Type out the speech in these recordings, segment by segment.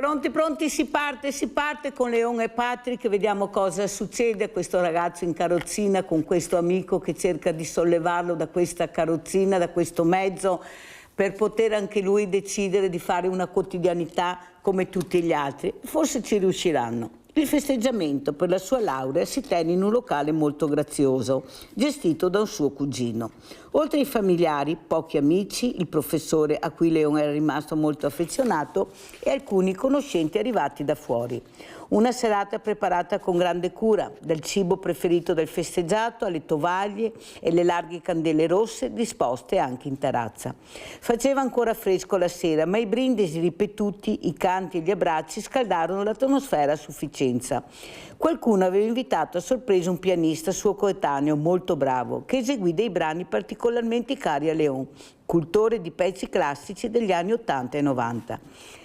Pronti, pronti, si parte con Leon e Patrick, vediamo cosa succede a questo ragazzo in carrozzina con questo amico che cerca di sollevarlo da questa carrozzina, da questo mezzo, per poter anche lui decidere di fare una quotidianità come tutti gli altri. Forse ci riusciranno. Il festeggiamento per la sua laurea si tenne in un locale molto grazioso, gestito da un suo cugino. Oltre ai familiari, pochi amici, il professore a cui Leon era rimasto molto affezionato e alcuni conoscenti arrivati da fuori. Una serata preparata con grande cura, dal cibo preferito del festeggiato alle tovaglie e le larghe candele rosse disposte anche in terrazza. Faceva ancora fresco la sera, ma i brindisi ripetuti, i canti e gli abbracci scaldarono l'atmosfera a sufficienza. Qualcuno aveva invitato a sorpresa un pianista suo coetaneo molto bravo, che eseguì dei brani particolarmente cari a Leon, cultore di pezzi classici degli anni 80 e 90.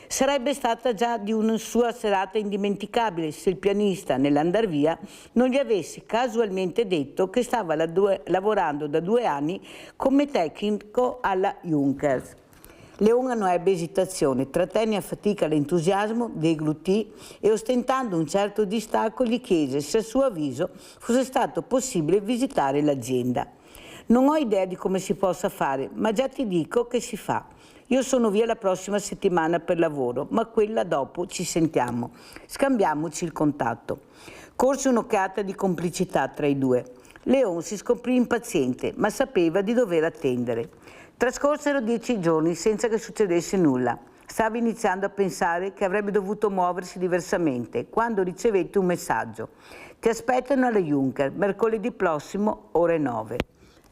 Sarebbe stata già di una sua serata indimenticabile se il pianista, nell'andar via, non gli avesse casualmente detto che stava lavorando da 2 anni come tecnico alla Junkers. Leon non ebbe esitazione, trattenne a fatica l'entusiasmo, deglutì e ostentando un certo distacco gli chiese se a suo avviso fosse stato possibile visitare l'azienda. Non ho idea di come si possa fare, ma già ti dico che si fa. Io sono via la prossima settimana per lavoro, ma quella dopo ci sentiamo. Scambiamoci il contatto. Corse un'occhiata di complicità tra i due. Leon si scoprì impaziente, ma sapeva di dover attendere. Trascorsero 10 giorni senza che succedesse nulla. Stava iniziando a pensare che avrebbe dovuto muoversi diversamente, quando ricevette un messaggio. Ti aspettano alla Junker, mercoledì prossimo, ore 9.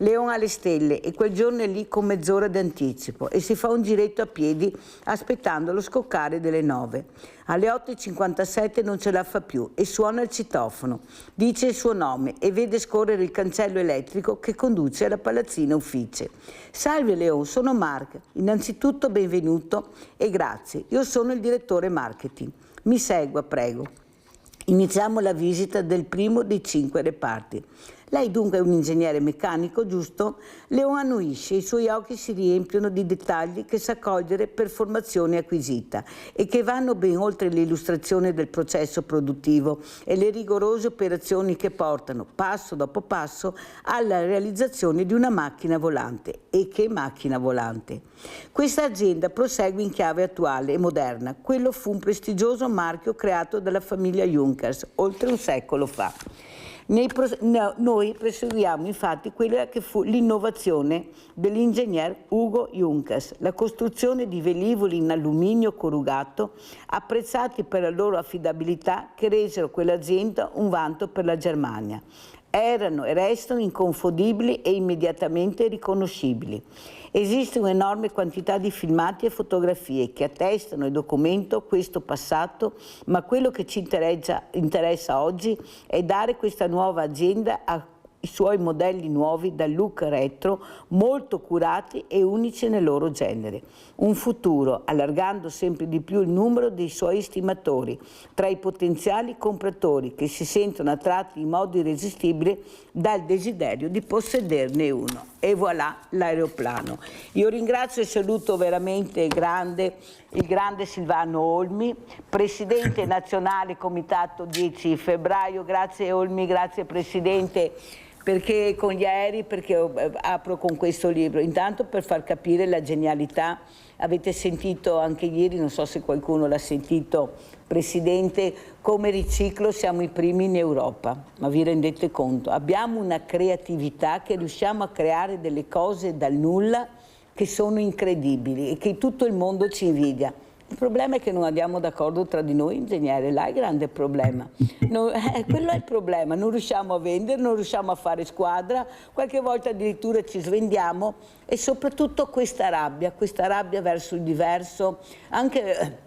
Leon alle stelle e quel giorno è lì con mezz'ora d'anticipo e si fa un giretto a piedi aspettando lo scoccare delle 9. Alle 8:57 non ce la fa più e suona il citofono. Dice il suo nome e vede scorrere il cancello elettrico che conduce alla palazzina uffice. Salve Leon, sono Mark. Innanzitutto benvenuto e grazie. Io sono il direttore marketing. Mi segua, prego. Iniziamo la visita del primo dei 5 reparti. Lei dunque è un ingegnere meccanico, giusto? Leon annuisce, i suoi occhi si riempiono di dettagli che sa cogliere per formazione acquisita e che vanno ben oltre l'illustrazione del processo produttivo e le rigorose operazioni che portano, passo dopo passo, alla realizzazione di una macchina volante. E che macchina volante! Questa azienda prosegue in chiave attuale e moderna. Quello fu un prestigioso marchio creato dalla famiglia Junkers oltre un secolo fa. Noi proseguiamo infatti quella che fu l'innovazione dell'ingegner Hugo Junkers, la costruzione di velivoli in alluminio corrugato apprezzati per la loro affidabilità che resero quell'azienda un vanto per la Germania. Erano e restano inconfondibili e immediatamente riconoscibili. Esiste un'enorme quantità di filmati e fotografie che attestano e documentano questo passato, ma quello che ci interessa oggi è dare questa nuova azienda ai suoi modelli nuovi dal look retro, molto curati e unici nel loro genere. Un futuro, allargando sempre di più il numero dei suoi estimatori, tra i potenziali compratori che si sentono attratti in modo irresistibile dal desiderio di possederne uno. E voilà l'aeroplano. Io ringrazio e saluto veramente il grande Silvano Olmi, Presidente nazionale Comitato 10 febbraio. Grazie Olmi, grazie Presidente, perché con gli aerei, perché apro con questo libro, intanto per far capire la genialità. Avete sentito anche ieri, non so se qualcuno l'ha sentito, Presidente, come riciclo siamo i primi in Europa, ma vi rendete conto? Abbiamo una creatività che riusciamo a creare delle cose dal nulla che sono incredibili e che tutto il mondo ci invidia. Il problema è che non andiamo d'accordo tra di noi, ingegnere, là è il grande problema. Quello è il problema, non riusciamo a vendere, non riusciamo a fare squadra, qualche volta addirittura ci svendiamo e soprattutto questa rabbia verso il diverso, anche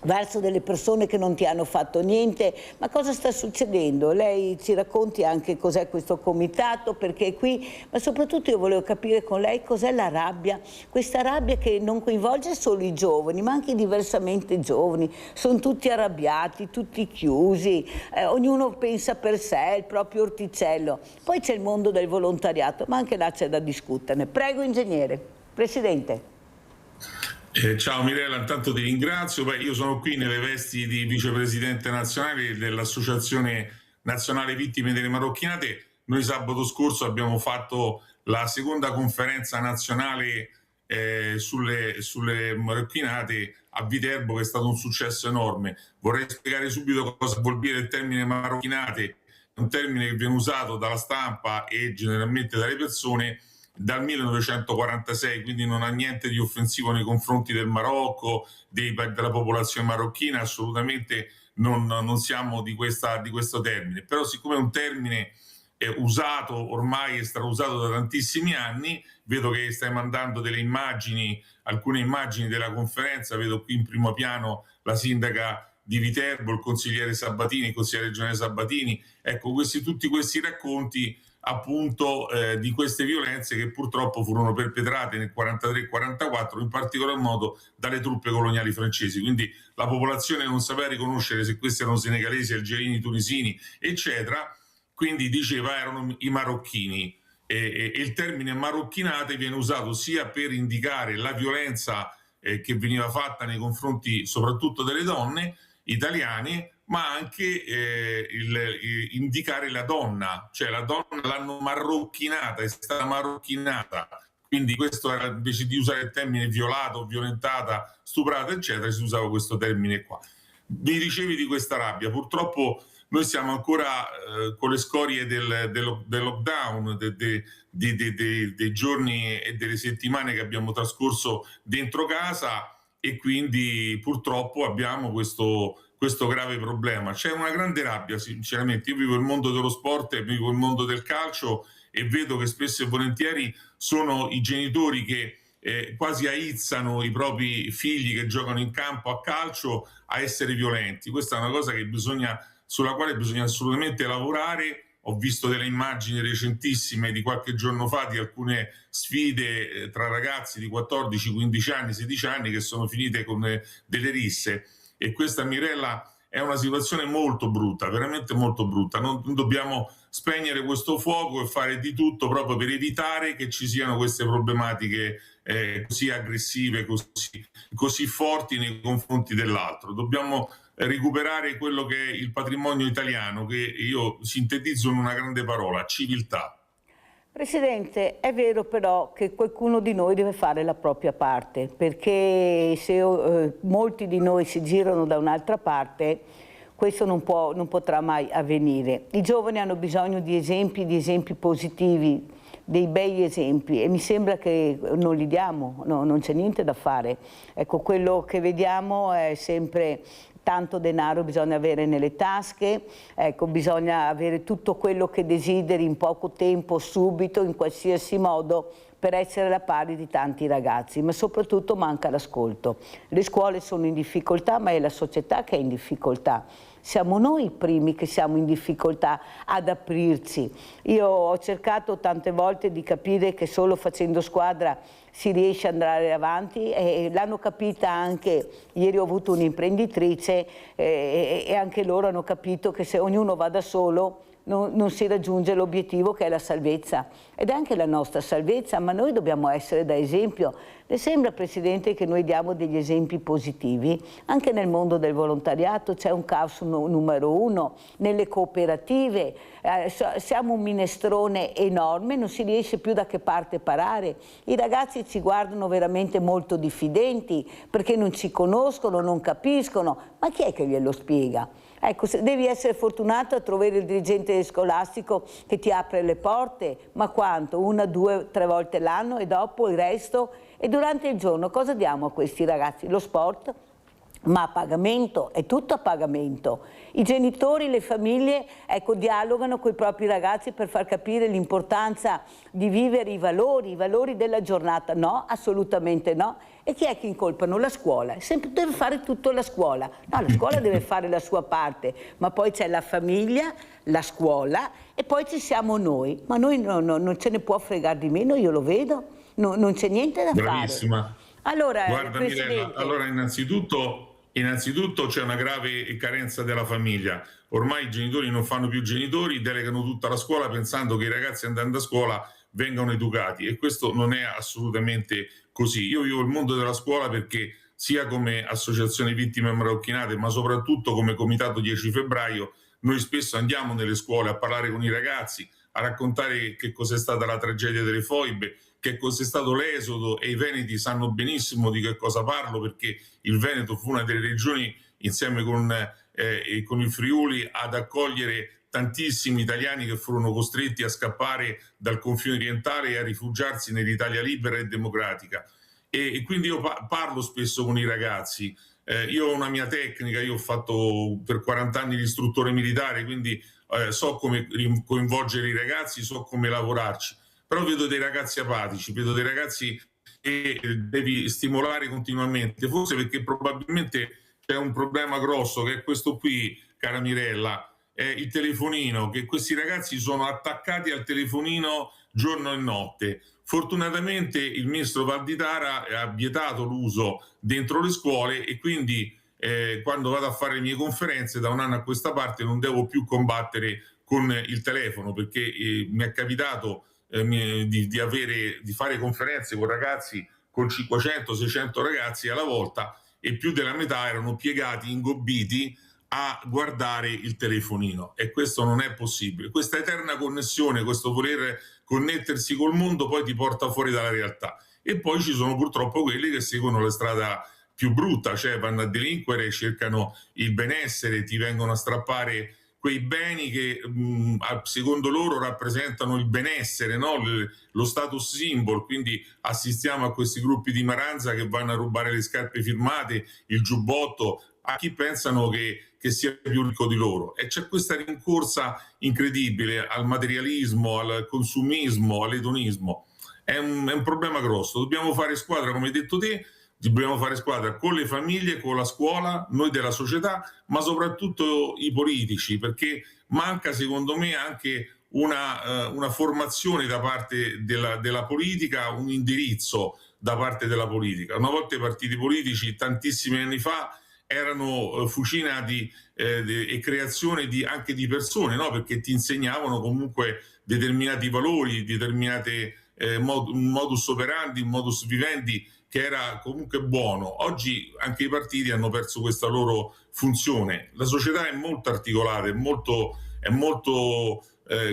verso delle persone che non ti hanno fatto niente. Ma cosa sta succedendo? Lei ci racconti anche cos'è questo comitato, perché è qui, ma soprattutto io volevo capire con lei cos'è la rabbia, questa rabbia che non coinvolge solo i giovani, ma anche i diversamente giovani, sono tutti arrabbiati, tutti chiusi, ognuno pensa per sé, il proprio orticello. Poi c'è il mondo del volontariato, ma anche là c'è da discuterne. Prego ingegnere. Presidente. Ciao Mirella, intanto ti ringrazio. Beh, io sono qui nelle vesti di vicepresidente nazionale dell'Associazione Nazionale Vittime delle Marocchinate. Noi sabato scorso abbiamo fatto la seconda conferenza nazionale sulle marocchinate a Viterbo, che è stato un successo enorme. Vorrei spiegare subito cosa vuol dire il termine marocchinate. È un termine che viene usato dalla stampa e generalmente dalle persone dal 1946, quindi non ha niente di offensivo nei confronti del Marocco, della popolazione marocchina, assolutamente non siamo di questo termine. Però siccome è un termine usato ormai e strausato da tantissimi anni, vedo che stai mandando delle immagini, alcune immagini della conferenza, vedo qui in primo piano la sindaca di Viterbo, il consigliere Sabatini, il consigliere regionale Sabatini. Ecco, tutti questi racconti appunto di queste violenze che purtroppo furono perpetrate nel 43-44, in particolar modo dalle truppe coloniali francesi. Quindi la popolazione non sapeva riconoscere se questi erano senegalesi, algerini, tunisini, eccetera. Quindi diceva erano i marocchini. E il termine marocchinate viene usato sia per indicare la violenza che veniva fatta nei confronti soprattutto delle donne italiane, ma anche indicare la donna, cioè la donna l'hanno marrocchinata, è stata marrocchinata. Quindi questo era, invece di usare il termine violato, violentata, stuprata, eccetera, si usava questo termine qua. Mi dicevi di questa rabbia, purtroppo noi siamo ancora con le scorie del lockdown, dei giorni e delle settimane che abbiamo trascorso dentro casa, e quindi purtroppo abbiamo questo grave problema. C'è una grande rabbia, sinceramente. Io vivo il mondo dello sport e vivo il mondo del calcio e vedo che spesso e volentieri sono i genitori che quasi aizzano i propri figli che giocano in campo a calcio a essere violenti. Questa è una cosa sulla quale bisogna assolutamente lavorare. Ho visto delle immagini recentissime di qualche giorno fa di alcune sfide tra ragazzi di 14, 15 anni, 16 anni che sono finite con delle risse, e questa, Mirella, è una situazione molto brutta, veramente molto brutta. Non dobbiamo spegnere questo fuoco e fare di tutto proprio per evitare che ci siano queste problematiche così aggressive, così forti nei confronti dell'altro. Dobbiamo recuperare quello che è il patrimonio italiano, che io sintetizzo in una grande parola: civiltà. Presidente, è vero però che qualcuno di noi deve fare la propria parte, perché se molti di noi si girano da un'altra parte, questo non potrà mai avvenire. I giovani hanno bisogno di esempi positivi, dei bei esempi, e mi sembra che non li diamo, no, non c'è niente da fare. Ecco, quello che vediamo è sempre tanto denaro bisogna avere nelle tasche, ecco, bisogna avere tutto quello che desideri in poco tempo, subito, in qualsiasi modo, per essere alla pari di tanti ragazzi, ma soprattutto manca l'ascolto. Le scuole sono in difficoltà, ma è la società che è in difficoltà. Siamo noi i primi che siamo in difficoltà ad aprirci. Io ho cercato tante volte di capire che solo facendo squadra si riesce ad andare avanti, e l'hanno capita anche, ieri ho avuto un'imprenditrice e anche loro hanno capito che se ognuno va da solo non si raggiunge l'obiettivo, che è la salvezza, ed è anche la nostra salvezza, ma noi dobbiamo essere da esempio. Le sembra, Presidente, che noi diamo degli esempi positivi? Anche nel mondo del volontariato c'è un caos numero uno, nelle cooperative siamo un minestrone enorme, non si riesce più da che parte parare. I ragazzi ci guardano veramente molto diffidenti perché non ci conoscono, non capiscono, ma chi è che glielo spiega? Ecco, devi essere fortunato a trovare il dirigente scolastico che ti apre le porte, ma quanto? 1, 2, 3 volte l'anno, e dopo il resto? E durante il giorno cosa diamo a questi ragazzi? Lo sport? Ma a pagamento, è tutto a pagamento. I genitori, le famiglie, ecco, dialogano con i propri ragazzi per far capire l'importanza di vivere i valori della giornata. No, assolutamente no. E chi è che incolpano? La scuola. Deve fare tutto la scuola. No, la scuola deve fare la sua parte, ma poi c'è la famiglia, la scuola, e poi ci siamo noi. Ma noi non ce ne può fregare di meno, io lo vedo, non c'è niente da Bravissima. fare. Allora, guarda, Mirella, allora innanzitutto c'è una grave carenza della famiglia. Ormai i genitori non fanno più genitori, delegano tutta la scuola pensando che i ragazzi andando a scuola vengano educati, e questo non è assolutamente così. Io vivo il mondo della scuola perché sia come associazione vittime marocchinate, ma soprattutto come comitato 10 febbraio, noi spesso andiamo nelle scuole a parlare con i ragazzi, a raccontare che cos'è stata la tragedia delle foibe, che cos'è stato l'esodo, e i veneti sanno benissimo di che cosa parlo, perché il Veneto fu una delle regioni, insieme con il Friuli, ad accogliere tantissimi italiani che furono costretti a scappare dal confine orientale e a rifugiarsi nell'Italia libera e democratica. E quindi io parlo spesso con i ragazzi. Io ho una mia tecnica, io ho fatto per 40 anni l'istruttore militare, quindi so come coinvolgere i ragazzi, so come lavorarci, però vedo dei ragazzi apatici, vedo dei ragazzi che devi stimolare continuamente, forse perché probabilmente c'è un problema grosso, che è questo qui, cara Mirella, è il telefonino, che questi ragazzi sono attaccati al telefonino giorno e notte. Fortunatamente il ministro Valditara ha vietato l'uso dentro le scuole, e quindi quando vado a fare le mie conferenze da un anno a questa parte non devo più combattere con il telefono, perché mi è capitato di fare conferenze con ragazzi, con 500-600 ragazzi alla volta, e più della metà erano piegati, ingobbiti a guardare il telefonino, e questo non è possibile. Questa eterna connessione, questo voler connettersi col mondo, poi ti porta fuori dalla realtà. E poi ci sono purtroppo quelli che seguono la strada più brutta, cioè vanno a delinquere, cercano il benessere, ti vengono a strappare quei beni che secondo loro rappresentano il benessere, no? Lo status symbol. Quindi assistiamo a questi gruppi di maranza che vanno a rubare le scarpe firmate, il giubbotto, a chi pensano che sia più ricco di loro. E c'è questa rincorsa incredibile al materialismo, al consumismo, all'edonismo. È un problema grosso. Dobbiamo fare squadra, come hai detto te, dobbiamo fare squadra con le famiglie, con la scuola, noi della società, ma soprattutto i politici, perché manca secondo me anche una formazione da parte della politica, un indirizzo da parte della politica. Una volta i partiti politici, tantissimi anni fa, erano fucinati e creazione anche di persone, no? Perché ti insegnavano comunque determinati valori, determinate modus operandi, modus vivendi, che era comunque buono. Oggi anche i partiti hanno perso questa loro funzione. La società è molto articolata, è molto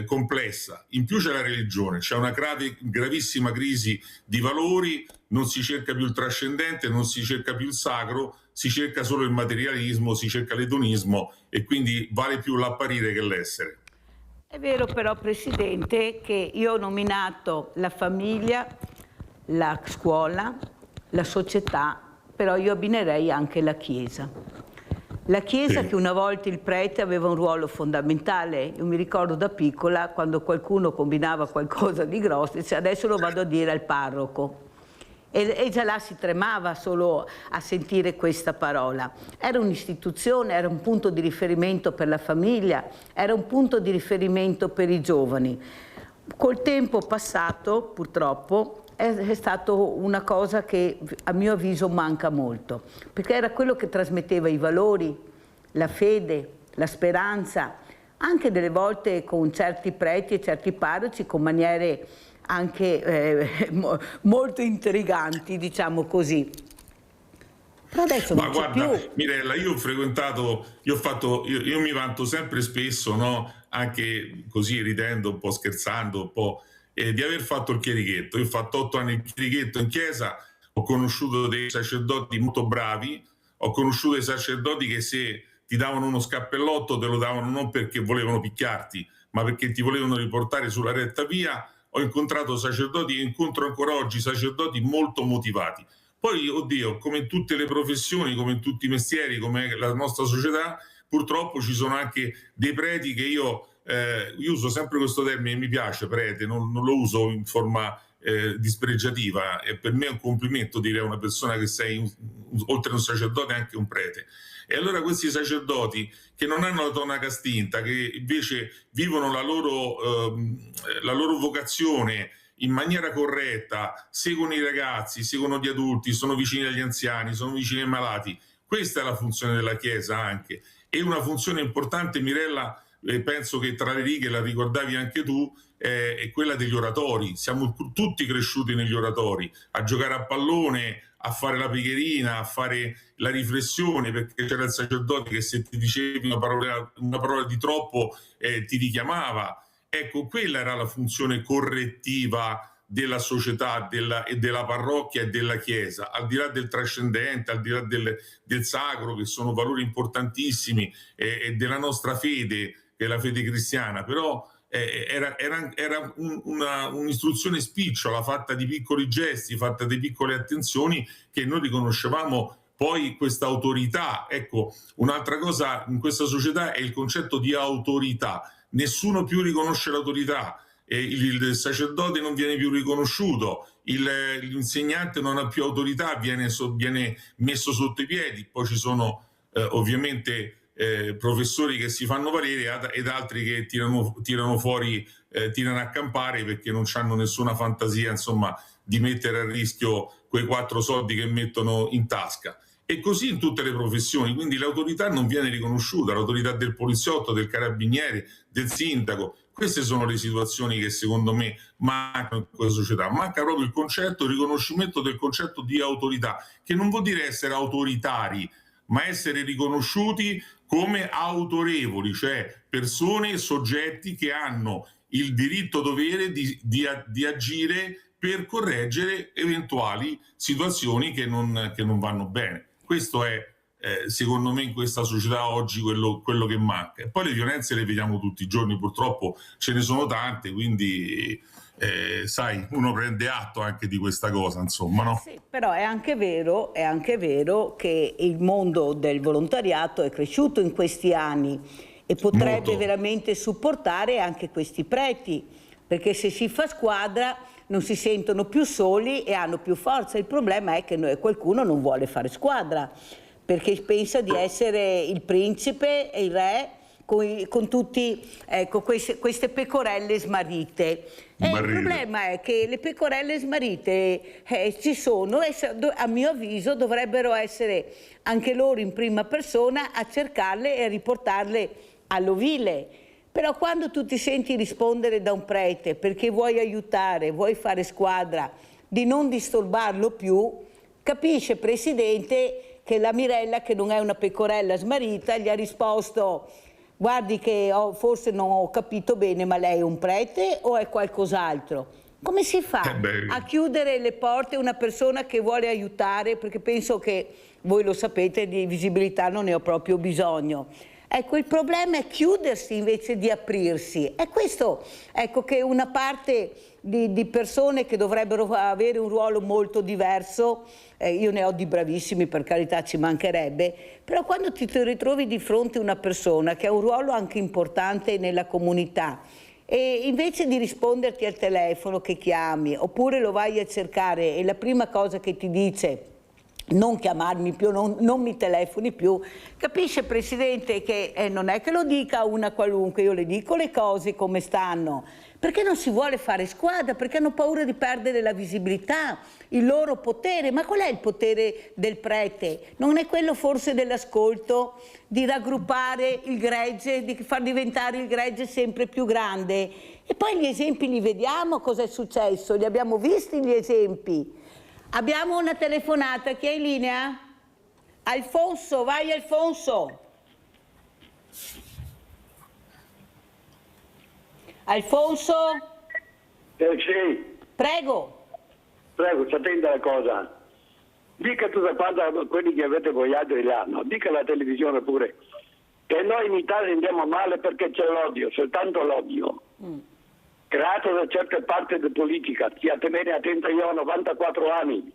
complessa. In più c'è la religione, c'è una gravissima crisi di valori, non si cerca più il trascendente, non si cerca più il sacro, si cerca solo il materialismo, si cerca l'edonismo, e quindi vale più l'apparire che l'essere. È vero però, Presidente, che io ho nominato la famiglia, la scuola, la società, però io abbinerei anche la Chiesa. La Chiesa, sì, che una volta il prete aveva un ruolo fondamentale. Io mi ricordo da piccola, quando qualcuno combinava qualcosa di grosso, cioè adesso lo vado a dire al parroco. E già là si tremava solo a sentire questa parola. Era un'istituzione, era un punto di riferimento per la famiglia, era un punto di riferimento per i giovani. Col tempo passato, purtroppo, è stato una cosa che a mio avviso manca molto, perché era quello che trasmetteva i valori, la fede, la speranza, anche delle volte con certi preti e certi parroci con maniere anche molto intriganti, diciamo così. Però adesso non c'è più. Mirella, io ho frequentato, io mi vanto sempre spesso, no? Anche così ridendo, un po' scherzando, un po', di aver fatto il chierichetto. Io ho fatto 8 anni il chierichetto in chiesa, ho conosciuto dei sacerdoti molto bravi, ho conosciuto dei sacerdoti che se ti davano uno scappellotto te lo davano non perché volevano picchiarti, ma perché ti volevano riportare sulla retta via. Ho incontrato sacerdoti e incontro ancora oggi sacerdoti molto motivati. Poi, oddio, come in tutte le professioni, come in tutti i mestieri, come la nostra società, purtroppo ci sono anche dei preti che io uso sempre questo termine, mi piace prete, non lo uso in forma dispregiativa, e per me è un complimento dire a una persona che sei oltre a un sacerdote anche un prete. E allora questi sacerdoti che non hanno la tonaca stinta, che invece vivono la loro vocazione in maniera corretta, seguono i ragazzi, seguono gli adulti, sono vicini agli anziani, sono vicini ai malati. Questa è la funzione della Chiesa anche. E una funzione importante, Mirella, penso che tra le righe la ricordavi anche tu, è quella degli oratori. Siamo tutti cresciuti negli oratori, a giocare a pallone, a fare la preghierina, a fare la riflessione, perché c'era il sacerdote che se ti dicevi una parola di troppo ti richiamava. Ecco, quella era la funzione correttiva della società e della parrocchia e della Chiesa, al di là del trascendente, al di là del sacro, che sono valori importantissimi, e della nostra fede, che è la fede cristiana, però era un'istruzione spicciola, fatta di piccoli gesti, fatta di piccole attenzioni, che noi riconoscevamo poi questa autorità. Ecco, un'altra cosa in questa società è il concetto di autorità. Nessuno più riconosce l'autorità, il sacerdote non viene più riconosciuto, l'insegnante non ha più autorità, viene messo sotto i piedi. Poi ci sono ovviamente professori che si fanno valere ed altri che tirano fuori, tirano a campare, perché non hanno nessuna fantasia, insomma, di mettere a rischio quei 4 soldi che mettono in tasca. E così in tutte le professioni, quindi l'autorità non viene riconosciuta, l'autorità del poliziotto, del carabiniere, del sindaco. Queste sono le situazioni che secondo me mancano in questa società. Manca proprio il riconoscimento del concetto di autorità, che non vuol dire essere autoritari, ma essere riconosciuti come autorevoli, cioè persone, soggetti che hanno il diritto-dovere di agire per correggere eventuali situazioni che non vanno bene. Questo è, secondo me, in questa società oggi quello che manca. E poi le violenze le vediamo tutti i giorni, purtroppo ce ne sono tante, quindi sai, uno prende atto anche di questa cosa, insomma, no? Sì, però è anche vero che il mondo del volontariato è cresciuto in questi anni e potrebbe veramente supportare anche questi preti, perché se si fa squadra non si sentono più soli e hanno più forza. Il problema è che qualcuno non vuole fare squadra, perché pensa di essere il principe e il re con tutti, ecco, queste pecorelle smarrite. Il problema è che le pecorelle smarrite ci sono e a mio avviso dovrebbero essere anche loro in prima persona a cercarle e a riportarle all'ovile. Però quando tu ti senti rispondere da un prete perché vuoi aiutare, vuoi fare squadra, di non disturbarlo più, capisce, Presidente, che la Mirella, che non è una pecorella smarrita, gli ha risposto: guardi che forse non ho capito bene, ma lei è un prete o è qualcos'altro? Come si fa a chiudere le porte a una persona che vuole aiutare? Perché penso che voi lo sapete, di visibilità non ne ho proprio bisogno. Ecco, il problema è chiudersi invece di aprirsi. È questo, ecco, che una parte di persone che dovrebbero avere un ruolo molto diverso, io ne ho di bravissimi, per carità, ci mancherebbe, però quando ti ritrovi di fronte a una persona che ha un ruolo anche importante nella comunità e invece di risponderti al telefono che chiami, oppure lo vai a cercare e la prima cosa che ti dice: non chiamarmi più, non mi telefoni più, capisce, Presidente, che non è che lo dica una qualunque, io le dico le cose come stanno, perché non si vuole fare squadra, perché hanno paura di perdere la visibilità, il loro potere. Ma qual è il potere del prete? Non è quello forse dell'ascolto, di raggruppare il gregge, di far diventare il gregge sempre più grande? E poi gli esempi li vediamo, cosa è successo, li abbiamo visti gli esempi. Abbiamo una telefonata, chi è in linea? Alfonso, vai Alfonso. Alfonso? Sì. Prego. Prego, ci attenda la cosa. Dica tutta quanta quelli che avete vogliato l'anno, dica alla televisione pure che noi in Italia andiamo male perché c'è l'odio, soltanto l'odio. Creato da certe parti di politica. State bene attenta, io ho 94 anni,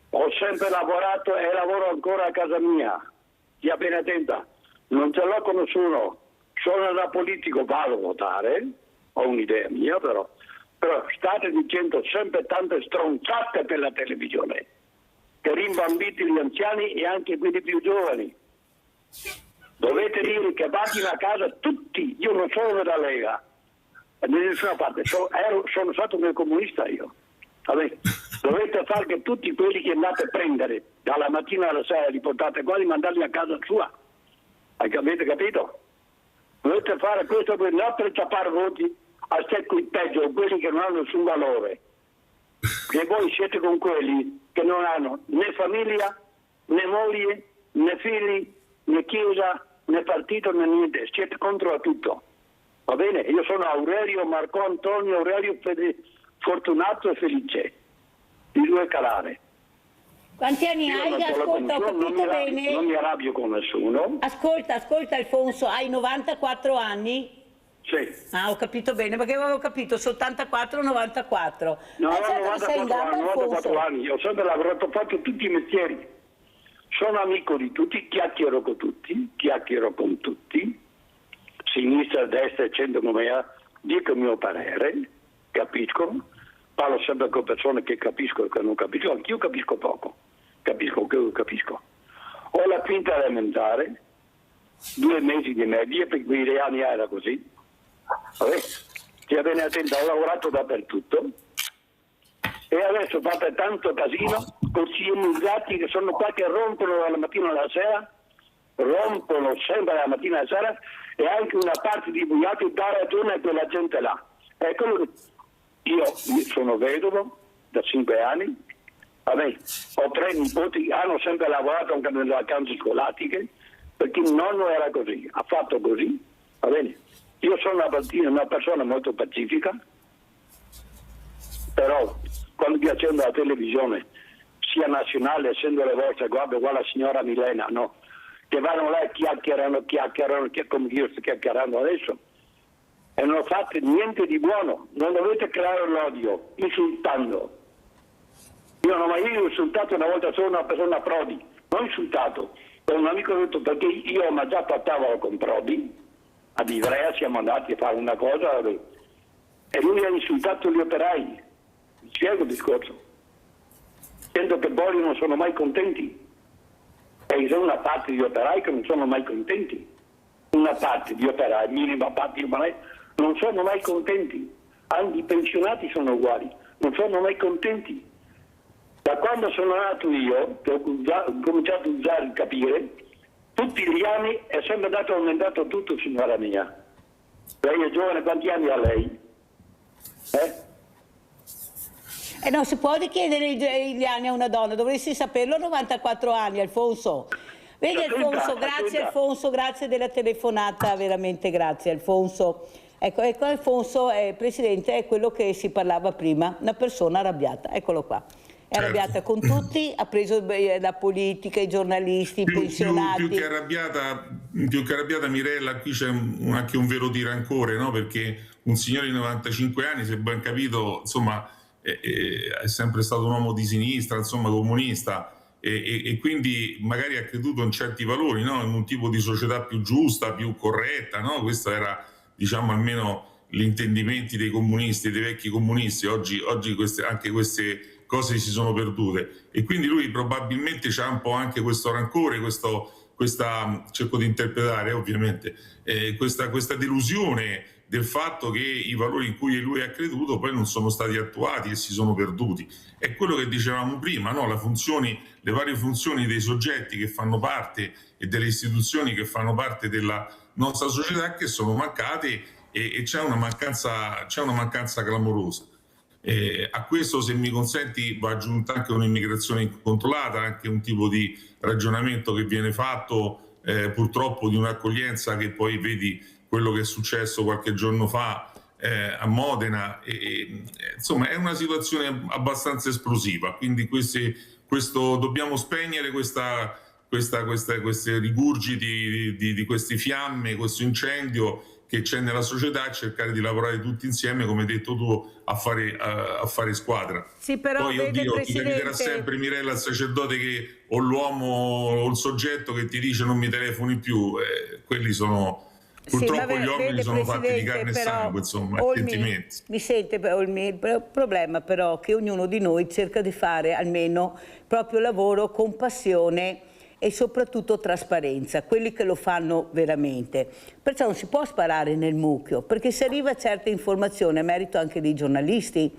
ho sempre lavorato e lavoro ancora a casa mia, stia bene attenta, non ce l'ho con nessuno, sono da politico, vado a votare, ho un'idea mia però state dicendo sempre tante stronzate per la televisione, che rimbambite gli anziani e anche quelli più giovani. Dovete dire che vadino a casa tutti, io non sono della Lega, da nessuna parte, sono stato un comunista io. Vabbè. Dovete fare che tutti quelli che andate a prendere dalla mattina alla sera li portate qua, li mandarli a casa sua. Avete capito? Dovete fare questo per non per tappare voti a stecco il peggio, quelli che non hanno nessun valore. E voi siete con quelli che non hanno né famiglia, né moglie, né figli, né chiesa, né partito, né niente. Siete contro tutto. Va bene? Io sono Aurelio Marco Antonio Aurelio Fortunato e Felice, di due calare. Quanti anni Io hai? non Ascolta, ho capito bene. non mi arrabbio con nessuno. Ascolta Alfonso, hai 94 anni? Sì. Ah, ho capito bene, perché avevo capito soltanto 94. No, Certo, sei in gamba, 94 anni, ho sempre lavorato, fatto tutti i mestieri. Sono amico di tutti, chiacchiero con tutti, sinistra, destra, centro come me, dico il mio parere, capisco, parlo sempre con persone che capisco e che non capisco, anch'io capisco poco, capisco che capisco. Ho la quinta elementare, 2 mesi di media, per quei 2 anni era così. Vabbè, stia bene attento, ho lavorato dappertutto e adesso fate tanto casino con questi immigrati che sono qua che rompono dalla mattina alla sera, rompono sempre dalla mattina alla sera, e anche una parte di buiati dà ragione a quella gente là. Ecco, io sono vedovo da 5 anni, vabbè, ho 3 nipoti, hanno sempre lavorato anche nelle vacanze scolastiche, perché il nonno era così, ha fatto così, va bene. Io sono una persona molto pacifica, però quando mi accendo la televisione, sia nazionale, essendo le vostre, guardo qua la signora Milena, no, che vanno là e chiacchierano, come io sto chiacchierando adesso, e non fate niente di buono, non dovete creare l'odio, insultando. Io non ho mai insultato una volta solo una persona Prodi, non insultato, un amico ha detto perché io ho mangiato a tavola con Prodi, ad Ivrea siamo andati a fare una cosa e lui ha insultato gli operai. Mi spiego il discorso. Sento che poi non sono mai contenti. E ci sono una parte di operai che non sono mai contenti. Una parte di operai, minima parte di operai, non sono mai contenti. Anche i pensionati sono uguali, non sono mai contenti. Da quando sono nato io, che ho cominciato a usare il capire, tutti gli anni è sempre aumentato tutto, signora mia. Lei è giovane, quanti anni ha lei? Non si può richiedere gli anni a una donna, dovresti saperlo. 94 anni, Alfonso. Vedi Alfonso, grazie Alfonso, grazie della telefonata, veramente grazie Alfonso. Ecco Alfonso, Presidente, è quello che si parlava prima, una persona arrabbiata, eccolo qua. È arrabbiata con tutti, ha preso la politica, i giornalisti, i pensionati. Più che arrabbiata Mirella, qui c'è anche un vero di rancore, no? Perché un signore di 95 anni, se ben capito, insomma, è sempre stato un uomo di sinistra, insomma, comunista, e quindi magari ha creduto in certi valori, no? In un tipo di società più giusta, più corretta, no? Questo era, diciamo, almeno gli intendimenti dei comunisti, dei vecchi comunisti. Oggi anche queste cose si sono perdute, e quindi lui probabilmente c'ha un po' anche questo rancore, questa cerco di interpretare ovviamente, questa delusione del fatto che i valori in cui lui ha creduto poi non sono stati attuati e si sono perduti. È quello che dicevamo prima, no? Le varie funzioni dei soggetti che fanno parte e delle istituzioni che fanno parte della nostra società che sono mancate, e c'è una mancanza clamorosa. A questo, se mi consenti, va aggiunta anche un'immigrazione incontrollata, anche un tipo di ragionamento che viene fatto purtroppo di un'accoglienza che poi vedi quello che è successo qualche giorno fa a Modena, insomma è una situazione abbastanza esplosiva, quindi dobbiamo spegnere questi rigurgiti di queste fiamme, questo incendio che c'è nella società, e cercare di lavorare tutti insieme, come hai detto tu, a fare squadra. Sì, però poi oddio, ti capiterà sempre, Mirella, il sacerdote o l'uomo o il soggetto che ti dice non mi telefoni più, quelli sono purtroppo gli uomini sono fatti di carne e sangue, insomma, sentimenti. Mi sente, il problema però è che ognuno di noi cerca di fare almeno il proprio lavoro con passione e soprattutto trasparenza, quelli che lo fanno veramente. Perciò non si può sparare nel mucchio, perché se arriva certa informazione, a merito anche dei giornalisti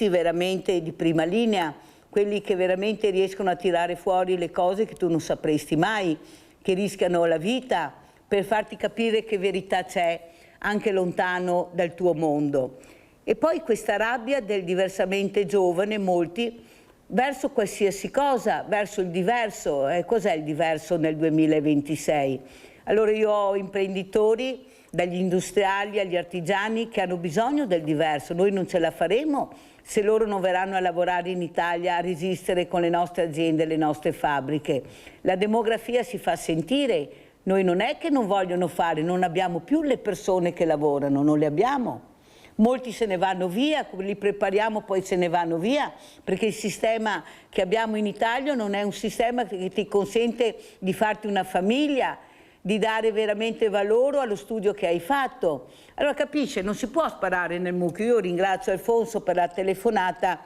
veramente di prima linea, quelli che veramente riescono a tirare fuori le cose che tu non sapresti mai, che rischiano la vita per farti capire che verità c'è. anche lontano dal tuo mondo. E poi questa rabbia del diversamente giovane, molti, verso qualsiasi cosa, verso il diverso. Cos'è il diverso nel 2026? Allora io ho imprenditori, dagli industriali agli artigiani, che hanno bisogno del diverso. Noi non ce la faremo se loro non verranno a lavorare in Italia, a resistere con le nostre aziende, le nostre fabbriche. La demografia si fa sentire. Noi non è che non vogliono fare, non abbiamo più le persone che lavorano, non le abbiamo. Molti se ne vanno via, li prepariamo, poi se ne vanno via, perché il sistema che abbiamo in Italia non è un sistema che ti consente di farti una famiglia, di dare veramente valore allo studio che hai fatto. Allora capisce, non si può sparare nel mucchio. Io ringrazio Alfonso per la telefonata,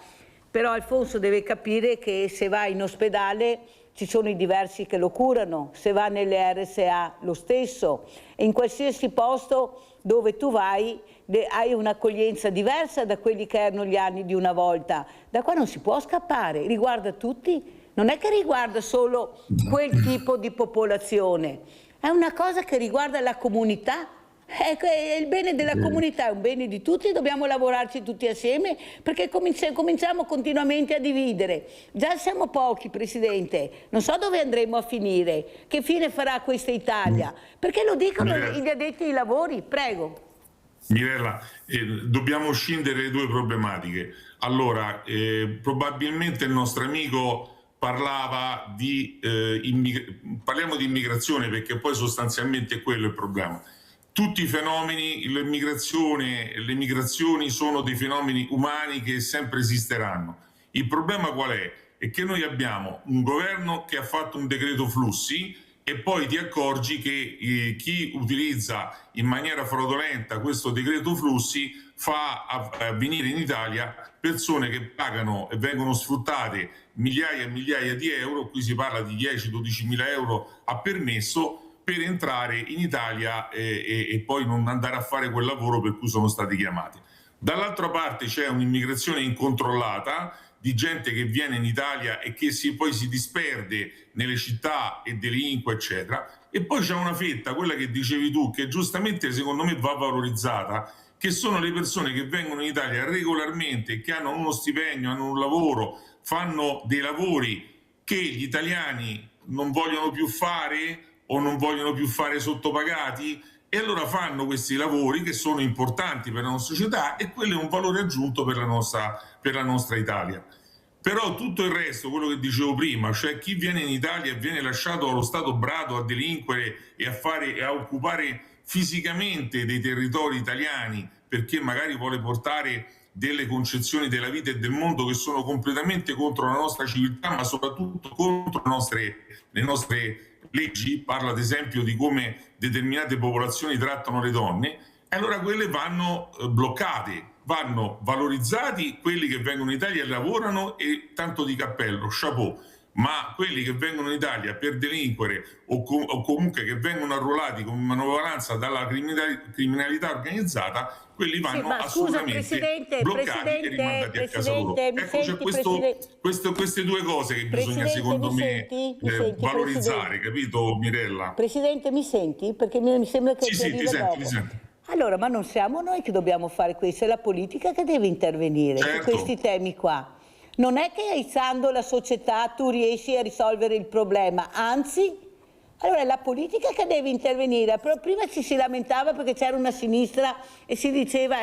però Alfonso deve capire che se va in ospedale ci sono i diversi che lo curano, se va nelle RSA lo stesso, e in qualsiasi posto dove tu vai hai un'accoglienza diversa da quelli che erano gli anni di una volta. Da qua non si può scappare, riguarda tutti, non è che riguarda solo quel tipo di popolazione, è una cosa che riguarda la comunità. Il bene della comunità è un bene di tutti, dobbiamo lavorarci tutti assieme, perché cominciamo continuamente a dividere. Già siamo pochi, Presidente, non so dove andremo a finire, che fine farà questa Italia, perché lo dicono gli addetti ai lavori. Prego. Mirella, dobbiamo scindere le due problematiche. Allora, probabilmente il nostro amico parlava parliamo di immigrazione, perché poi sostanzialmente è quello il problema. Tutti i fenomeni, le migrazioni sono dei fenomeni umani che sempre esisteranno. Il problema qual è? È che noi abbiamo un governo che ha fatto un decreto flussi e poi ti accorgi che chi utilizza in maniera fraudolenta questo decreto flussi fa venire in Italia persone che pagano e vengono sfruttate migliaia e migliaia di euro, qui si parla di 10-12 mila euro a permesso, per entrare in Italia e poi non andare a fare quel lavoro per cui sono stati chiamati. Dall'altra parte c'è un'immigrazione incontrollata di gente che viene in Italia e che poi si disperde nelle città e delinque, eccetera. E poi c'è una fetta, quella che dicevi tu, che giustamente secondo me va valorizzata, che sono le persone che vengono in Italia regolarmente, che hanno uno stipendio, hanno un lavoro, fanno dei lavori che gli italiani non vogliono più fare o non vogliono più fare sottopagati, e allora fanno questi lavori che sono importanti per la nostra società, e quello è un valore aggiunto per la nostra Italia. Però tutto il resto, quello che dicevo prima, cioè chi viene in Italia e viene lasciato allo stato brado a delinquere e a occupare fisicamente dei territori italiani perché magari vuole portare delle concezioni della vita e del mondo che sono completamente contro la nostra civiltà, ma soprattutto contro le nostre leggi, parla ad esempio di come determinate popolazioni trattano le donne, e allora quelle vanno bloccate, vanno valorizzati quelli che vengono in Italia e lavorano, e tanto di cappello, chapeau, ma quelli che vengono in Italia per delinquere o comunque che vengono arruolati come manovalanza dalla criminalità organizzata, quelli vanno assolutamente bloccati e rimandati a casa loro. Ecco, c'è queste due cose che bisogna secondo me valorizzare, capito Mirella? Presidente, mi senti? Perché mi sembra che ti sento. Allora, ma non siamo noi che dobbiamo fare questo, è la politica che deve intervenire su questi temi qua. Non è che aizzando la società tu riesci a risolvere il problema, anzi, allora è la politica che deve intervenire. Però prima ci si lamentava perché c'era una sinistra e si diceva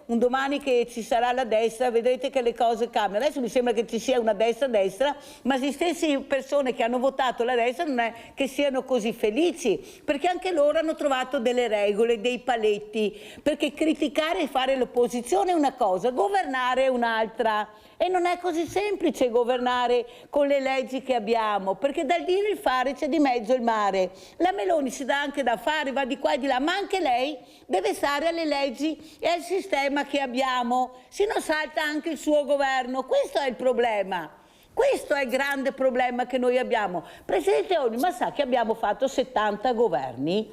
un domani che ci sarà la destra, vedrete che le cose cambiano. Adesso mi sembra che ci sia una destra, ma le stesse persone che hanno votato la destra non è che siano così felici, perché anche loro hanno trovato delle regole, dei paletti, perché criticare e fare l'opposizione è una cosa, governare è un'altra. E non è così semplice governare con le leggi che abbiamo, perché dal dire il fare c'è di mezzo il mare. La Meloni si dà anche da fare, va di qua e di là, ma anche lei deve stare alle leggi e al sistema che abbiamo, se no salta anche il suo governo. Questo è il problema. Questo è il grande problema che noi abbiamo. Presidente Olmi, ma sa che abbiamo fatto 70 governi?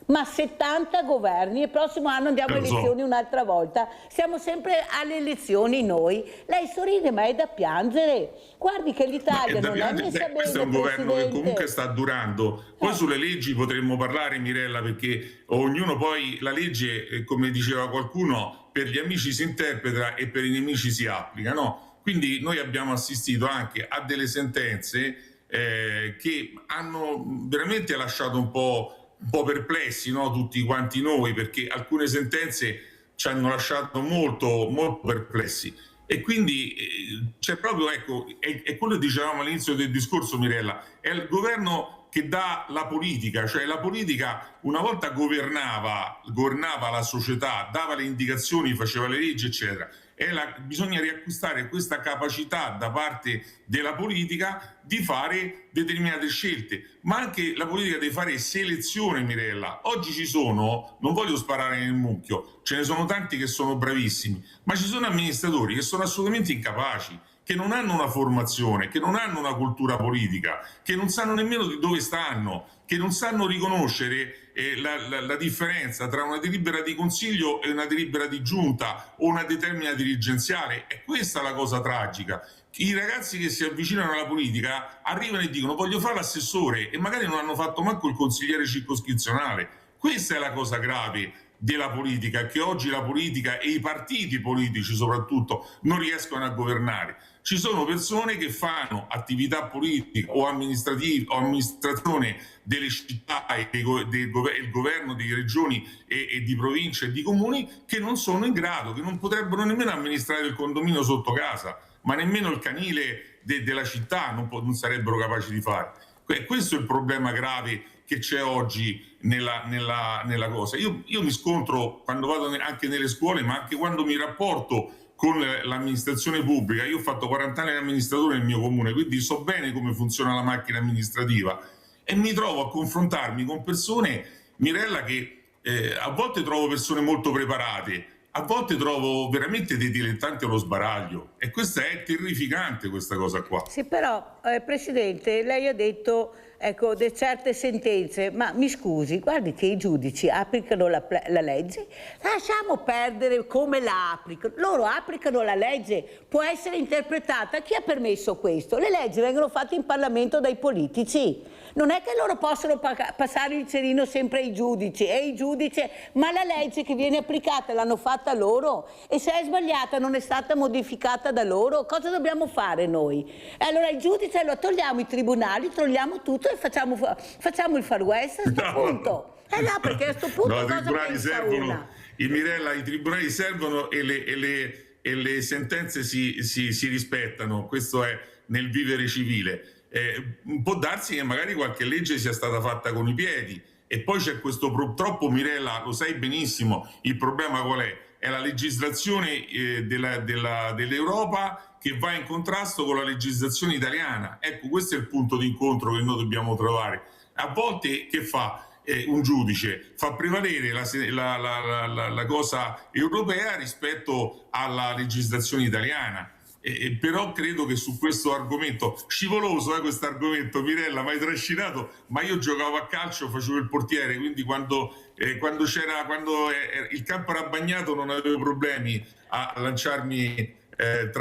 ma 70 governi e il prossimo anno andiamo a elezioni un'altra volta. Siamo sempre alle elezioni noi. Lei sorride ma è da piangere. Guardi che l'Italia non è messa bene, questo è un governo Presidente. che comunque sta durando. Poi sulle leggi potremmo parlare, Mirella, perché ognuno poi la legge, come diceva qualcuno, per gli amici si interpreta e per i nemici si applica, no? Quindi noi abbiamo assistito anche a delle sentenze che hanno veramente lasciato un po' perplessi, no? Tutti quanti noi, perché alcune sentenze ci hanno lasciato molto perplessi. E quindi c'è proprio, ecco, è quello che dicevamo all'inizio del discorso, Mirella, è il governo che dà la politica, cioè la politica una volta governava la società, dava le indicazioni, faceva le leggi, eccetera. Bisogna riacquistare questa capacità da parte della politica di fare determinate scelte, ma anche la politica deve fare selezione, Mirella. Oggi ci sono, non voglio sparare nel mucchio, ce ne sono tanti che sono bravissimi, ma ci sono amministratori che sono assolutamente incapaci, che non hanno una formazione, che non hanno una cultura politica, che non sanno nemmeno di dove stanno, che non sanno riconoscere la differenza tra una delibera di consiglio e una delibera di giunta o una determina dirigenziale. È questa la cosa tragica. I ragazzi che si avvicinano alla politica arrivano e dicono voglio fare l'assessore e magari non hanno fatto manco il consigliere circoscrizionale. Questa è la cosa grave della politica, che oggi la politica e i partiti politici soprattutto non riescono a governare. Ci sono persone che fanno attività politica o amministrativa o amministrazione delle città e del governo di regioni e di province e di comuni che non sono in grado, che non potrebbero nemmeno amministrare il condominio sotto casa, ma nemmeno il canile della città non sarebbero capaci di fare. Questo è il problema grave che c'è oggi nella cosa. Io mi scontro quando vado anche nelle scuole, ma anche quando mi rapporto con l'amministrazione pubblica. Io ho fatto 40 anni di amministratore nel mio comune, quindi so bene come funziona la macchina amministrativa e mi trovo a confrontarmi con persone, Mirella, che a volte trovo persone molto preparate, a volte trovo veramente dei dilettanti allo sbaraglio, e questa è terrificante, questa cosa qua. Sì, però Presidente, lei ha detto ecco, certe sentenze, ma mi scusi, guardi che i giudici applicano la legge, lasciamo perdere come la applicano, loro applicano la legge, può essere interpretata, chi ha permesso questo? Le leggi vengono fatte in Parlamento dai politici, non è che loro possono passare il cerino sempre ai giudici, e i giudici, ma la legge che viene applicata l'hanno fatta loro, e se è sbagliata non è stata modificata da loro, cosa dobbiamo fare noi? E allora i giudici, allora togliamo i tribunali, togliamo tutto e facciamo il Far West a questo punto. No, perché a questo punto i cosa tribunali servono, una? Mirella, i tribunali servono e le sentenze si rispettano, questo è nel vivere civile. Può darsi che magari qualche legge sia stata fatta con i piedi, e poi c'è questo purtroppo, Mirella, lo sai benissimo, il problema qual è? È la legislazione dell'Europa che va in contrasto con la legislazione italiana. Ecco, questo è il punto di incontro che noi dobbiamo trovare. A volte che fa un giudice? Fa prevalere la cosa europea rispetto alla legislazione italiana. Però credo che su questo argomento, scivoloso questo argomento, Mirella, mi hai trascinato, ma io giocavo a calcio, facevo il portiere, quindi quando il campo era bagnato non avevo problemi a lanciarmi in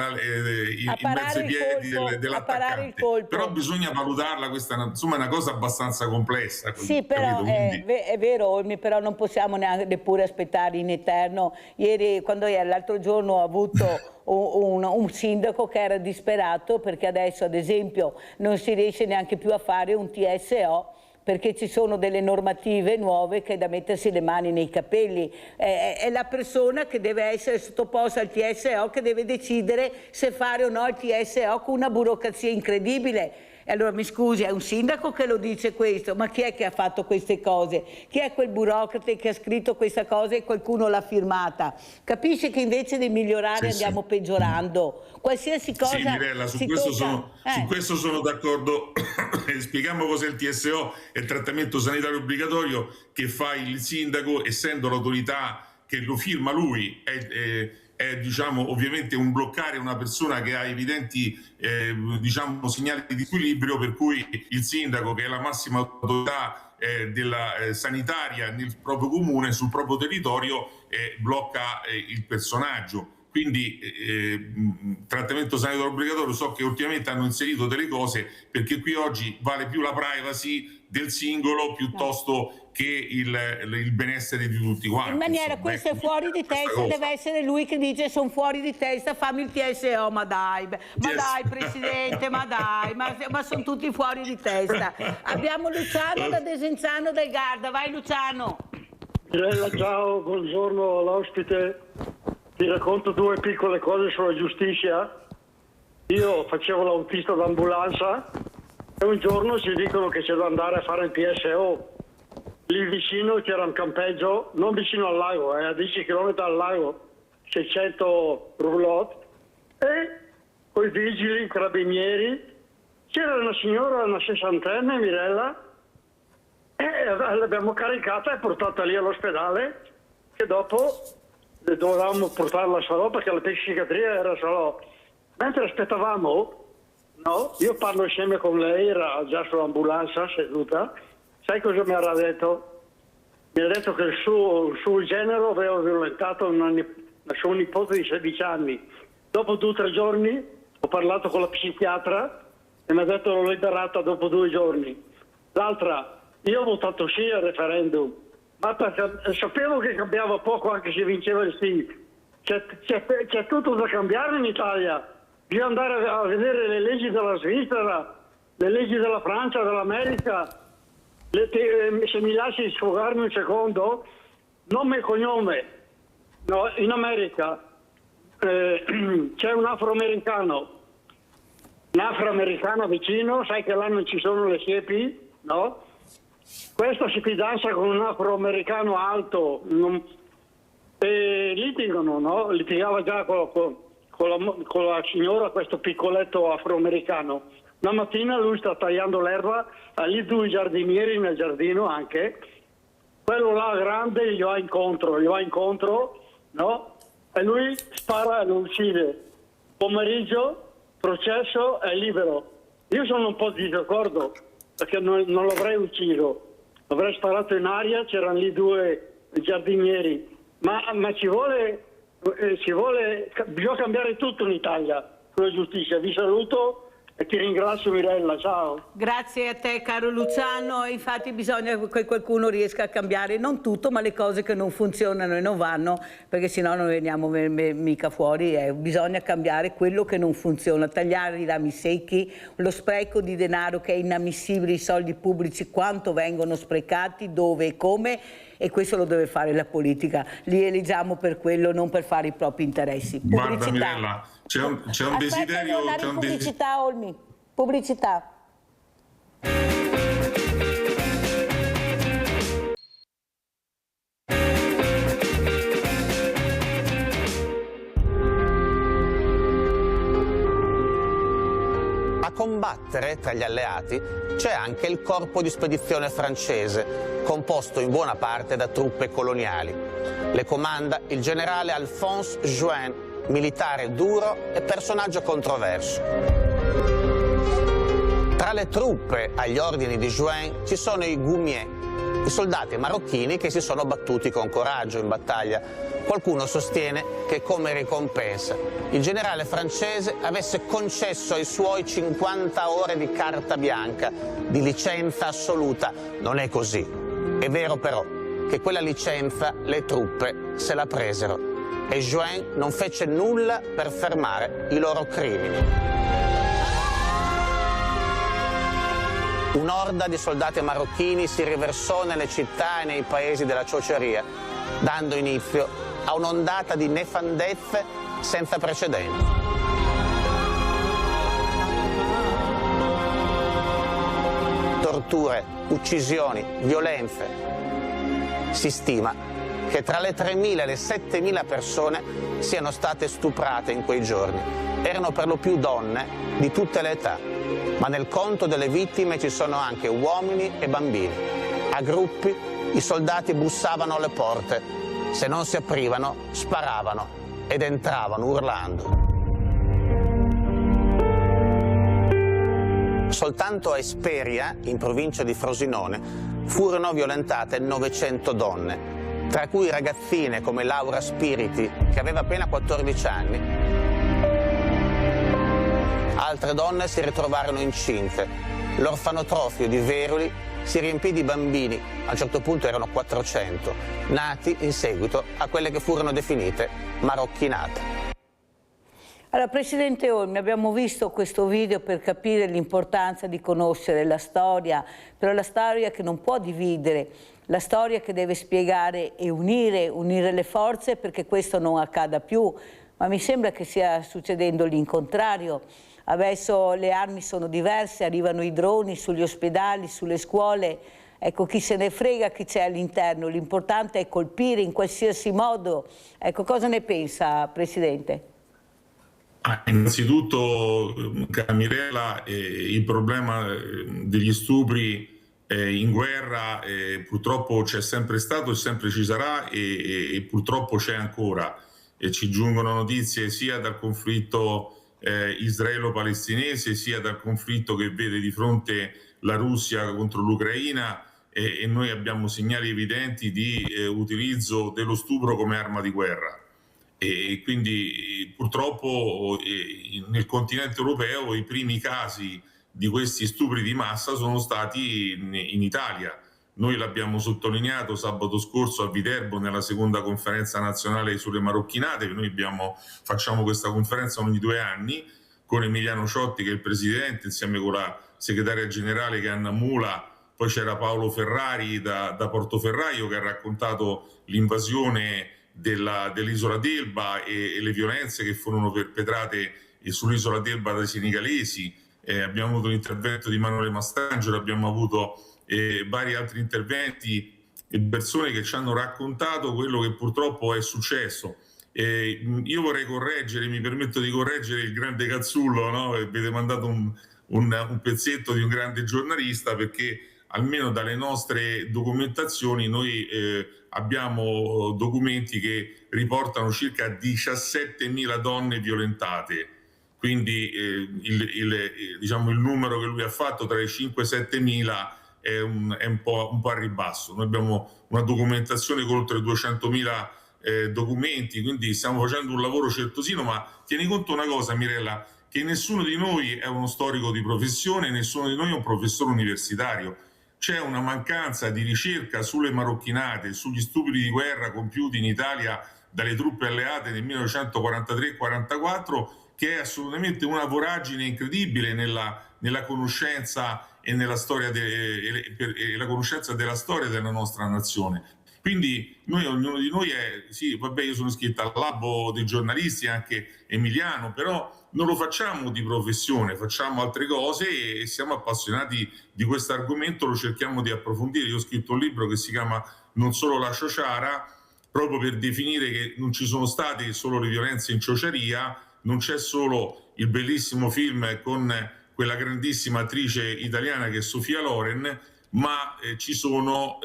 mezzo ai piedi dell'attaccante. Però bisogna valutarla, questa insomma è una cosa abbastanza complessa. Sì, però è vero, però non possiamo neppure aspettare in eterno. Ieri, l'altro giorno ho avuto un sindaco che era disperato perché adesso, ad esempio, non si riesce neanche più a fare un TSO perché ci sono delle normative nuove che è da mettersi le mani nei capelli. È la persona che deve essere sottoposta al TSO che deve decidere se fare o no il TSO, con una burocrazia incredibile. E allora mi scusi, è un sindaco che lo dice questo, ma chi è che ha fatto queste cose? Chi è quel burocrate che ha scritto questa cosa e qualcuno l'ha firmata? Capisce che invece di migliorare andiamo peggiorando? Qualsiasi cosa... Sì, Mirella, su questo sono d'accordo. Spieghiamo cos'è il TSO, è il trattamento sanitario obbligatorio che fa il sindaco, essendo l'autorità che lo firma lui, è diciamo ovviamente un bloccare una persona che ha evidenti diciamo segnali di squilibrio, per cui il sindaco, che è la massima autorità della sanitaria nel proprio comune, sul proprio territorio, blocca il personaggio. Quindi trattamento sanitario obbligatorio, so che ultimamente hanno inserito delle cose, perché qui oggi vale più la privacy del singolo piuttosto che il benessere di tutti quanti. In maniera, questo è fuori di testa, deve essere lui che dice sono fuori di testa, fammi il TSO, ma dai Presidente, ma dai, ma sono tutti fuori di testa. Abbiamo Luciano da Desenzano del Garda, vai Luciano. Mirella, ciao, buongiorno all'ospite. Ti racconto due piccole cose sulla giustizia. Io facevo l'autista d'ambulanza e un giorno ci dicono che c'è da andare a fare il TSO. Lì vicino c'era un campeggio, non vicino al lago, a 10 km dal lago, 600 roulotte, e con i vigili, i carabinieri, c'era una signora, una sessantenne, Mirella, e l'abbiamo caricata e portata lì all'ospedale, che dopo dovevamo portarla a Salò perché la psichiatria era a Salò. Mentre aspettavamo, no, io parlo insieme con lei, era già sull'ambulanza seduta, sai cosa mi ha detto? Mi ha detto che il suo genero aveva violentato una sua nipote di 16 anni. Dopo 2 o 3 giorni ho parlato con la psichiatra e mi ha detto l'ho liberata dopo 2 giorni. L'altra, io ho votato sì al referendum, ma perché sapevo che cambiava poco anche se vinceva il sì. C'è tutto da cambiare in Italia. Bisogna andare a vedere le leggi della Svizzera, le leggi della Francia, dell'America. Se mi lasci sfogarmi un secondo, nome e cognome. No, in America c'è un afroamericano vicino, sai che là non ci sono le siepi, no? Questo si fidanza con un afroamericano alto e litigano, no? Litigava già con la signora, questo piccoletto afroamericano. Una mattina lui sta tagliando l'erba, ha lì 2 giardinieri nel giardino anche, quello là grande gli va incontro, no? E lui spara e lo uccide. Pomeriggio, processo, è libero. Io sono un po' di disaccordo, perché non l'avrei ucciso, l'avrei sparato in aria, c'erano lì 2 giardinieri, ma bisogna cambiare tutto in Italia sulla giustizia. Vi saluto e ti ringrazio Mirella, ciao. Grazie a te caro Luciano, infatti bisogna che qualcuno riesca a cambiare non tutto ma le cose che non funzionano e non vanno, perché sennò non veniamo mica fuori, bisogna cambiare quello che non funziona, tagliare i rami secchi, lo spreco di denaro che è inammissibile, i soldi pubblici quanto vengono sprecati, dove e come, e questo lo deve fare la politica, li eleggiamo per quello, non per fare i propri interessi. Guarda Mirella, c'è un desiderio... Pubblicità, Olmi, pubblicità. A combattere tra gli alleati c'è anche il corpo di spedizione francese, composto in buona parte da truppe coloniali. Le comanda il generale Alphonse Juin, militare duro e personaggio controverso. Tra le truppe agli ordini di Juin ci sono i Goumier, i soldati marocchini che si sono battuti con coraggio in battaglia. Qualcuno sostiene che come ricompensa il generale francese avesse concesso ai suoi 50 ore di carta bianca, di licenza assoluta. Non è così. È vero però che quella licenza le truppe se la presero e Juin non fece nulla per fermare i loro crimini. Un'orda di soldati marocchini si riversò nelle città e nei paesi della ciociaria, dando inizio a un'ondata di nefandezze senza precedenti. Torture, uccisioni, violenze. Si stima che tra le 3.000 e le 7.000 persone siano state stuprate in quei giorni. Erano per lo più donne di tutte le età, ma nel conto delle vittime ci sono anche uomini e bambini. A gruppi i soldati bussavano alle porte, se non si aprivano sparavano ed entravano urlando. Soltanto a Esperia, in provincia di Frosinone, furono violentate 900 donne, tra cui ragazzine come Laura Spiriti, che aveva appena 14 anni. Altre donne si ritrovarono incinte. L'orfanotrofio di Veroli si riempì di bambini, a un certo punto erano 400, nati in seguito a quelle che furono definite marocchinate. Allora, Presidente Olmi, abbiamo visto questo video per capire l'importanza di conoscere la storia, però la storia che non può dividere, la storia che deve spiegare e unire le forze perché questo non accada più, ma mi sembra che stia succedendo l'incontrario. Adesso le armi sono diverse, arrivano i droni sugli ospedali, sulle scuole, ecco, chi se ne frega chi c'è all'interno, l'importante è colpire in qualsiasi modo. Ecco, cosa ne pensa, Presidente? Innanzitutto, cara Mirella, il problema degli stupri in guerra purtroppo c'è sempre stato e sempre ci sarà e purtroppo c'è ancora. E ci giungono notizie sia dal conflitto israelo-palestinese sia dal conflitto che vede di fronte la Russia contro l'Ucraina e noi abbiamo segnali evidenti di utilizzo dello stupro come arma di guerra. E quindi purtroppo nel continente europeo i primi casi di questi stupri di massa sono stati in Italia. Noi l'abbiamo sottolineato sabato scorso a Viterbo nella seconda conferenza nazionale sulle marocchinate, che noi facciamo questa conferenza ogni 2 anni con Emiliano Ciotti che è il presidente, insieme con la segretaria generale che è Anna Mula, poi c'era Paolo Ferrari da Portoferraio che ha raccontato l'invasione dell'isola d'Elba e le violenze che furono perpetrate sull'isola d'Elba dai senegalesi. Abbiamo avuto l'intervento di Emanuele Mastrangelo, abbiamo avuto vari altri interventi e persone che ci hanno raccontato quello che purtroppo è successo. Io vorrei correggere, mi permetto di correggere il grande Cazzullo, no? Avete mandato un pezzetto di un grande giornalista, perché almeno dalle nostre documentazioni noi abbiamo documenti che riportano circa 17.000 donne violentate, quindi diciamo, il numero che lui ha fatto tra i 5 e 7.000 è un po' a ribasso. Noi abbiamo una documentazione con oltre 200.000 documenti, quindi stiamo facendo un lavoro certosino, ma tieni conto una cosa, Mirella, che nessuno di noi è uno storico di professione, nessuno di noi è un professore universitario. C'è una mancanza di ricerca sulle marocchinate, sugli stupri di guerra compiuti in Italia dalle truppe alleate nel 1943-44, che è assolutamente una voragine incredibile nella conoscenza e nella storia la conoscenza della storia della nostra nazione. Quindi ognuno di noi sì, vabbè, io sono iscritto all'albo dei giornalisti, anche Emiliano, però non lo facciamo di professione, facciamo altre cose e siamo appassionati di questo argomento, lo cerchiamo di approfondire. Io ho scritto un libro che si chiama Non solo la ciociara, proprio per definire che non ci sono state solo le violenze in ciociaria, non c'è solo il bellissimo film con quella grandissima attrice italiana che è Sofia Loren, ma ci sono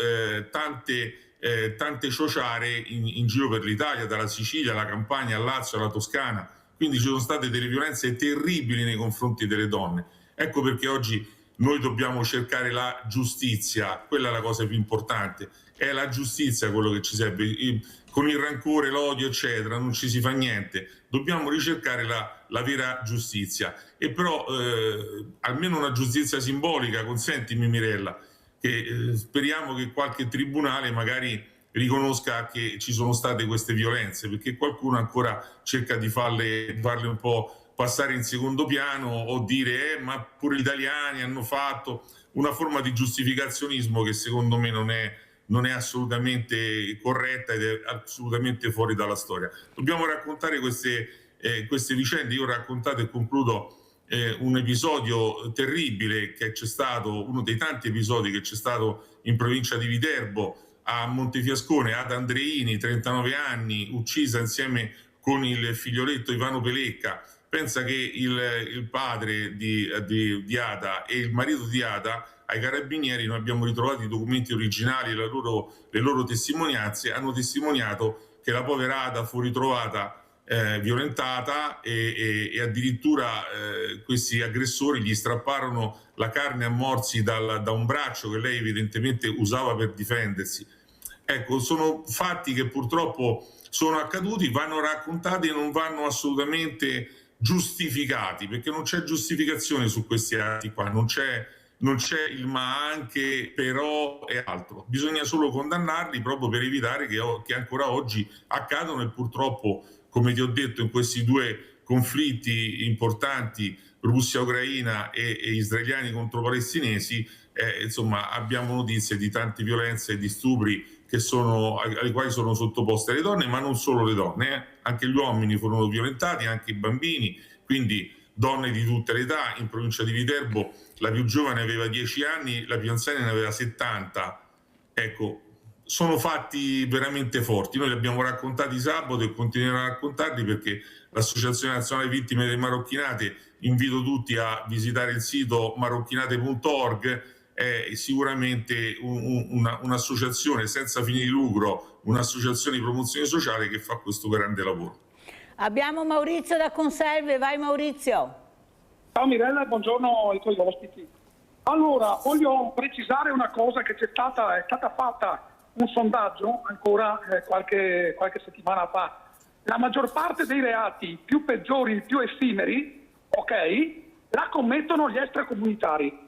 tante ciociare in giro per l'Italia, dalla Sicilia alla Campania, al Lazio, alla Toscana. Quindi ci sono state delle violenze terribili nei confronti delle donne. Ecco perché oggi noi dobbiamo cercare la giustizia, quella è la cosa più importante, è la giustizia quello che ci serve. Con il rancore, l'odio eccetera non ci si fa niente, dobbiamo ricercare la vera giustizia. E però almeno una giustizia simbolica, consentimi Mirella, che speriamo che qualche tribunale magari riconosca che ci sono state queste violenze, perché qualcuno ancora cerca di farle un po' passare in secondo piano o dire ma pure gli italiani hanno fatto, una forma di giustificazionismo che secondo me non è assolutamente corretta ed è assolutamente fuori dalla storia. Dobbiamo raccontare queste vicende. Io ho raccontato e concludo un episodio terribile che c'è stato, uno dei tanti episodi che c'è stato in provincia di Viterbo, a Montefiascone, Ada Andreini, 39 anni, uccisa insieme con il figlioletto Ivano Pelecca. Pensa che il padre di Ada e il marito di Ada, ai carabinieri, noi abbiamo ritrovato i documenti originali, le loro testimonianze, hanno testimoniato che la povera Ada fu ritrovata violentata e addirittura questi aggressori gli strapparono la carne a morsi da un braccio che lei evidentemente usava per difendersi. Ecco, sono fatti che purtroppo sono accaduti, vanno raccontati e non vanno assolutamente giustificati, perché non c'è giustificazione su questi atti qua, non c'è il ma anche, però e altro. Bisogna solo condannarli proprio per evitare che ancora oggi accadano, e purtroppo, come ti ho detto, in questi due conflitti importanti, Russia-Ucraina e israeliani contro palestinesi, insomma, abbiamo notizie di tante violenze e di stupri ai quali sono sottoposte le donne, ma non solo le donne, anche gli uomini furono violentati, anche i bambini, quindi donne di tutte le età. In provincia di Viterbo la più giovane aveva 10 anni, la più anziana ne aveva 70. Ecco, sono fatti veramente forti. Noi li abbiamo raccontati sabato e continueremo a raccontarli, perché l'Associazione Nazionale Vittime delle Marocchinate, invito tutti a visitare il sito marocchinate.org, è sicuramente un'associazione senza fini di lucro, un'associazione di promozione sociale che fa questo grande lavoro. Abbiamo Maurizio da Conserve, vai Maurizio. Ciao Mirella, buongiorno ai tuoi ospiti. Allora, voglio precisare una cosa, che è stata fatta un sondaggio ancora qualche settimana fa. La maggior parte dei reati più peggiori, più effimeri, ok, la commettono gli extracomunitari.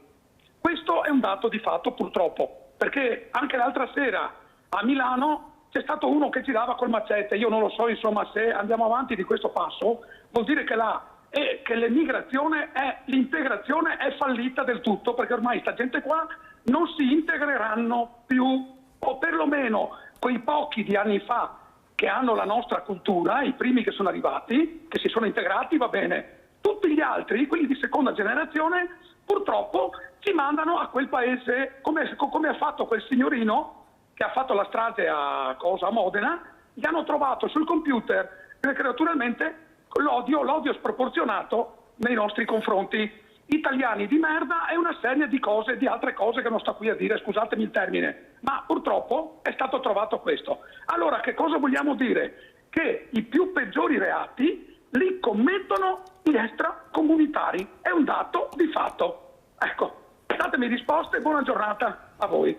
Questo è un dato di fatto, purtroppo, perché anche l'altra sera a Milano c'è stato uno che girava col macete. Io non lo so, insomma, se andiamo avanti di questo passo vuol dire che l'integrazione è fallita del tutto, perché ormai sta gente qua non si integreranno più, o perlomeno quei pochi di anni fa che hanno la nostra cultura, i primi che sono arrivati, che si sono integrati, va bene. Tutti gli altri, quelli di seconda generazione, purtroppo si mandano a quel paese, come ha fatto quel signorino che ha fatto la strage a Modena. Gli hanno trovato sul computer, naturalmente, l'odio sproporzionato nei nostri confronti. Italiani di merda e una serie di cose, di altre cose che non sto qui a dire, scusatemi il termine, ma purtroppo è stato trovato questo. Allora, che cosa vogliamo dire? Che i più peggiori reati li commettono gli extracomunitari, è un dato di fatto. Ecco, datemi risposte e buona giornata a voi.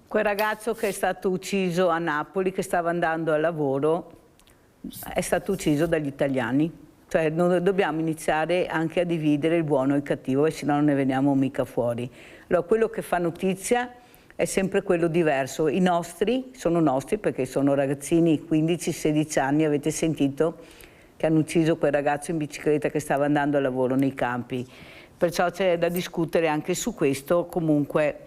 Quel ragazzo che è stato ucciso a Napoli, che stava andando al lavoro, è stato ucciso dagli italiani. Cioè dobbiamo iniziare anche a dividere il buono e il cattivo, e se no non ne veniamo mica fuori. Allora, quello che fa notizia è sempre quello diverso. I nostri sono nostri perché sono ragazzini, 15-16 anni, avete sentito che hanno ucciso quel ragazzo in bicicletta che stava andando al lavoro nei campi. Perciò c'è da discutere anche su questo. Comunque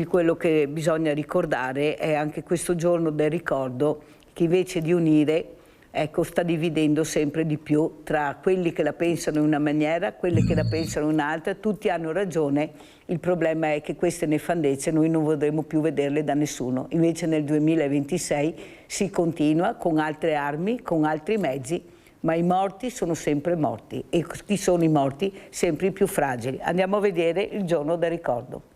quello che bisogna ricordare è anche questo giorno del ricordo, che invece di unire, ecco, sta dividendo sempre di più tra quelli che la pensano in una maniera, quelli che la pensano in un'altra. Tutti hanno ragione, il problema è che queste nefandezze noi non vorremmo più vederle da nessuno. Invece nel 2026 si continua con altre armi, con altri mezzi, ma i morti sono sempre morti, e chi sono i morti? Sempre i più fragili. Andiamo a vedere il giorno del ricordo.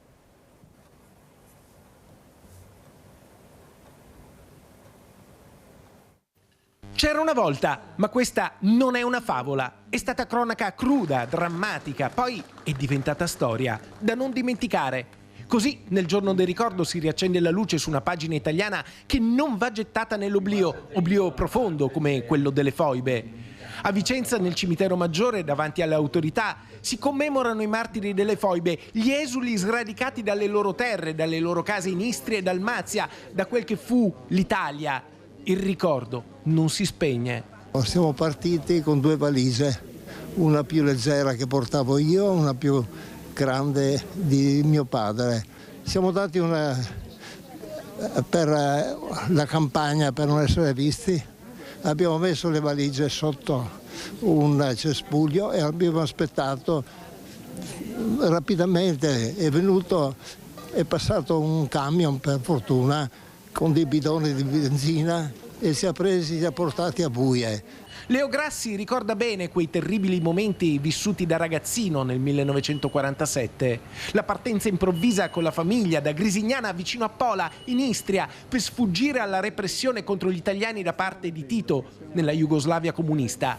C'era una volta, ma questa non è una favola. È stata cronaca cruda, drammatica, poi è diventata storia, da non dimenticare. Così, nel giorno del ricordo, si riaccende la luce su una pagina italiana che non va gettata nell'oblio, oblio profondo come quello delle foibe. A Vicenza, nel cimitero maggiore, davanti alle autorità, si commemorano i martiri delle foibe, gli esuli sradicati dalle loro terre, dalle loro case in Istria e Dalmazia, da quel che fu l'Italia. Il ricordo non si spegne. Siamo partiti con 2 valigie, una più leggera che portavo io, una più grande di mio padre. Siamo dati per la campagna, per non essere visti. Abbiamo messo le valigie sotto un cespuglio e abbiamo aspettato. Rapidamente è passato un camion, per fortuna, con dei bidoni di benzina, e si è portati a buie. Leo Grassi ricorda bene quei terribili momenti vissuti da ragazzino nel 1947. La partenza improvvisa con la famiglia da Grisignana vicino a Pola, in Istria, per sfuggire alla repressione contro gli italiani da parte di Tito nella Jugoslavia comunista.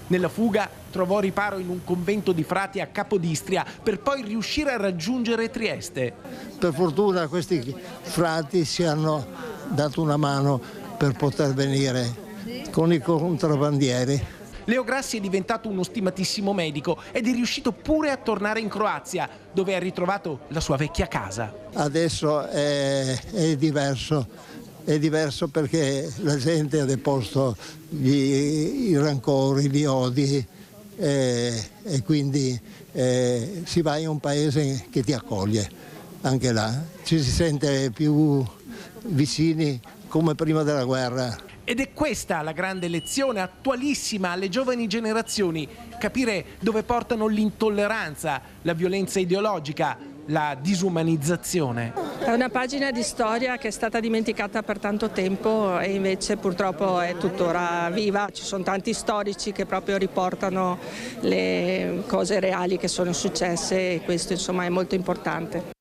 Nella fuga trovò riparo in un convento di frati a Capodistria per poi riuscire a raggiungere Trieste. Per fortuna questi frati ci hanno dato una mano per poter venire con i contrabbandieri. Leo Grassi è diventato uno stimatissimo medico ed è riuscito pure a tornare in Croazia, dove ha ritrovato la sua vecchia casa. Adesso è diverso perché la gente ha deposto i rancori, gli odi e quindi si va in un paese che ti accoglie. Anche là ci si sente più vicini come prima della guerra. Ed è questa la grande lezione attualissima alle giovani generazioni, capire dove portano l'intolleranza, la violenza ideologica, la disumanizzazione. È una pagina di storia che è stata dimenticata per tanto tempo e invece purtroppo è tuttora viva. Ci sono tanti storici che proprio riportano le cose reali che sono successe e questo insomma è molto importante.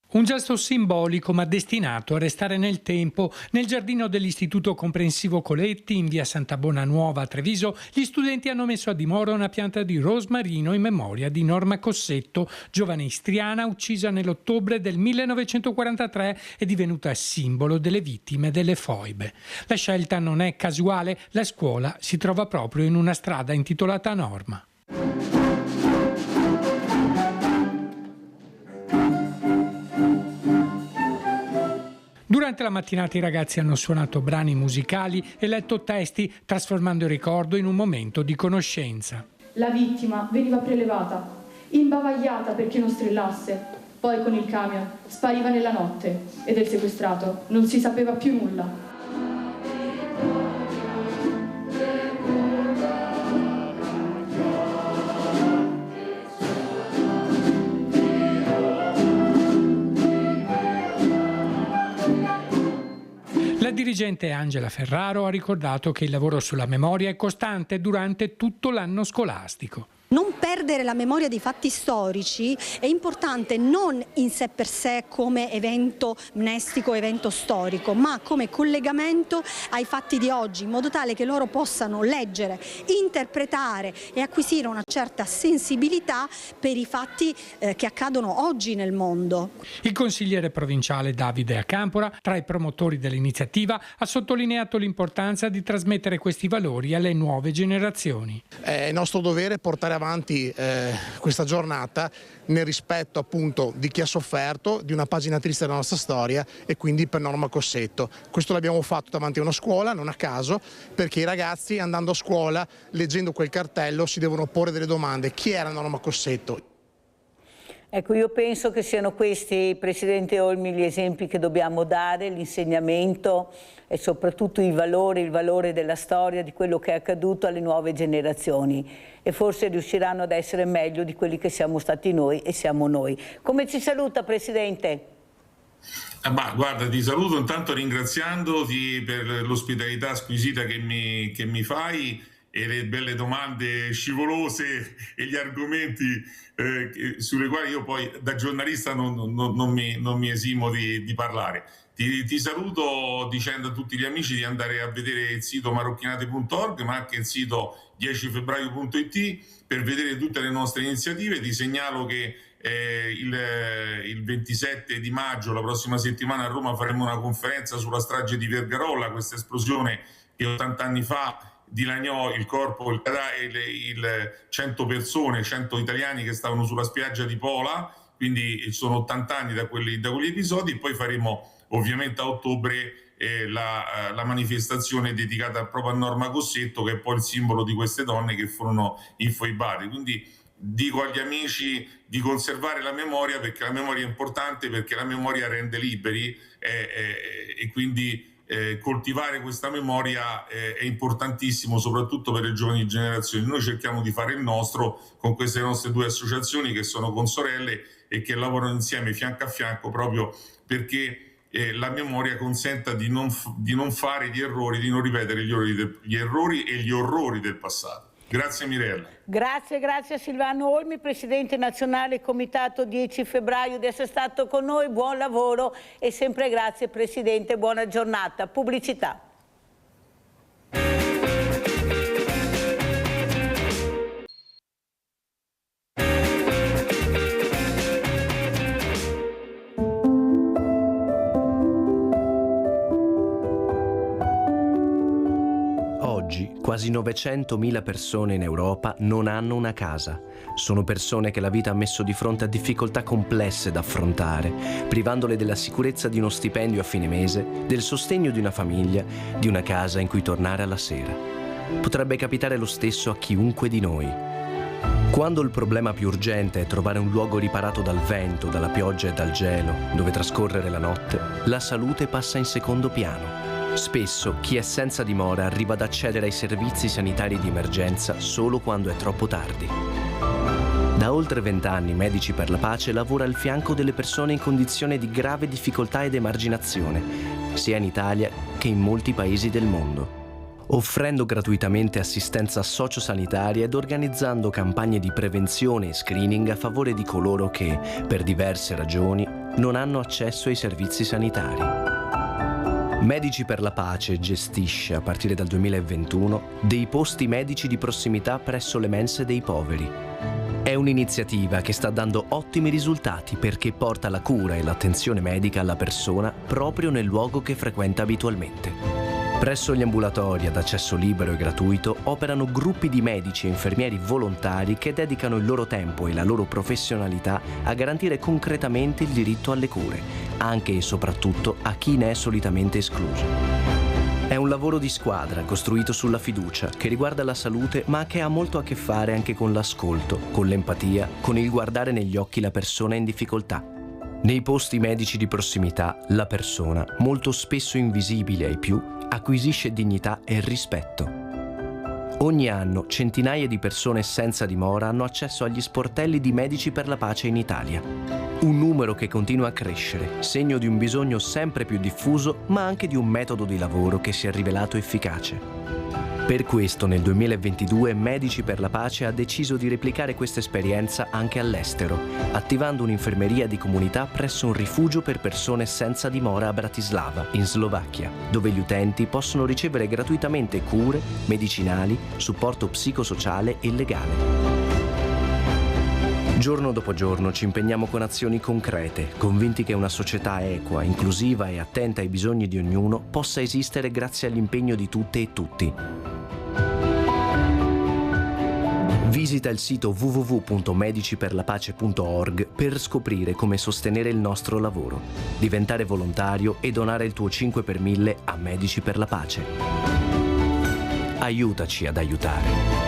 Un gesto simbolico ma destinato a restare nel tempo. Nel giardino dell'Istituto Comprensivo Coletti, in via Santa Bonanuova a Treviso, gli studenti hanno messo a dimora una pianta di rosmarino in memoria di Norma Cossetto, giovane istriana uccisa nell'ottobre del 1943 e divenuta simbolo delle vittime delle foibe. La scelta non è casuale, la scuola si trova proprio in una strada intitolata a Norma. Durante la mattinata i ragazzi hanno suonato brani musicali e letto testi, trasformando il ricordo in un momento di conoscenza. La vittima veniva prelevata, imbavagliata perché non strillasse. Poi con il camion spariva nella notte e del sequestrato non si sapeva più nulla. La dirigente Angela Ferraro ha ricordato che il lavoro sulla memoria è costante durante tutto l'anno scolastico. Non perdere la memoria dei fatti storici è importante non in sé per sé come evento mnestico, evento storico, ma come collegamento ai fatti di oggi, in modo tale che loro possano leggere, interpretare e acquisire una certa sensibilità per i fatti che accadono oggi nel mondo. Il consigliere provinciale Davide Acampora, tra i promotori dell'iniziativa, ha sottolineato l'importanza di trasmettere questi valori alle nuove generazioni. È nostro dovere portare avanti questa giornata nel rispetto appunto di chi ha sofferto, di una pagina triste della nostra storia e quindi per Norma Cossetto. Questo l'abbiamo fatto davanti a una scuola, non a caso, perché i ragazzi andando a scuola, leggendo quel cartello, si devono porre delle domande. Chi era Norma Cossetto? Ecco, io penso che siano questi, Presidente Olmi, gli esempi che dobbiamo dare, l'insegnamento e soprattutto il valore della storia, di quello che è accaduto alle nuove generazioni, e forse riusciranno ad essere meglio di quelli che siamo stati noi e siamo noi. Come ci saluta, Presidente? Ma guarda, ti saluto intanto ringraziandoti per l'ospitalità squisita che mi fai e le belle domande scivolose e gli argomenti sulle quali io poi da giornalista non mi esimo di parlare. Ti saluto dicendo a tutti gli amici di andare a vedere il sito marocchinate.org, ma anche il sito 10febbraio.it per vedere tutte le nostre iniziative. Ti segnalo che il 27 di maggio, la prossima settimana, a Roma faremo una conferenza sulla strage di Vergarolla, questa esplosione che 80 anni fa dilaniò il corpo, il 100 persone, 100 italiani che stavano sulla spiaggia di Pola, quindi sono 80 anni da quegli episodi. E poi faremo ovviamente a ottobre la manifestazione dedicata proprio a Norma Cossetto, che è poi il simbolo di queste donne che furono infoibate. Quindi dico agli amici di conservare la memoria, perché la memoria è importante, perché la memoria rende liberi e quindi coltivare questa memoria è importantissimo, soprattutto per le giovani generazioni. Noi cerchiamo di fare il nostro con queste nostre due associazioni che sono consorelle e che lavorano insieme fianco a fianco proprio perché la memoria consenta di non fare gli errori, di non ripetere gli errori e gli orrori del passato. Grazie Mirella. Grazie a Silvano Olmi, Presidente Nazionale Comitato 10 febbraio, di essere stato con noi. Buon lavoro e sempre grazie Presidente, buona giornata. Pubblicità. Oggi quasi 900.000 persone in Europa non hanno una casa. Sono persone che la vita ha messo di fronte a difficoltà complesse da affrontare, privandole della sicurezza di uno stipendio a fine mese, del sostegno di una famiglia, di una casa in cui tornare alla sera. Potrebbe capitare lo stesso a chiunque di noi. Quando il problema più urgente è trovare un luogo riparato dal vento, dalla pioggia e dal gelo, dove trascorrere la notte, la salute passa in secondo piano. Spesso chi è senza dimora arriva ad accedere ai servizi sanitari di emergenza solo quando è troppo tardi. Da oltre 20 anni Medici per la Pace lavora al fianco delle persone in condizione di grave difficoltà ed emarginazione, sia in Italia che in molti paesi del mondo, offrendo gratuitamente assistenza sociosanitaria ed organizzando campagne di prevenzione e screening a favore di coloro che, per diverse ragioni, non hanno accesso ai servizi sanitari. Medici per la Pace gestisce, a partire dal 2021, dei posti medici di prossimità presso le mense dei poveri. È un'iniziativa che sta dando ottimi risultati perché porta la cura e l'attenzione medica alla persona proprio nel luogo che frequenta abitualmente. Presso gli ambulatori ad accesso libero e gratuito operano gruppi di medici e infermieri volontari che dedicano il loro tempo e la loro professionalità a garantire concretamente il diritto alle cure, anche e soprattutto a chi ne è solitamente escluso. È un lavoro di squadra costruito sulla fiducia che riguarda la salute ma che ha molto a che fare anche con l'ascolto, con l'empatia, con il guardare negli occhi la persona in difficoltà. Nei posti medici di prossimità, la persona, molto spesso invisibile ai più, acquisisce dignità e rispetto. Ogni anno centinaia di persone senza dimora hanno accesso agli sportelli di Medici per la Pace in Italia. Un numero che continua a crescere, segno di un bisogno sempre più diffuso, ma anche di un metodo di lavoro che si è rivelato efficace. Per questo nel 2022 Medici per la Pace ha deciso di replicare questa esperienza anche all'estero, attivando un'infermeria di comunità presso un rifugio per persone senza dimora a Bratislava, in Slovacchia, dove gli utenti possono ricevere gratuitamente cure, medicinali, supporto psicosociale e legale. Giorno dopo giorno ci impegniamo con azioni concrete, convinti che una società equa, inclusiva e attenta ai bisogni di ognuno possa esistere grazie all'impegno di tutte e tutti. Visita il sito www.mediciperlapace.org per scoprire come sostenere il nostro lavoro, diventare volontario e donare il tuo 5 per 1000 a Medici per la Pace. Aiutaci ad aiutare.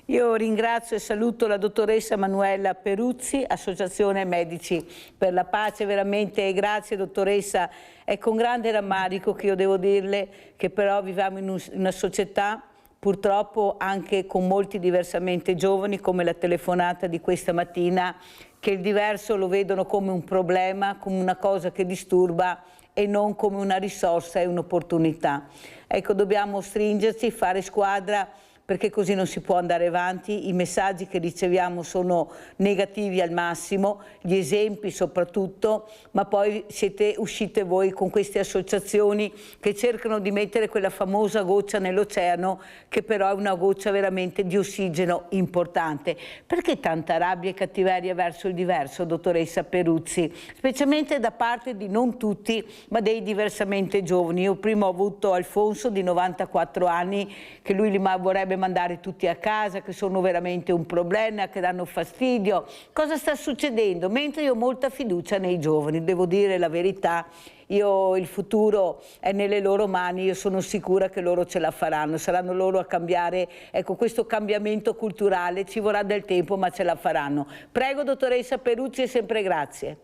Io ringrazio e saluto la dottoressa Manuela Peruzzi, Associazione Medici per la Pace, veramente grazie dottoressa. È con grande rammarico che io devo dirle che però viviamo in una società purtroppo anche con molti diversamente giovani, come la telefonata di questa mattina, che il diverso lo vedono come un problema, come una cosa che disturba e non come una risorsa e un'opportunità. Ecco, dobbiamo stringerci, fare squadra, perché così non si può andare avanti. I messaggi che riceviamo sono negativi al massimo, gli esempi soprattutto, ma poi siete uscite voi con queste associazioni che cercano di mettere quella famosa goccia nell'oceano, che però è una goccia veramente di ossigeno importante. Perché tanta rabbia e cattiveria verso il diverso, dottoressa Peruzzi? Specialmente da parte di non tutti, ma dei diversamente giovani. Io prima ho avuto Alfonso di 94 anni, che lui li vorrebbe mandare tutti a casa, che sono veramente un problema, che danno fastidio. Cosa sta succedendo? Mentre io ho molta fiducia nei giovani, devo dire la verità, il futuro è nelle loro mani, io sono sicura che loro ce la faranno, saranno loro a cambiare, ecco, questo cambiamento culturale, ci vorrà del tempo ma ce la faranno. Prego dottoressa Peruzzi e sempre grazie.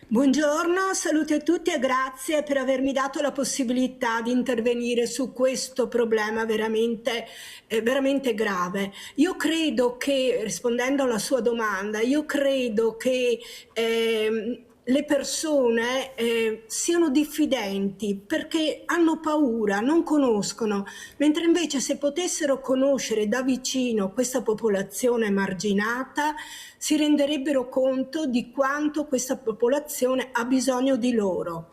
Buongiorno, saluti a tutti e grazie per avermi dato la possibilità di intervenire su questo problema veramente grave. Io credo che, rispondendo alla sua domanda, le persone siano diffidenti perché hanno paura, non conoscono, mentre invece se potessero conoscere da vicino questa popolazione emarginata si renderebbero conto di quanto questa popolazione ha bisogno di loro.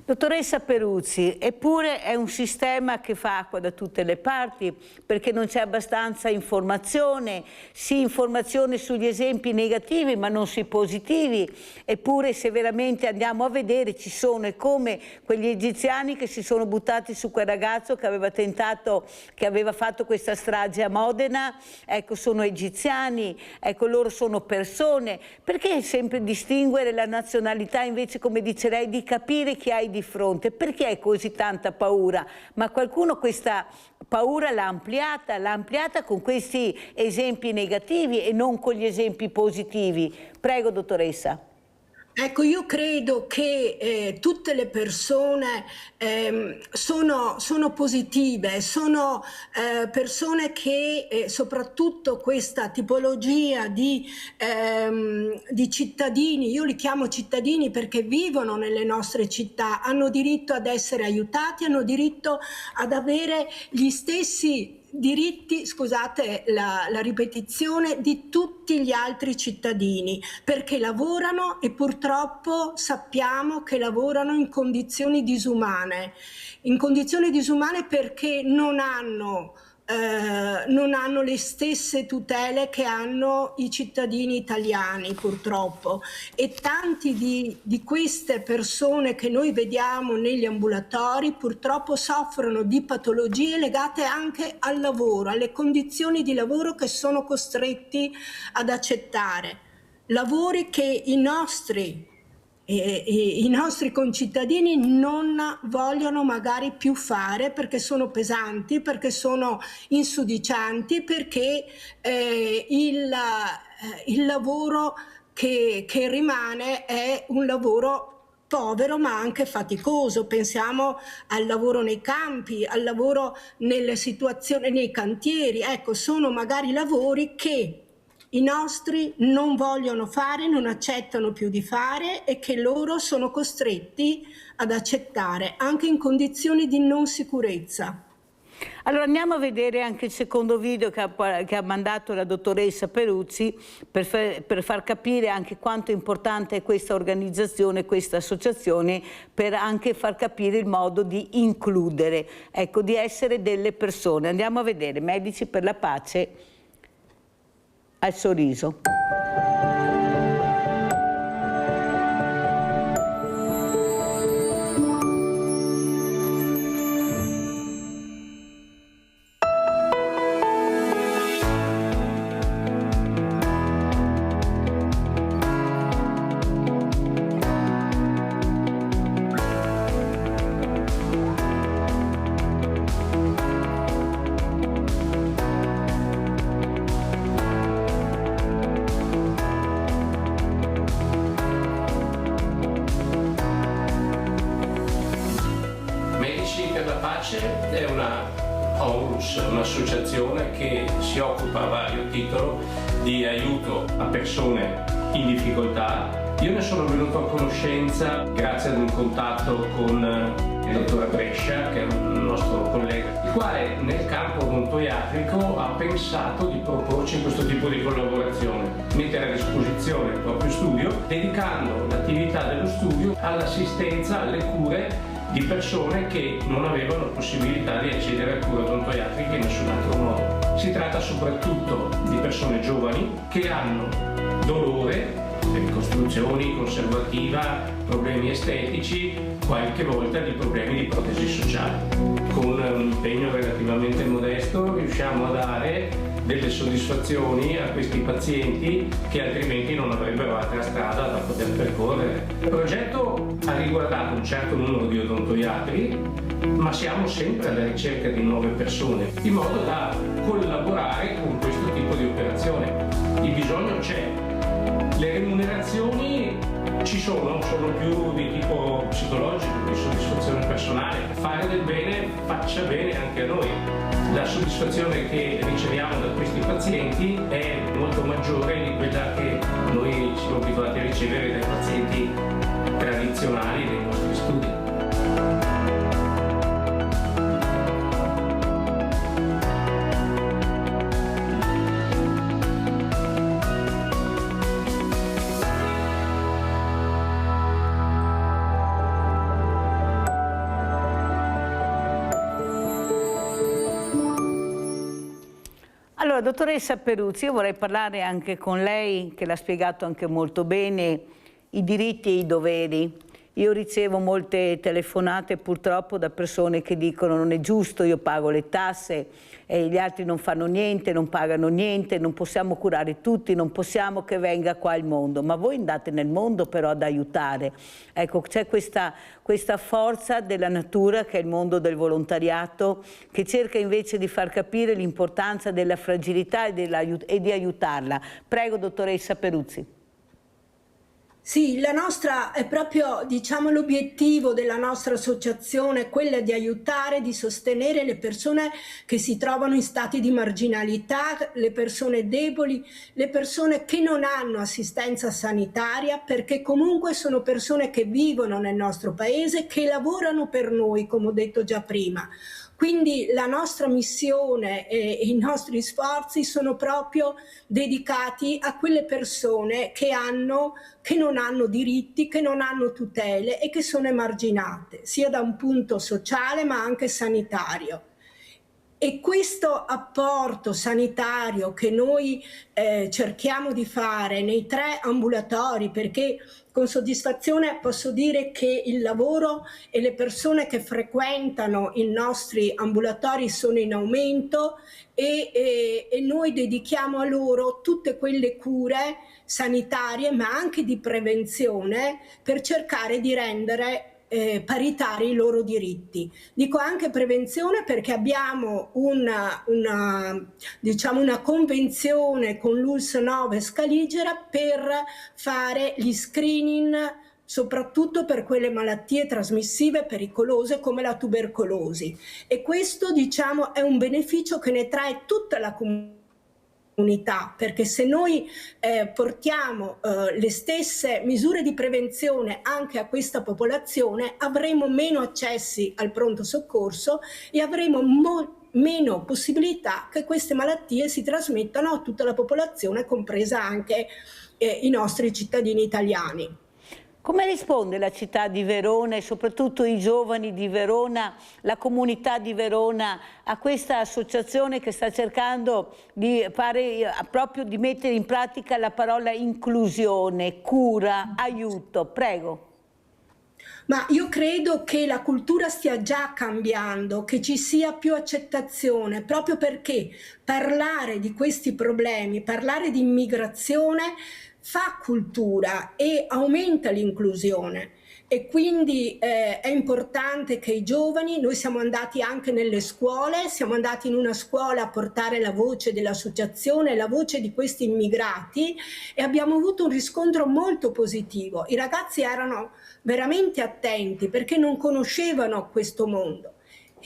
Dottoressa Peruzzi, eppure è un sistema che fa acqua da tutte le parti perché non c'è abbastanza informazione, sì informazione sugli esempi negativi ma non sui positivi, eppure se veramente andiamo a vedere ci sono, è come quegli egiziani che si sono buttati su quel ragazzo che aveva fatto questa strage a Modena, ecco sono egiziani, ecco loro sono persone, perché sempre distinguere la nazionalità invece, come dice lei, di capire chi hai di fronte? Perché hai così tanta paura? Ma qualcuno questa paura l'ha ampliata con questi esempi negativi e non con gli esempi positivi. Prego, dottoressa. Ecco, io credo che tutte le persone sono positive, sono persone che soprattutto questa tipologia di cittadini, io li chiamo cittadini perché vivono nelle nostre città, hanno diritto ad essere aiutati, hanno diritto ad avere gli stessi diritti, scusate la ripetizione, di tutti gli altri cittadini, perché lavorano e purtroppo sappiamo che lavorano in condizioni disumane perché non hanno le stesse tutele che hanno i cittadini italiani, purtroppo, e tanti di queste persone che noi vediamo negli ambulatori purtroppo soffrono di patologie legate anche al lavoro, alle condizioni di lavoro che sono costretti ad accettare, lavori che i nostri concittadini non vogliono magari più fare perché sono pesanti, perché sono insudicianti, perché il lavoro che rimane è un lavoro povero ma anche faticoso. Pensiamo al lavoro nei campi, al lavoro nelle situazioni, nei cantieri. Ecco, sono magari lavori che i nostri non vogliono fare, non accettano più di fare e che loro sono costretti ad accettare anche in condizioni di non sicurezza. Allora andiamo a vedere anche il secondo video che ha mandato la dottoressa Peruzzi per far capire anche quanto importante è questa organizzazione, questa associazione, per anche far capire il modo di includere, ecco, di essere delle persone. Andiamo a vedere Medici per la Pace al sorriso. È una ONLUS, un'associazione che si occupa a vario titolo di aiuto a persone in difficoltà. Io ne sono venuto a conoscenza grazie ad un contatto con il dottor Brescia, che è un nostro collega, il quale nel campo odontoiatrico ha pensato di proporci questo tipo di collaborazione, mettere a disposizione il proprio studio, dedicando l'attività dello studio all'assistenza, alle cure di persone che non avevano possibilità di accedere a cure odontoiatriche in nessun altro modo. Si tratta soprattutto di persone giovani che hanno dolore, ricostruzioni, conservativa, problemi estetici, qualche volta di problemi di protesi sociali. Con un impegno relativamente modesto riusciamo a dare delle soddisfazioni a questi pazienti che altrimenti non avrebbero altra strada da poter percorrere. Il progetto ha riguardato un certo numero di odontoiatri, ma siamo sempre alla ricerca di nuove persone, in modo da collaborare con questo tipo di operazione. Il bisogno c'è, le remunerazioni ci ci sono più di tipo psicologico, di soddisfazione personale. Fare del bene faccia bene anche a noi. La soddisfazione che riceviamo da questi pazienti è molto maggiore di quella che noi siamo abituati a ricevere dai pazienti tradizionali dei nostri studi. Allora, dottoressa Peruzzi, io vorrei parlare anche con lei, che l'ha spiegato anche molto bene, i diritti e i doveri. Io ricevo molte telefonate purtroppo da persone che dicono non è giusto, io pago le tasse e gli altri non fanno niente, non pagano niente, non possiamo curare tutti, non possiamo che venga qua il mondo. Ma voi andate nel mondo però ad aiutare. Ecco, c'è questa forza della natura che è il mondo del volontariato, che cerca invece di far capire l'importanza della fragilità e di aiutarla. Prego, dottoressa Peruzzi. Sì, la nostra è proprio, diciamo, l'obiettivo della nostra associazione è quella di aiutare, di sostenere le persone che si trovano in stati di marginalità, le persone deboli, le persone che non hanno assistenza sanitaria, perché comunque sono persone che vivono nel nostro paese, che lavorano per noi, come ho detto già prima. Quindi la nostra missione e i nostri sforzi sono proprio dedicati a quelle persone che non hanno diritti, che non hanno tutele e che sono emarginate, sia da un punto sociale ma anche sanitario. E questo apporto sanitario che noi cerchiamo di fare nei 3 ambulatori, perché con soddisfazione posso dire che il lavoro e le persone che frequentano i nostri ambulatori sono in aumento e noi dedichiamo a loro tutte quelle cure sanitarie ma anche di prevenzione per cercare di rendere paritari i loro diritti. Dico anche prevenzione perché abbiamo una convenzione con l'ULSS 9 Scaligera per fare gli screening soprattutto per quelle malattie trasmissive pericolose come la tubercolosi, e questo, diciamo, è un beneficio che ne trae tutta la comunità, perché se noi portiamo le stesse misure di prevenzione anche a questa popolazione avremo meno accessi al pronto soccorso e avremo meno possibilità che queste malattie si trasmettano a tutta la popolazione, compresa anche i nostri cittadini italiani. Come risponde la città di Verona e soprattutto i giovani di Verona, la comunità di Verona, a questa associazione che sta cercando di proprio di mettere in pratica la parola inclusione, cura, aiuto? Prego. Ma io credo che la cultura stia già cambiando, che ci sia più accettazione, proprio perché parlare di questi problemi, parlare di immigrazione fa cultura e aumenta l'inclusione, e quindi è importante che i giovani, noi siamo andati anche nelle scuole, siamo andati in una scuola a portare la voce dell'associazione, la voce di questi immigrati, e abbiamo avuto un riscontro molto positivo. I ragazzi erano veramente attenti perché non conoscevano questo mondo.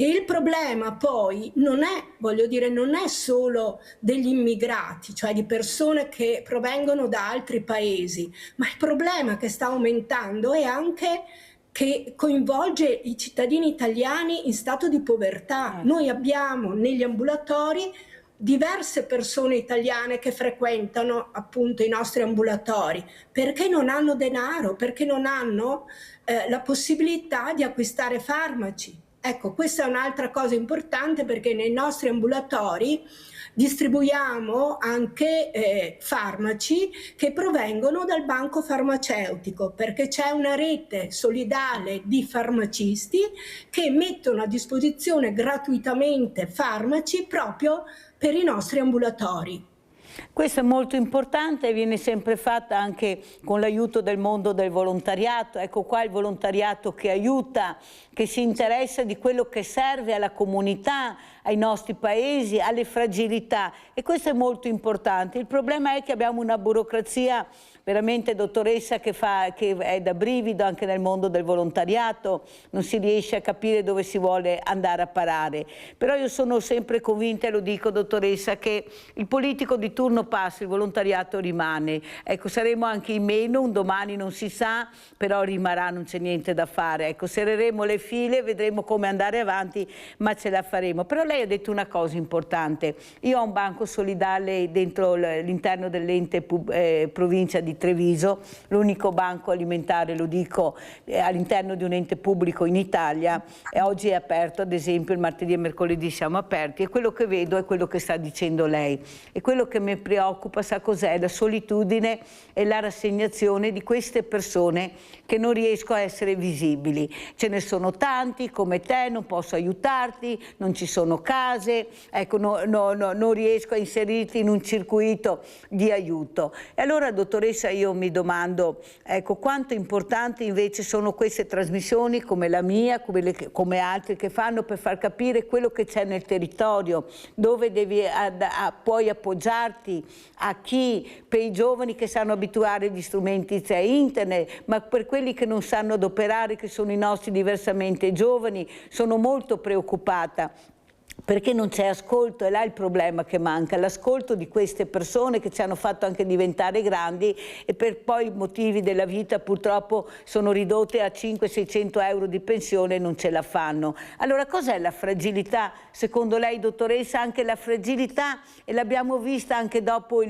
E il problema poi non è solo degli immigrati, cioè di persone che provengono da altri paesi, ma il problema che sta aumentando è anche che coinvolge i cittadini italiani in stato di povertà. Noi abbiamo negli ambulatori diverse persone italiane che frequentano appunto i nostri ambulatori perché non hanno denaro, perché non hanno la possibilità di acquistare farmaci. Ecco, questa è un'altra cosa importante, perché nei nostri ambulatori distribuiamo anche farmaci che provengono dal banco farmaceutico, perché c'è una rete solidale di farmacisti che mettono a disposizione gratuitamente farmaci proprio per i nostri ambulatori. Questo è molto importante e viene sempre fatta anche con l'aiuto del mondo del volontariato. Ecco qua il volontariato che aiuta, che si interessa di quello che serve alla comunità, ai nostri paesi, alle fragilità, e questo è molto importante. Il problema è che abbiamo una burocrazia veramente dottoressa che è da brivido anche nel mondo del volontariato, non si riesce a capire dove si vuole andare a parare. Però io sono sempre convinta, e lo dico dottoressa, che il politico di turno passa, il volontariato rimane. Ecco, saremo anche in meno, un domani non si sa, però rimarrà, non c'è niente da fare. Ecco, serreremo le file, vedremo come andare avanti, ma ce la faremo. Però lei ha detto una cosa importante. Io ho un banco solidale dentro l'interno dell'ente provincia di Treviso, l'unico banco alimentare, lo dico, all'interno di un ente pubblico in Italia, e oggi è aperto, ad esempio il martedì e mercoledì siamo aperti, e quello che vedo è quello che sta dicendo lei, e quello che mi preoccupa, sa cos'è? La solitudine e la rassegnazione di queste persone che non riescono a essere visibili. Ce ne sono tanti come te, non posso aiutarti, non ci sono case, ecco, non riesco a inserirti in un circuito di aiuto. E allora, dottoressa, io mi domando, ecco, quanto importanti invece sono queste trasmissioni come la mia, come altri che fanno, per far capire quello che c'è nel territorio, dove puoi appoggiarti, a chi, per i giovani che sanno abituare agli strumenti, c'è internet, ma per quelli che non sanno adoperare, che sono i nostri diversamente giovani, sono molto preoccupata. Perché non c'è ascolto, è là il problema che manca, l'ascolto di queste persone che ci hanno fatto anche diventare grandi e per poi i motivi della vita purtroppo sono ridotte a 500-600 euro di pensione e non ce la fanno. Allora cos'è la fragilità? Secondo lei, dottoressa, anche la fragilità, e l'abbiamo vista anche dopo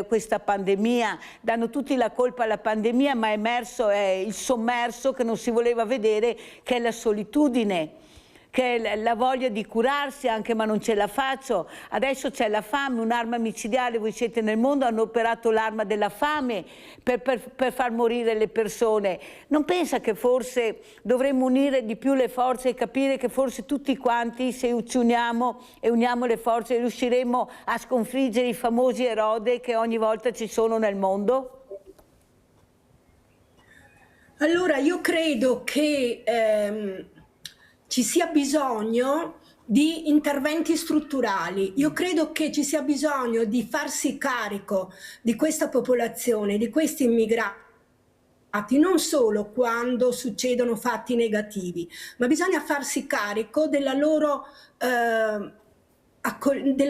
questa pandemia, danno tutti la colpa alla pandemia, ma è emerso il sommerso che non si voleva vedere, che è la solitudine, che è la voglia di curarsi anche, ma non ce la faccio. Adesso c'è la fame, un'arma micidiale, voi siete nel mondo, hanno operato l'arma della fame per far morire le persone. Non pensa che forse dovremmo unire di più le forze e capire che forse tutti quanti, se ci uniamo e uniamo le forze, riusciremo a sconfiggere i famosi Erode che ogni volta ci sono nel mondo? Allora, io credo che ci sia bisogno di interventi strutturali. Io credo che ci sia bisogno di farsi carico di questa popolazione, di questi immigrati, non solo quando succedono fatti negativi, ma bisogna farsi carico della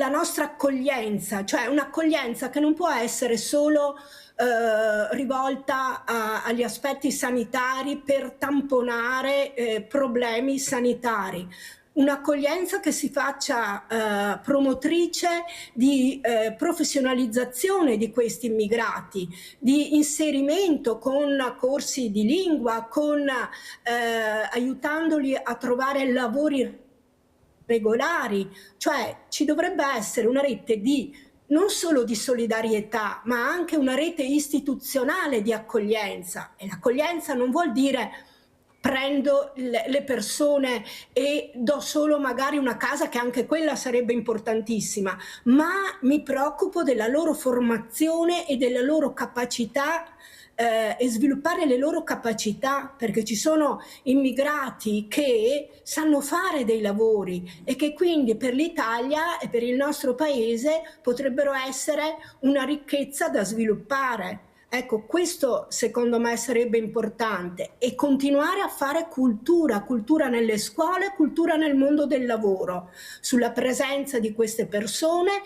nostra accoglienza, cioè un'accoglienza che non può essere solo rivolta agli aspetti sanitari per tamponare problemi sanitari. Un'accoglienza che si faccia promotrice di professionalizzazione di questi immigrati, di inserimento con corsi di lingua, aiutandoli a trovare lavori regolari, cioè ci dovrebbe essere una rete non solo di solidarietà, ma anche una rete istituzionale di accoglienza. E l'accoglienza non vuol dire prendo le persone e do solo magari una casa, che anche quella sarebbe importantissima, ma mi preoccupo della loro formazione e della loro capacità e sviluppare le loro capacità, perché ci sono immigrati che sanno fare dei lavori e che quindi per l'Italia e per il nostro paese potrebbero essere una ricchezza da sviluppare. Ecco, questo secondo me sarebbe importante, e continuare a fare cultura nelle scuole, cultura nel mondo del lavoro, sulla presenza di queste persone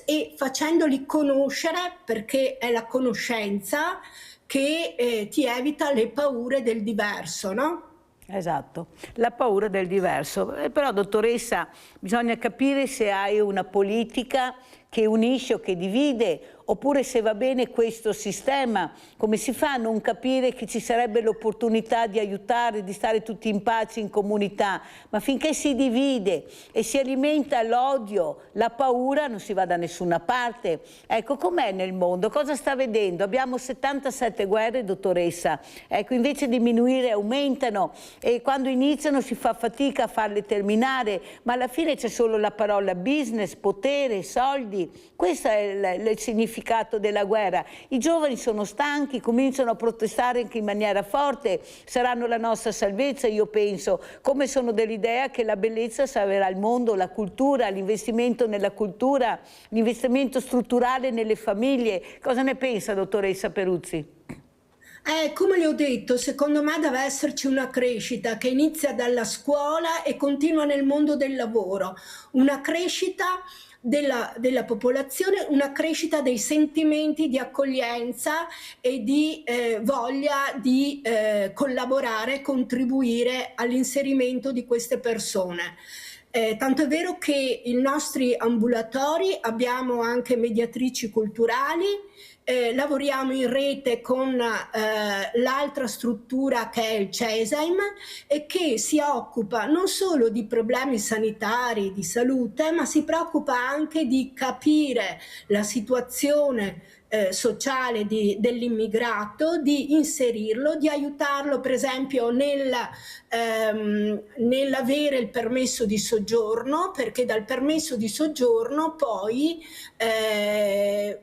e facendoli conoscere, perché è la conoscenza che ti evita le paure del diverso, no? Esatto, la paura del diverso. Però, dottoressa, bisogna capire se hai una politica che unisce o che divide, oppure se va bene questo sistema. Come si fa a non capire che ci sarebbe l'opportunità di aiutare, di stare tutti in pace in comunità? Ma finché si divide e si alimenta l'odio, la paura, non si va da nessuna parte. Ecco, com'è nel mondo? Cosa sta vedendo? Abbiamo 77 guerre, dottoressa. Ecco, invece di diminuire aumentano, e quando iniziano si fa fatica a farle terminare, ma alla fine c'è solo la parola business, potere, soldi. Questo è il significato della guerra. I giovani sono stanchi, cominciano a protestare anche in maniera forte, saranno la nostra salvezza, io penso, come sono dell'idea che la bellezza salverà il mondo, la cultura, l'investimento nella cultura, l'investimento strutturale nelle famiglie. Cosa ne pensa, dottoressa Peruzzi? Come le ho detto, secondo me deve esserci una crescita che inizia dalla scuola e continua nel mondo del lavoro, una crescita della popolazione, una crescita dei sentimenti di accoglienza e di voglia di collaborare, contribuire all'inserimento di queste persone. Tanto è vero che i nostri ambulatori abbiamo anche mediatrici culturali. Lavoriamo in rete con l'altra struttura che è il CESAIM e che si occupa non solo di problemi sanitari, di salute, ma si preoccupa anche di capire la situazione sociale dell'immigrato, di inserirlo, di aiutarlo per esempio nell'avere il permesso di soggiorno, perché dal permesso di soggiorno poi è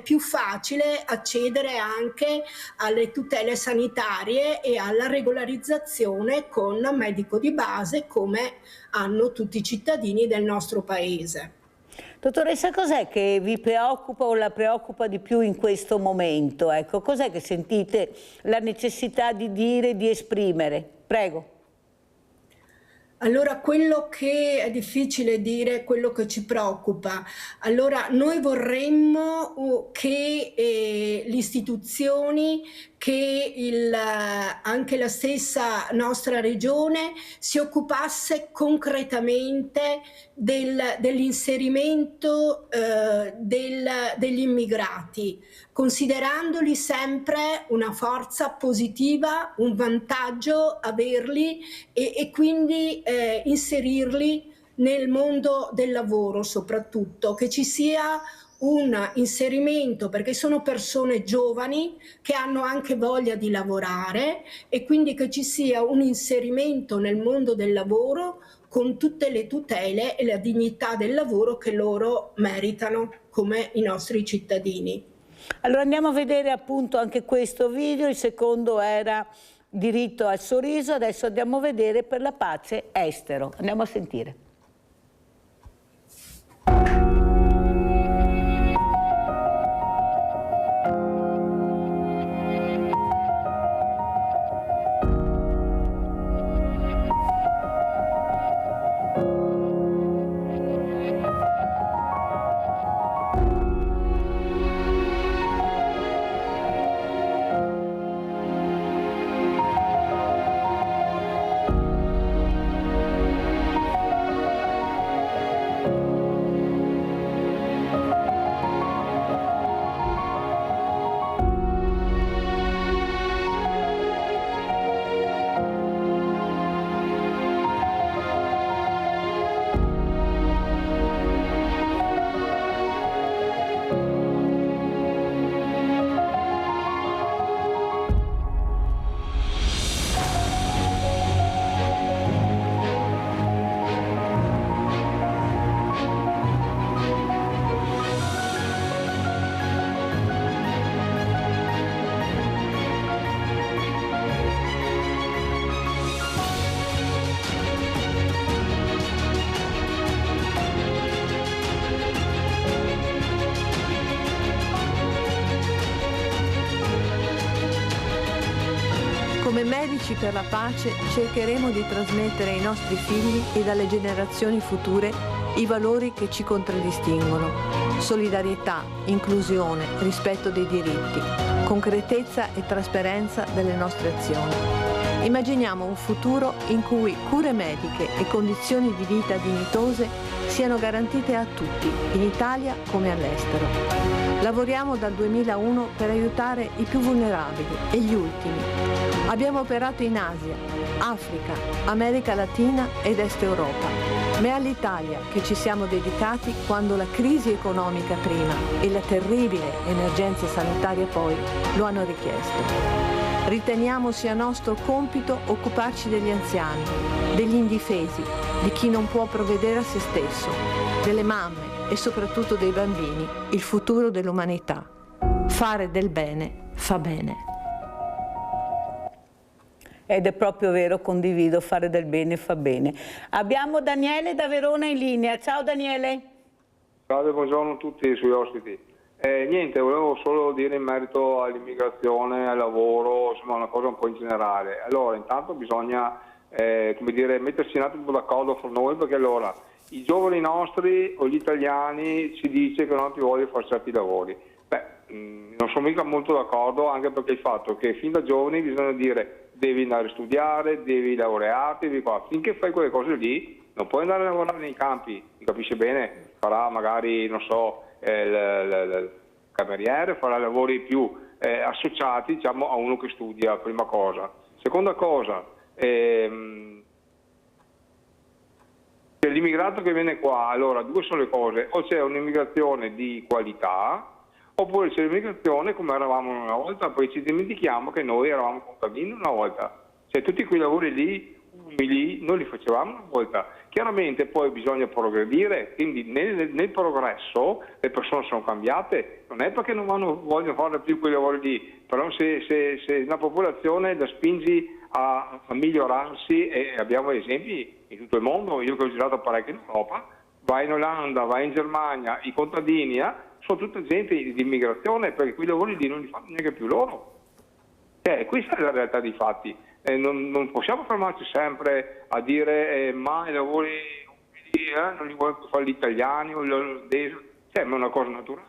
più facile accedere anche alle tutele sanitarie e alla regolarizzazione con medico di base come hanno tutti i cittadini del nostro paese. Dottoressa, cos'è che vi preoccupa o la preoccupa di più in questo momento? Ecco, cos'è che sentite la necessità di dire, di esprimere? Prego. Allora, quello che è difficile dire, quello che ci preoccupa. Allora, noi vorremmo che le istituzioni, che anche la stessa nostra regione si occupasse concretamente dell'inserimento degli immigrati, considerandoli sempre una forza positiva, un vantaggio averli e quindi inserirli nel mondo del lavoro soprattutto, che ci sia un inserimento, perché sono persone giovani che hanno anche voglia di lavorare e quindi che ci sia un inserimento nel mondo del lavoro con tutte le tutele e la dignità del lavoro che loro meritano come i nostri cittadini. Allora andiamo a vedere appunto anche questo video, il secondo era diritto al sorriso, adesso andiamo a vedere per la pace estero, andiamo a sentire. Come medici per la pace cercheremo di trasmettere ai nostri figli ed alle generazioni future i valori che ci contraddistinguono: solidarietà, inclusione, rispetto dei diritti, concretezza e trasparenza delle nostre azioni. Immaginiamo un futuro in cui cure mediche e condizioni di vita dignitose siano garantite a tutti, in Italia come all'estero. Lavoriamo dal 2001 per aiutare i più vulnerabili e gli ultimi. Abbiamo operato in Asia, Africa, America Latina ed Est Europa, ma è all'Italia che ci siamo dedicati quando la crisi economica prima e la terribile emergenza sanitaria poi lo hanno richiesto. Riteniamo sia nostro compito occuparci degli anziani, degli indifesi, di chi non può provvedere a se stesso, delle mamme e soprattutto dei bambini, il futuro dell'umanità. Fare del bene fa bene. Ed è proprio vero, condivido, fare del bene fa bene. Abbiamo Daniele da Verona in linea. Ciao Daniele. Salve, buongiorno a tutti i suoi ospiti. Niente, volevo solo dire in merito all'immigrazione, al lavoro, insomma una cosa un po' in generale. Allora, intanto bisogna come dire, mettersi un attimo d'accordo fra noi, perché allora i giovani nostri o gli italiani ci dice che non ti voglio fare certi lavori. Non sono mica molto d'accordo, anche perché il fatto che fin da giovani bisogna dire devi andare a studiare, devi laurearti, devi qua. Finché fai quelle cose lì non puoi andare a lavorare nei campi, mi capisce bene, farà magari, non so, il cameriere, farà lavori più associati, diciamo, a uno che studia, prima cosa. Seconda cosa, l'immigrato che viene qua, allora due sono le cose: o c'è un'immigrazione di qualità, oppure c'è l'immigrazione come eravamo una volta, poi ci dimentichiamo che noi eravamo contadini una volta. Cioè tutti quei lavori lì umili noi li facevamo una volta. Chiaramente poi bisogna progredire, quindi nel progresso le persone sono cambiate, non è perché non vogliono fare più quei lavori lì, però se una popolazione la spingi a migliorarsi, e abbiamo esempi in tutto il mondo, io che ho girato parecchio in Europa, vai in Olanda, vai in Germania, i contadini sono tutta gente di immigrazione, perché quei lavori lì non li fanno neanche più loro. Questa è la realtà dei fatti. Non possiamo fermarci sempre a dire ma i lavori non li vogliono fare gli italiani o gli olandesi, ma è una cosa naturale.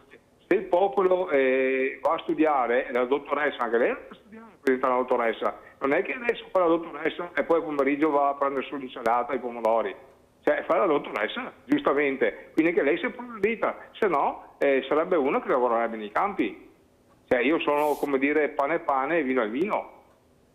Se il popolo va a studiare, la dottoressa, anche lei va a studiare per diventare una dottoressa, non è che adesso fa la dottoressa e poi il pomeriggio va a prendere sull'insalata i pomodori. Fa la dottoressa, giustamente, quindi che lei si è progredita, se no sarebbe uno che lavorerebbe nei campi. Io sono, come dire, pane è pane e vino è vino.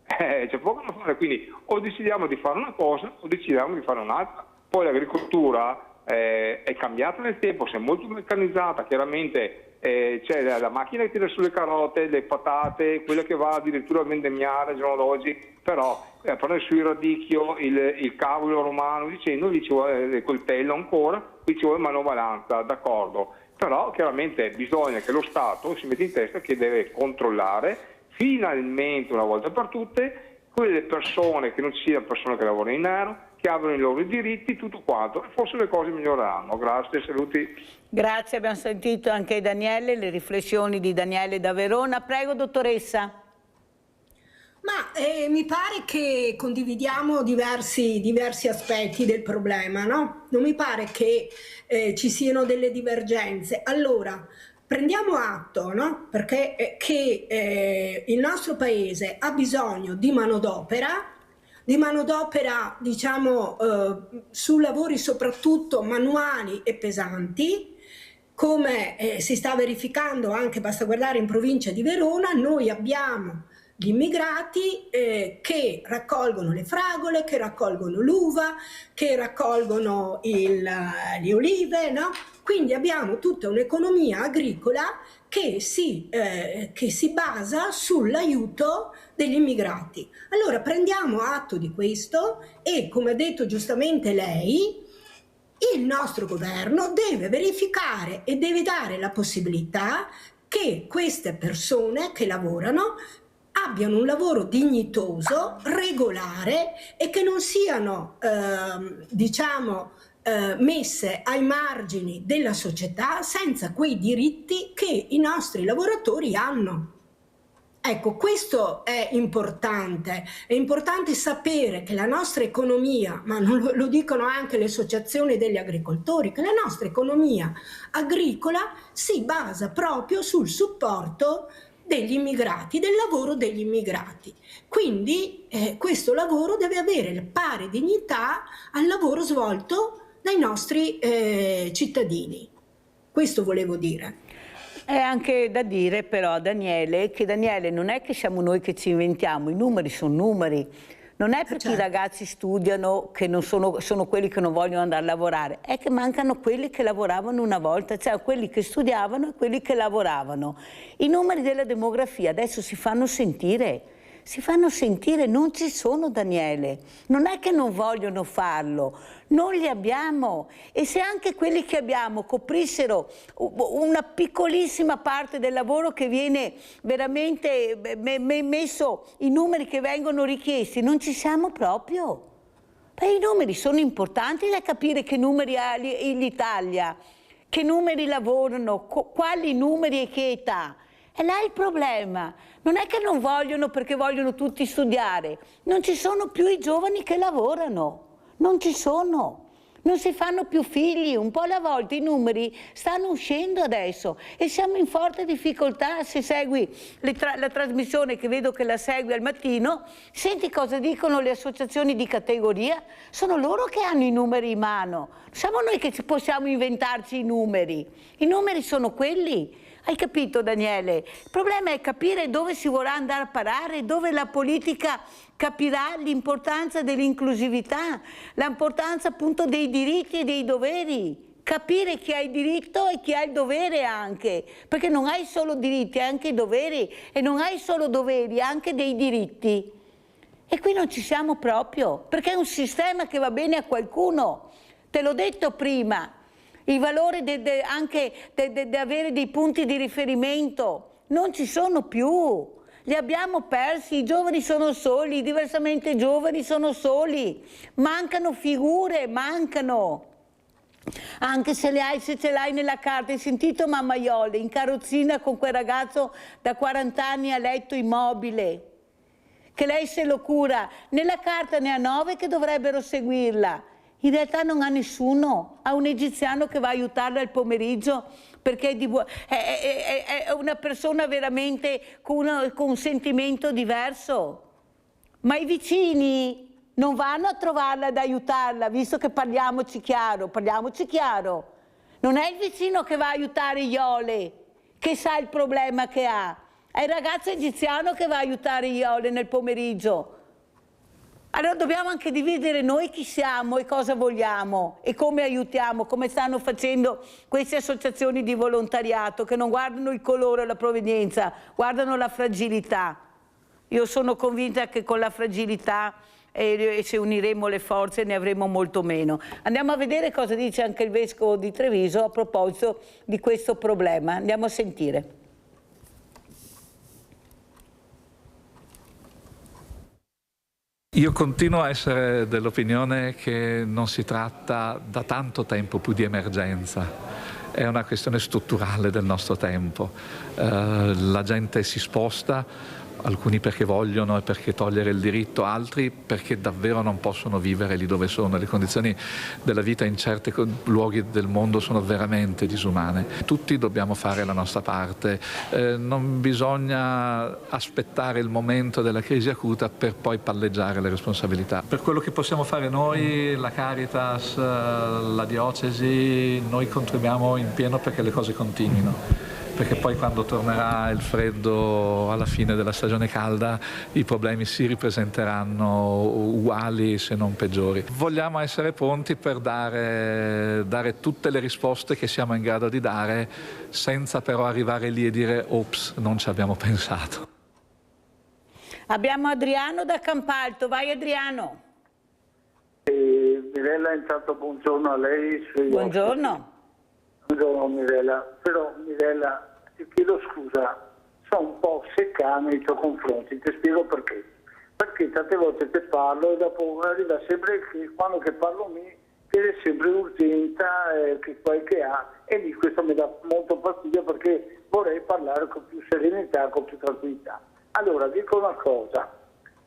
C'è poco da fare, quindi o decidiamo di fare una cosa o decidiamo di fare un'altra. Poi l'agricoltura è cambiata nel tempo, si è molto meccanizzata, chiaramente c'è la macchina che tira sulle carote, le patate, quella che va addirittura a vendemmiare al giorno d'oggi, però a prendere sul radicchio il cavolo romano, dicendo lì ci vuole il coltello ancora, qui ci vuole manovalanza, d'accordo, però chiaramente bisogna che lo Stato si metta in testa che deve controllare finalmente una volta per tutte quelle persone, che non ci siano persone che lavorano in nero, che abbiano i loro diritti, tutto quanto, e forse le cose miglioreranno. Grazie, saluti. Grazie, abbiamo sentito anche Daniele, le riflessioni di Daniele da Verona. Prego, dottoressa. Mi pare che condividiamo diversi aspetti del problema, no? Non mi pare che ci siano delle divergenze. Allora, prendiamo atto, no? Perché che il nostro paese ha bisogno di manodopera, diciamo, su lavori soprattutto manuali e pesanti, come si sta verificando anche, basta guardare in provincia di Verona, noi abbiamo gli immigrati che raccolgono le fragole, che raccolgono l'uva, che raccolgono le olive, no? Quindi abbiamo tutta un'economia agricola che si basa sull'aiuto degli immigrati. Allora prendiamo atto di questo e, come ha detto giustamente lei, il nostro governo deve verificare e deve dare la possibilità che queste persone che lavorano abbiano un lavoro dignitoso, regolare, e che non siano, messe ai margini della società senza quei diritti che i nostri lavoratori hanno. Ecco, questo è importante sapere che la nostra economia, ma lo dicono anche le associazioni degli agricoltori, che la nostra economia agricola si basa proprio sul supporto degli immigrati, del lavoro degli immigrati. Quindi questo lavoro deve avere pari dignità al lavoro svolto dai nostri cittadini. Questo volevo dire. È anche da dire però, Daniele, che non è che siamo noi che ci inventiamo, i numeri sono numeri. Non è perché i ragazzi studiano che non sono quelli che non vogliono andare a lavorare, è che mancano quelli che lavoravano una volta, cioè quelli che studiavano e quelli che lavoravano. I numeri della demografia adesso si fanno sentire, non ci sono, Daniele. Non è che non vogliono farlo, non li abbiamo. E se anche quelli che abbiamo coprissero una piccolissima parte del lavoro che viene veramente messo, i numeri che vengono richiesti, non ci siamo proprio. I numeri sono importanti da capire che numeri ha l'Italia, che numeri lavorano, quali numeri e che età. E là è il problema. Non è che non vogliono perché vogliono tutti studiare, non ci sono più i giovani che lavorano, non ci sono. Non si fanno più figli, un po' alla volta i numeri stanno uscendo adesso e siamo in forte difficoltà. Se segui la trasmissione, che vedo che la segui al mattino, senti cosa dicono le associazioni di categoria, sono loro che hanno i numeri in mano, siamo noi che possiamo inventarci i numeri sono quelli. Hai capito, Daniele? Il problema è capire dove si vorrà andare a parare, dove la politica capirà l'importanza dell'inclusività, l'importanza appunto dei diritti e dei doveri. Capire chi ha il diritto e chi ha il dovere anche, perché non hai solo diritti, hai anche i doveri, e non hai solo doveri, anche dei diritti. E qui non ci siamo proprio, perché è un sistema che va bene a qualcuno. Te l'ho detto prima. Il valore anche di avere dei punti di riferimento non ci sono più, li abbiamo persi, i giovani sono soli, i diversamente giovani sono soli, mancano figure, mancano. Anche se ce l'hai nella carta, hai sentito mamma Iole in carrozzina con quel ragazzo da 40 anni a letto immobile, che lei se lo cura, nella carta ne ha 9 che dovrebbero seguirla. In realtà non ha nessuno, ha un egiziano che va a aiutarla al pomeriggio perché è una persona veramente con un sentimento diverso. Ma i vicini non vanno a trovarla ad aiutarla, visto che parliamoci chiaro. Non è il vicino che va a aiutare Iole, che sa il problema che ha, è il ragazzo egiziano che va a aiutare Iole nel pomeriggio. Allora dobbiamo anche dividere noi chi siamo e cosa vogliamo e come aiutiamo, come stanno facendo queste associazioni di volontariato che non guardano il colore o la provenienza, guardano la fragilità. Io sono convinta che con la fragilità se uniremo le forze ne avremo molto meno. Andiamo a vedere cosa dice anche il Vescovo di Treviso a proposito di questo problema. Andiamo a sentire. Io continuo a essere dell'opinione che non si tratta da tanto tempo più di emergenza, è una questione strutturale del nostro tempo. La gente si sposta, alcuni perché vogliono e perché togliere il diritto, altri perché davvero non possono vivere lì dove sono. Le condizioni della vita in certi luoghi del mondo sono veramente disumane. Tutti dobbiamo fare la nostra parte, non bisogna aspettare il momento della crisi acuta per poi palleggiare le responsabilità. Per quello che possiamo fare noi, la Caritas, la diocesi, noi contribuiamo in pieno perché le cose continuino. Perché poi quando tornerà il freddo alla fine della stagione calda i problemi si ripresenteranno uguali se non peggiori. Vogliamo essere pronti per dare tutte le risposte che siamo in grado di dare senza però arrivare lì e dire ops, non ci abbiamo pensato. Abbiamo Adriano da Campalto, vai Adriano. Mirella, intanto buongiorno a lei. Buongiorno. Buongiorno Mirella, però Mirella ti chiedo scusa, sono un po' seccano nei tuoi confronti, ti spiego perché. Perché tante volte te parlo e dopo arriva sempre che quando che parlo mi chiede sempre urgenza che qualche ha e lì questo mi dà molto fastidio perché vorrei parlare con più serenità, con più tranquillità. Allora dico una cosa,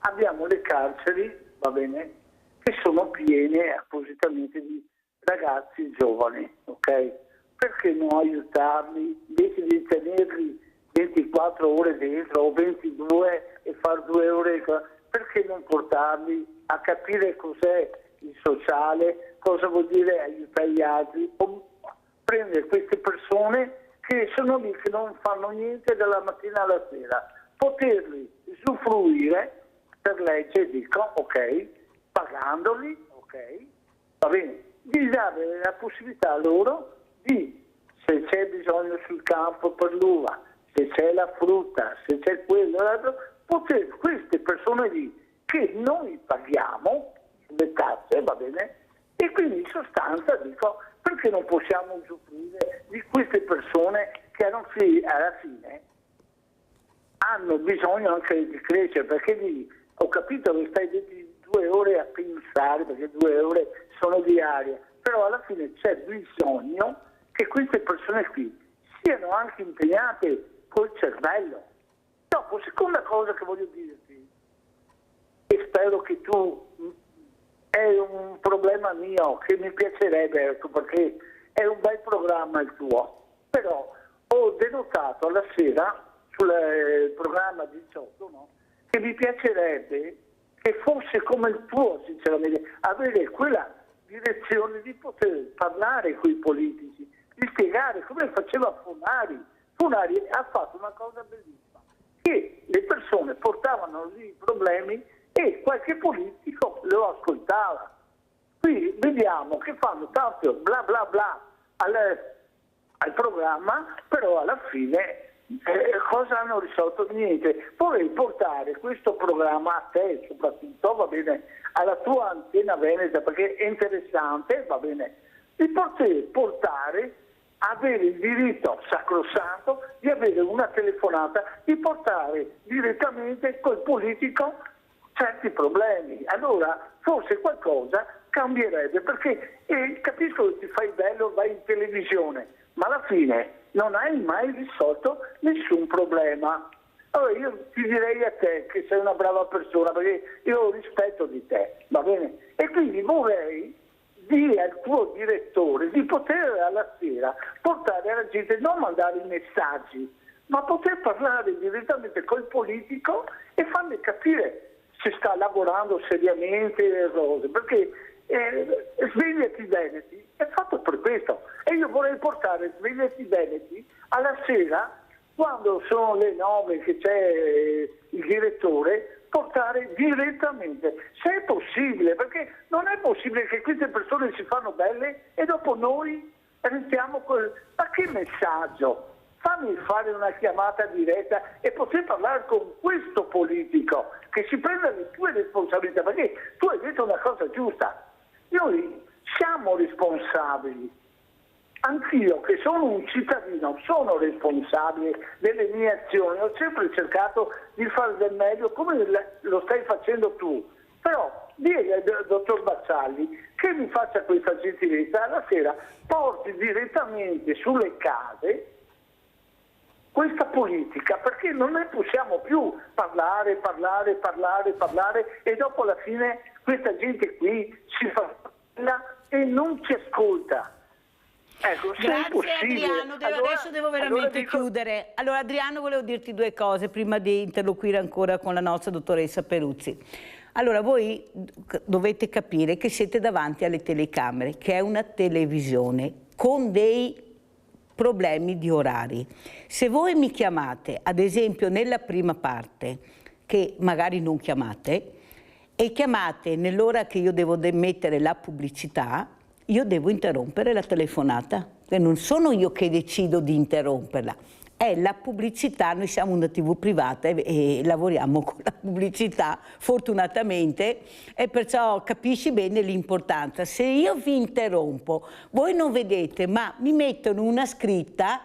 abbiamo le carceri, va bene, che sono piene appositamente di ragazzi giovani, ok? Perché non aiutarli invece di tenerli 24 ore dentro o 22 e far 2 ore? Perché non portarli a capire cos'è il sociale, cosa vuol dire aiutare gli altri? O prendere queste persone che sono lì, che non fanno niente dalla mattina alla sera, poterli usufruire per legge, dico, ok, pagandoli, ok, va bene, di dare la possibilità loro di, se c'è bisogno sul campo per l'uva, se c'è la frutta, se c'è quello, l'altro, poter queste persone lì che noi paghiamo le tasse, va bene, e quindi in sostanza dico, perché non possiamo usufruire di queste persone che alla fine hanno bisogno anche di crescere, perché lì ho capito che stai 2 ore a pensare, perché 2 ore sono diarie, però alla fine c'è bisogno che queste persone qui siano anche impegnate col cervello. Dopo, seconda cosa che voglio dirti, e spero che tu, è un problema mio che mi piacerebbe, ecco, perché è un bel programma il tuo, però ho denotato alla sera sul programma 18, no? Che mi piacerebbe che fosse come il tuo, sinceramente, avere quella direzione di poter parlare con i politici, di spiegare come faceva Funari. Funari ha fatto una cosa bellissima, che le persone portavano lì i problemi e qualche politico lo ascoltava. Qui vediamo che fanno tanto bla bla bla al programma, però alla fine cosa hanno risolto? Niente. Vorrei portare questo programma a te soprattutto, va bene, alla tua Antena Veneta, perché è interessante, va bene, di poter portare, avere il diritto sacrosanto di avere una telefonata, di portare direttamente col politico certi problemi. Allora forse qualcosa cambierebbe, perché capisco che ti fai bello, vai in televisione, ma alla fine non hai mai risolto nessun problema. Allora io ti direi a te che sei una brava persona, perché io ho rispetto di te, va bene? E quindi vorrei dire al tuo direttore di poter alla sera portare alla gente, non mandare i messaggi, ma poter parlare direttamente col politico e farmi capire se sta lavorando seriamente le cose, perché Svegliati Veneti è fatto per questo, e io vorrei portare Svegliati Veneti alla sera, quando sono le 9 che c'è il direttore, portare direttamente, se è possibile, perché non è possibile che queste persone si fanno belle e dopo noi restiamo ma che messaggio? Fammi fare una chiamata diretta e poter parlare con questo politico che si prenda le tue responsabilità, perché tu hai detto una cosa giusta. Noi siamo responsabili, anch'io che sono un cittadino sono responsabile delle mie azioni, ho sempre cercato di fare del meglio come lo stai facendo tu, però dire al dottor Bazzalli che mi faccia questa gentilezza, alla sera porti direttamente sulle case questa politica, perché non ne possiamo più parlare e dopo alla fine questa gente qui si fa e non ci ascolta. Ecco, grazie Adriano, adesso devo veramente chiudere. Allora Adriano, volevo dirti due cose prima di interloquire ancora con la nostra dottoressa Peruzzi. Allora voi dovete capire che siete davanti alle telecamere, che è una televisione con dei problemi di orari. Se voi mi chiamate, ad esempio nella prima parte, che magari non chiamate, e chiamate nell'ora che io devo mettere la pubblicità, io devo interrompere la telefonata, perché non sono io che decido di interromperla, è la pubblicità. Noi siamo una TV privata e lavoriamo con la pubblicità, fortunatamente, e perciò capisci bene l'importanza. Se io vi interrompo, voi non vedete, ma mi mettono una scritta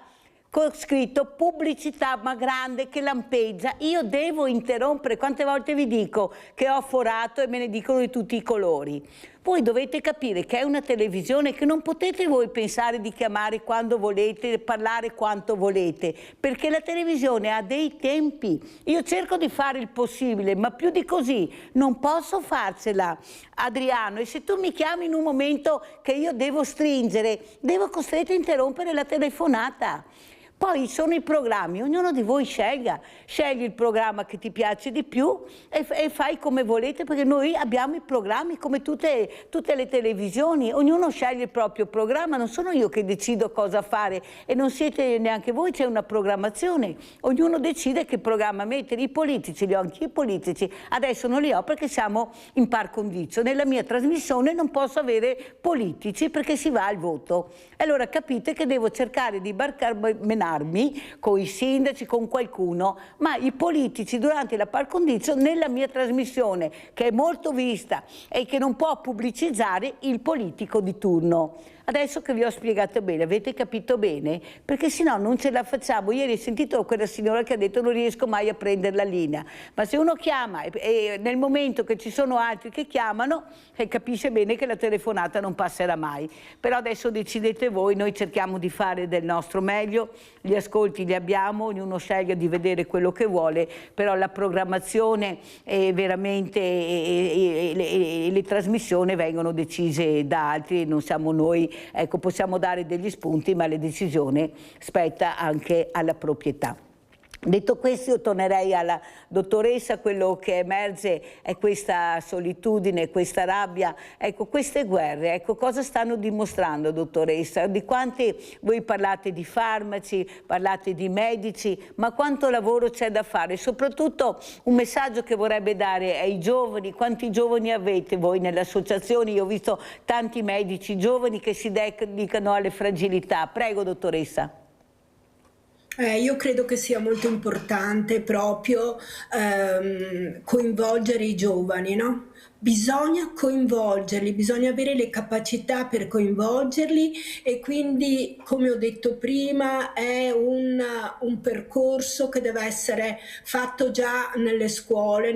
con scritto pubblicità ma grande che lampeggia, io devo interrompere. Quante volte vi dico che ho forato e me ne dicono di tutti i colori? Voi dovete capire che è una televisione, che non potete voi pensare di chiamare quando volete, parlare quanto volete, perché la televisione ha dei tempi. Io cerco di fare il possibile, ma più di così non posso farcela, Adriano, e se tu mi chiami in un momento che io devo stringere, devo costretto a interrompere la telefonata. Poi sono i programmi, ognuno di voi scegli il programma che ti piace di più e fai come volete, perché noi abbiamo i programmi come tutte le televisioni, ognuno sceglie il proprio programma, non sono io che decido cosa fare e non siete neanche voi, c'è una programmazione, ognuno decide che programma mettere. I politici li ho anche i politici, adesso non li ho perché siamo in par condicio, nella mia trasmissione non posso avere politici perché si va al voto. Allora capite che devo cercare di barcamenarmi con i sindaci, con qualcuno, ma i politici durante la par condicio nella mia trasmissione, che è molto vista e che non può pubblicizzare il politico di turno. Adesso che vi ho spiegato bene, avete capito bene? Perché sennò non ce la facciamo. Ieri ho sentito quella signora che ha detto non riesco mai a prendere la linea, ma se uno chiama e nel momento che ci sono altri che chiamano, capisce bene che la telefonata non passerà mai. Però adesso decidete voi, noi cerchiamo di fare del nostro meglio, gli ascolti li abbiamo, ognuno sceglie di vedere quello che vuole, però la programmazione veramente e le trasmissioni vengono decise da altri, non siamo noi. Ecco, possiamo dare degli spunti, ma la decisione spetta anche alla proprietà. Detto questo, io tornerei alla dottoressa. Quello che emerge è questa solitudine, questa rabbia, ecco, queste guerre, ecco, cosa stanno dimostrando, dottoressa? Di quanti, voi parlate di farmaci, parlate di medici, ma quanto lavoro c'è da fare? Soprattutto un messaggio che vorrebbe dare ai giovani. Quanti giovani avete voi nelle associazioni? Io ho visto tanti medici giovani che si dedicano alle fragilità. Prego, dottoressa. Io credo che sia molto importante proprio coinvolgere i giovani, no? Bisogna coinvolgerli, bisogna avere le capacità per coinvolgerli e quindi, come ho detto prima, è un percorso che deve essere fatto già nelle scuole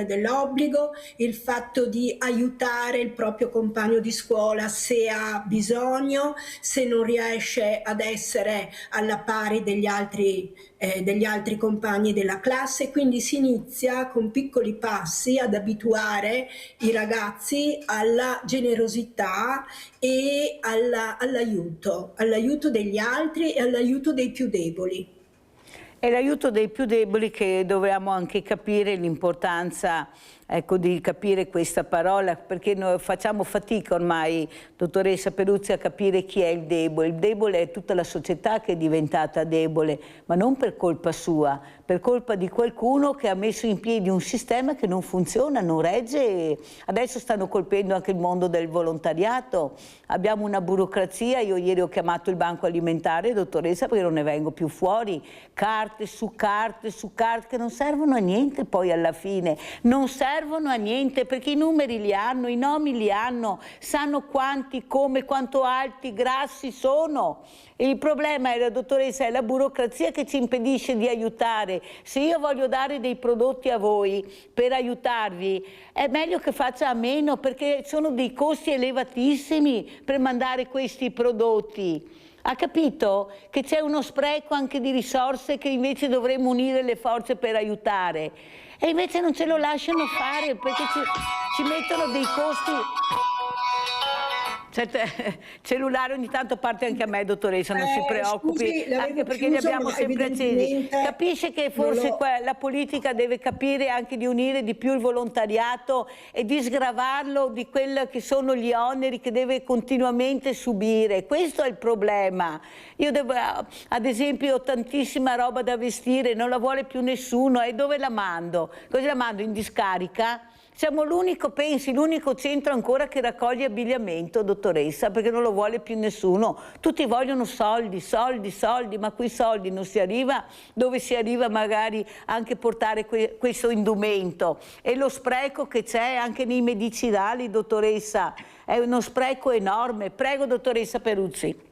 dell'obbligo, il fatto di aiutare il proprio compagno di scuola se ha bisogno, se non riesce ad essere alla pari degli altri compagni della classe, quindi si inizia con piccoli passi ad abituare i ragazzi alla generosità e all'aiuto degli altri e all'aiuto dei più deboli. È l'aiuto dei più deboli che dobbiamo anche capire l'importanza, ecco, di capire questa parola, perché noi facciamo fatica ormai, dottoressa Peruzzi, a capire chi è il debole. Il debole è tutta la società che è diventata debole, ma non per colpa sua, per colpa di qualcuno che ha messo in piedi un sistema che non funziona, non regge. Adesso stanno colpendo anche il mondo del volontariato, abbiamo una burocrazia. Io ieri ho chiamato il banco alimentare, dottoressa, perché non ne vengo più fuori, carte su carte su carte che non servono a niente poi alla fine, non servono a niente perché i numeri li hanno, i nomi li hanno, sanno quanti, come, quanto alti, grassi sono. E il problema è, la dottoressa, è la burocrazia che ci impedisce di aiutare. Se io voglio dare dei prodotti a voi per aiutarvi, è meglio che faccia a meno, perché sono dei costi elevatissimi per mandare questi prodotti. Ha capito che c'è uno spreco anche di risorse che invece dovremmo unire le forze per aiutare? E invece non ce lo lasciano fare perché ci mettono dei costi. Cellulare ogni tanto parte anche a me, dottoressa, non si preoccupi, scusi, anche perché li abbiamo sempre accesi. Capisce che forse la politica deve capire anche di unire di più il volontariato e di sgravarlo di quelli che sono gli oneri che deve continuamente subire. Questo è il problema. Io ad esempio ho tantissima roba da vestire, non la vuole più nessuno, e dove la mando? Così la mando in discarica? Siamo l'unico centro ancora che raccoglie abbigliamento, dottoressa, perché non lo vuole più nessuno. Tutti vogliono soldi, soldi, soldi, ma quei soldi non si arriva dove si arriva magari anche portare questo indumento. E lo spreco che c'è anche nei medicinali, dottoressa, è uno spreco enorme. Prego, dottoressa Peruzzi.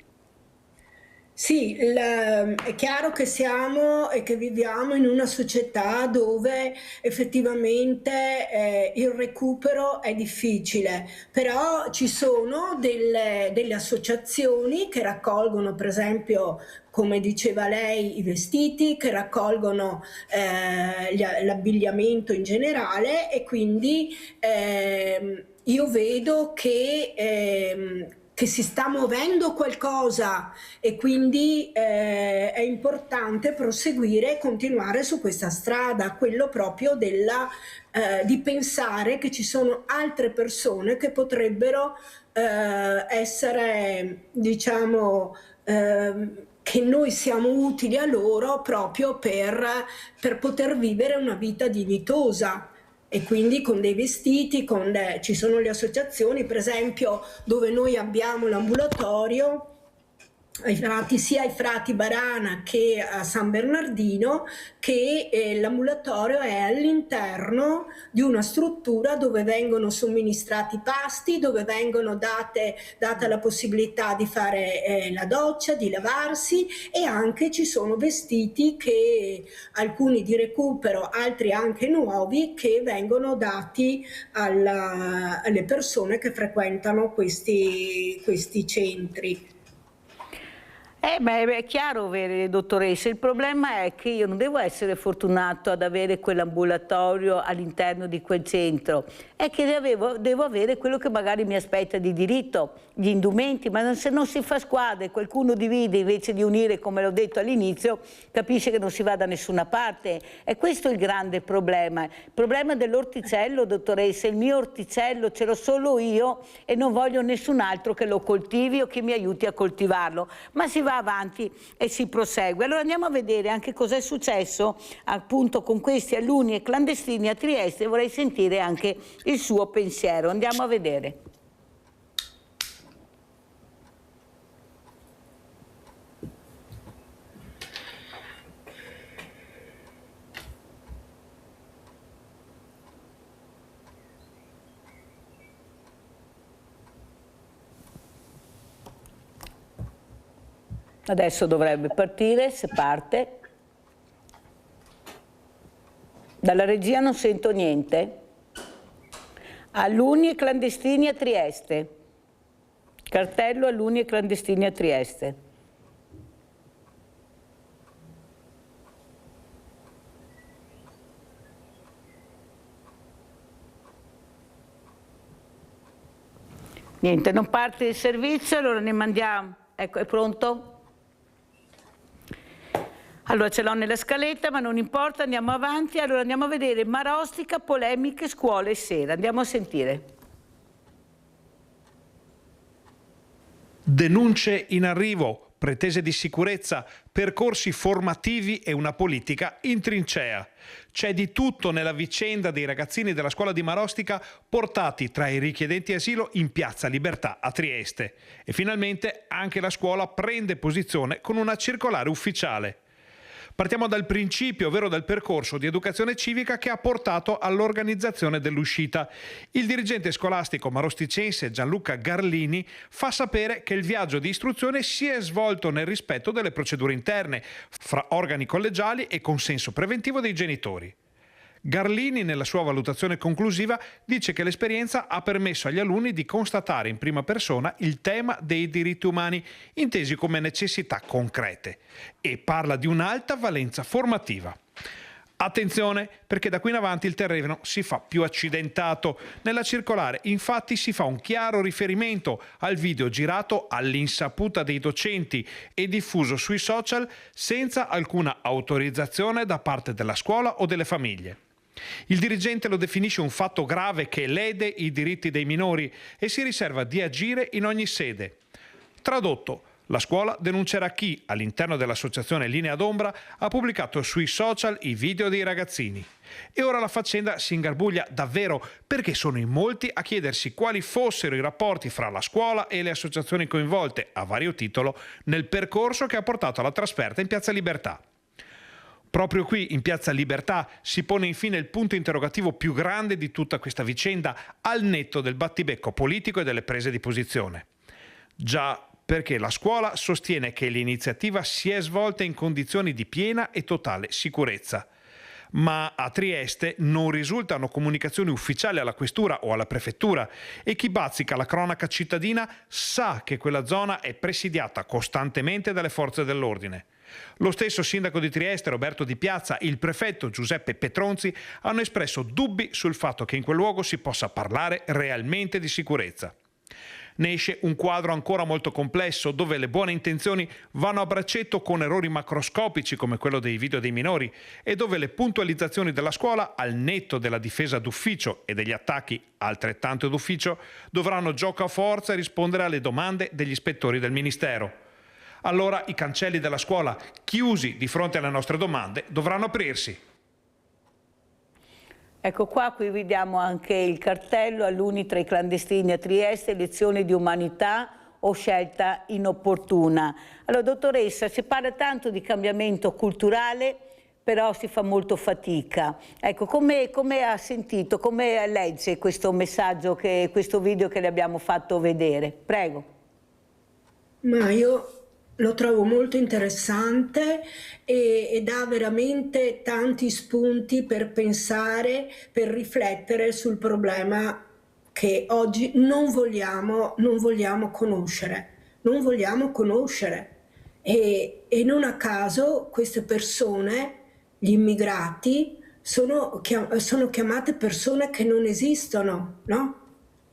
Sì, è chiaro che siamo e che viviamo in una società dove effettivamente il recupero è difficile, però ci sono delle associazioni che raccolgono, per esempio, come diceva lei, i vestiti, che raccolgono l'abbigliamento in generale, e quindi io vedo che si sta muovendo qualcosa, e quindi è importante proseguire e continuare su questa strada, quello proprio di pensare che ci sono altre persone che potrebbero essere, diciamo, che noi siamo utili a loro proprio per poter vivere una vita dignitosa. E quindi con dei vestiti, ci sono le associazioni, per esempio, dove noi abbiamo l'ambulatorio, sia ai frati Barana che a San Bernardino, che l'ambulatorio è all'interno di una struttura dove vengono somministrati pasti, dove vengono data la possibilità di fare la doccia, di lavarsi, e anche ci sono vestiti, che alcuni di recupero, altri anche nuovi, che vengono dati alle persone che frequentano questi centri. È chiaro, dottoressa, il problema è che io non devo essere fortunato ad avere quell'ambulatorio all'interno di quel centro, è che devo avere quello che magari mi aspetta di diritto, gli indumenti, ma se non si fa squadra e qualcuno divide invece di unire, come l'ho detto all'inizio, capisce che non si va da nessuna parte. E questo è il grande problema. Il problema dell'orticello, dottoressa, il mio orticello ce l'ho solo io e non voglio nessun altro che lo coltivi o che mi aiuti a coltivarlo, ma si va avanti e si prosegue. Allora andiamo a vedere anche cosa è successo appunto con questi alunni e clandestini a Trieste. Vorrei sentire anche il suo pensiero. Andiamo a vedere. Adesso dovrebbe partire, se parte. Dalla regia non sento niente. Alunni e clandestini a Trieste. Cartello alunni e clandestini a Trieste. Niente, non parte il servizio, allora ne mandiamo. Ecco, è pronto? Allora ce l'ho nella scaletta, ma non importa, andiamo avanti. Allora andiamo a vedere Marostica, polemiche, scuole e sera. Andiamo a sentire. Denunce in arrivo, pretese di sicurezza, percorsi formativi e una politica in trincea. C'è di tutto nella vicenda dei ragazzini della scuola di Marostica portati tra i richiedenti asilo in Piazza Libertà a Trieste. E finalmente anche la scuola prende posizione con una circolare ufficiale. Partiamo dal principio, ovvero dal percorso di educazione civica che ha portato all'organizzazione dell'uscita. Il dirigente scolastico marosticense Gianluca Garlini fa sapere che il viaggio di istruzione si è svolto nel rispetto delle procedure interne, fra organi collegiali e consenso preventivo dei genitori. Garlini, nella sua valutazione conclusiva, dice che l'esperienza ha permesso agli alunni di constatare in prima persona il tema dei diritti umani, intesi come necessità concrete, e parla di un'alta valenza formativa. Attenzione, perché da qui in avanti il terreno si fa più accidentato. Nella circolare, infatti, si fa un chiaro riferimento al video girato all'insaputa dei docenti e diffuso sui social senza alcuna autorizzazione da parte della scuola o delle famiglie. Il dirigente lo definisce un fatto grave che lede i diritti dei minori e si riserva di agire in ogni sede. Tradotto, la scuola denuncerà chi, all'interno dell'associazione Linea d'Ombra, ha pubblicato sui social i video dei ragazzini. E ora la faccenda si ingarbuglia davvero, perché sono in molti a chiedersi quali fossero i rapporti fra la scuola e le associazioni coinvolte, a vario titolo, nel percorso che ha portato alla trasferta in Piazza Libertà. Proprio qui, in Piazza Libertà, si pone infine il punto interrogativo più grande di tutta questa vicenda, al netto del battibecco politico e delle prese di posizione. Già, perché la scuola sostiene che l'iniziativa si è svolta in condizioni di piena e totale sicurezza. Ma a Trieste non risultano comunicazioni ufficiali alla questura o alla prefettura e chi bazzica la cronaca cittadina sa che quella zona è presidiata costantemente dalle forze dell'ordine. Lo stesso sindaco di Trieste, Roberto Di Piazza, e il prefetto Giuseppe Petronzi hanno espresso dubbi sul fatto che in quel luogo si possa parlare realmente di sicurezza. Ne esce un quadro ancora molto complesso, dove le buone intenzioni vanno a braccetto con errori macroscopici come quello dei video dei minori e dove le puntualizzazioni della scuola, al netto della difesa d'ufficio e degli attacchi altrettanto d'ufficio, dovranno giocoforza rispondere alle domande degli ispettori del Ministero. Allora i cancelli della scuola, chiusi di fronte alle nostre domande, dovranno aprirsi. Ecco qua, qui vediamo anche il cartello alunni tra i clandestini a Trieste, lezioni di umanità, o scelta inopportuna. Allora, dottoressa, si parla tanto di cambiamento culturale, però si fa molto fatica. Ecco, come ha sentito, come legge questo messaggio, questo video che le abbiamo fatto vedere? Prego. Ma io lo trovo molto interessante e dà veramente tanti spunti per pensare, per riflettere sul problema che oggi non vogliamo conoscere. Non vogliamo conoscere. E non a caso queste persone, gli immigrati, sono chiamate persone che non esistono, no?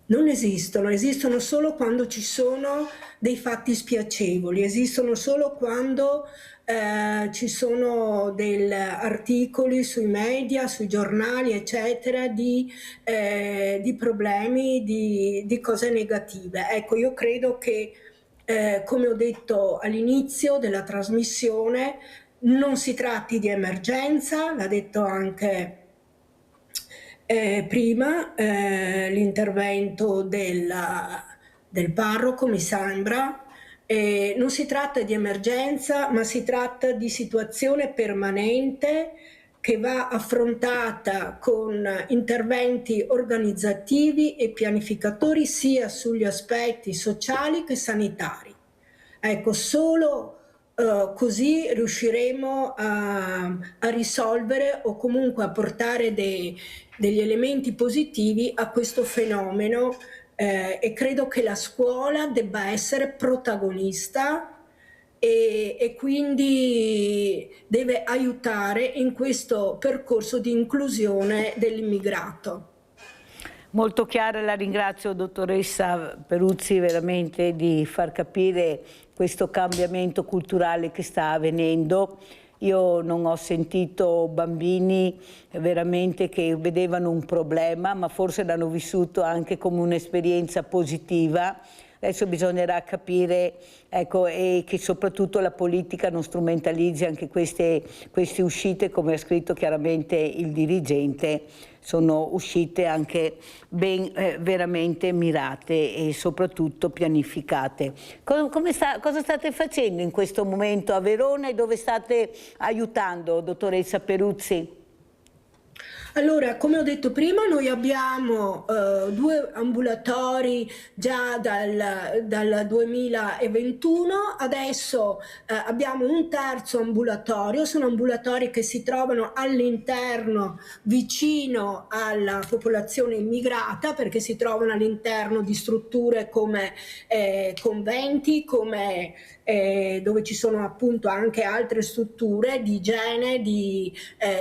Non esistono solo quando ci sono dei fatti spiacevoli, esistono solo quando ci sono degli articoli sui media, sui giornali, eccetera, di problemi, di cose negative. Ecco, io credo che, come ho detto all'inizio della trasmissione, non si tratti di emergenza, l'ha detto anche prima l'intervento del parroco, mi sembra. Non si tratta di emergenza, ma si tratta di situazione permanente che va affrontata con interventi organizzativi e pianificatori sia sugli aspetti sociali che sanitari. Ecco, solo così riusciremo a risolvere o comunque a portare degli elementi positivi a questo fenomeno, e credo che la scuola debba essere protagonista e quindi deve aiutare in questo percorso di inclusione dell'immigrato. Molto chiara, la ringrazio dottoressa Peruzzi veramente di far capire questo cambiamento culturale che sta avvenendo. Io non ho sentito bambini veramente che vedevano un problema, ma forse l'hanno vissuto anche come un'esperienza positiva. Adesso bisognerà capire, ecco, e che soprattutto la politica non strumentalizzi anche queste uscite, come ha scritto chiaramente il dirigente, sono uscite anche ben veramente mirate e soprattutto pianificate. Cosa state facendo in questo momento a Verona e dove state aiutando, dottoressa Peruzzi? Allora, come ho detto prima, noi abbiamo 2 ambulatori già dal 2021, adesso abbiamo un terzo ambulatorio, sono ambulatori che si trovano all'interno, vicino alla popolazione immigrata, perché si trovano all'interno di strutture come conventi, come dove ci sono appunto anche altre strutture di igiene, di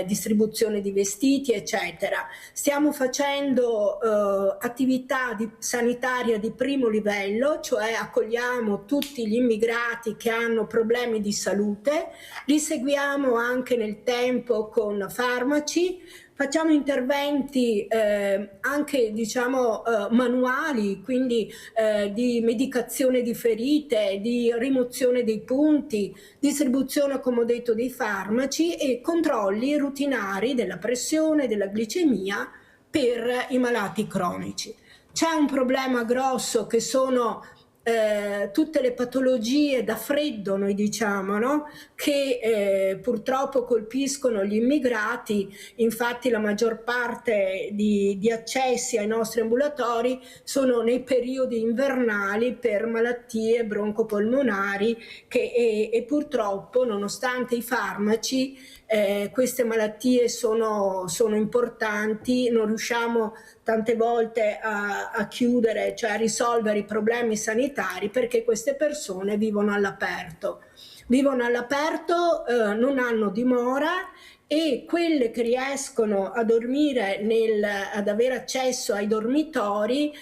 distribuzione di vestiti, eccetera. Stiamo facendo attività sanitaria di primo livello, cioè accogliamo tutti gli immigrati che hanno problemi di salute, li seguiamo anche nel tempo con farmaci, facciamo interventi anche manuali, quindi di medicazione di ferite, di rimozione dei punti, distribuzione, come ho detto, dei farmaci e controlli rutinari della pressione, della glicemia per i malati cronici. C'è un problema grosso che sono tutte le patologie da freddo, noi diciamo, no? Che purtroppo colpiscono gli immigrati. Infatti la maggior parte di accessi ai nostri ambulatori sono nei periodi invernali per malattie broncopolmonari e purtroppo, nonostante i farmaci, queste malattie sono importanti, non riusciamo tante volte a chiudere, cioè a risolvere i problemi sanitari, perché queste persone vivono all'aperto. Vivono all'aperto, non hanno dimora, e quelle che riescono a dormire ad avere accesso ai dormitori,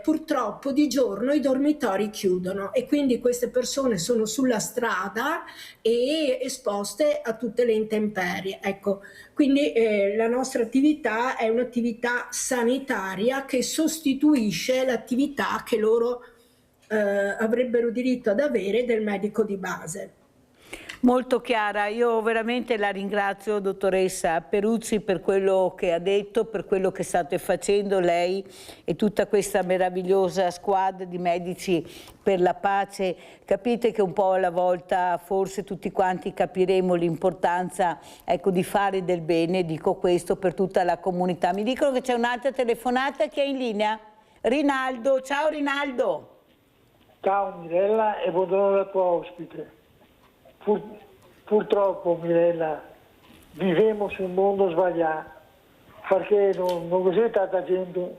purtroppo di giorno i dormitori chiudono e quindi queste persone sono sulla strada e esposte a tutte le intemperie. Ecco, quindi la nostra attività è un'attività sanitaria che sostituisce l'attività che loro avrebbero diritto ad avere del medico di base. Molto chiara, io veramente la ringrazio dottoressa Peruzzi per quello che ha detto, per quello che state facendo lei e tutta questa meravigliosa squadra di medici per la pace. Capite che un po' alla volta forse tutti quanti capiremo l'importanza, ecco, di fare del bene, dico questo per tutta la comunità. Mi dicono che c'è un'altra telefonata che è in linea. Rinaldo, ciao Rinaldo. Ciao Mirella e buongiorno alla tua ospite. Purtroppo Mirella viviamo su un mondo sbagliato perché non c'è tanta gente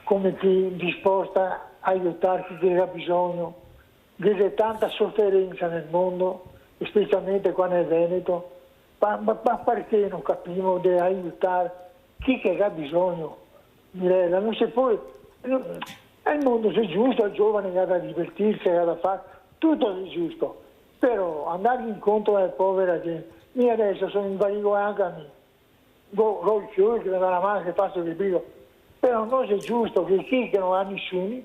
come te disposta a aiutarti chi ha bisogno. Vede tanta sofferenza nel mondo, specialmente qua nel Veneto, ma perché non capiamo di aiutare chi che ha bisogno? Mirella, non si può, il mondo è giusto, il giovane ha da divertirsi, ha da fare, tutto è giusto. Però andare incontro alla povera gente, io adesso sono invalido anche a me, ho il fiore che mi dà la mano che faccio il brigo, però non è giusto che chi che non ha nessuno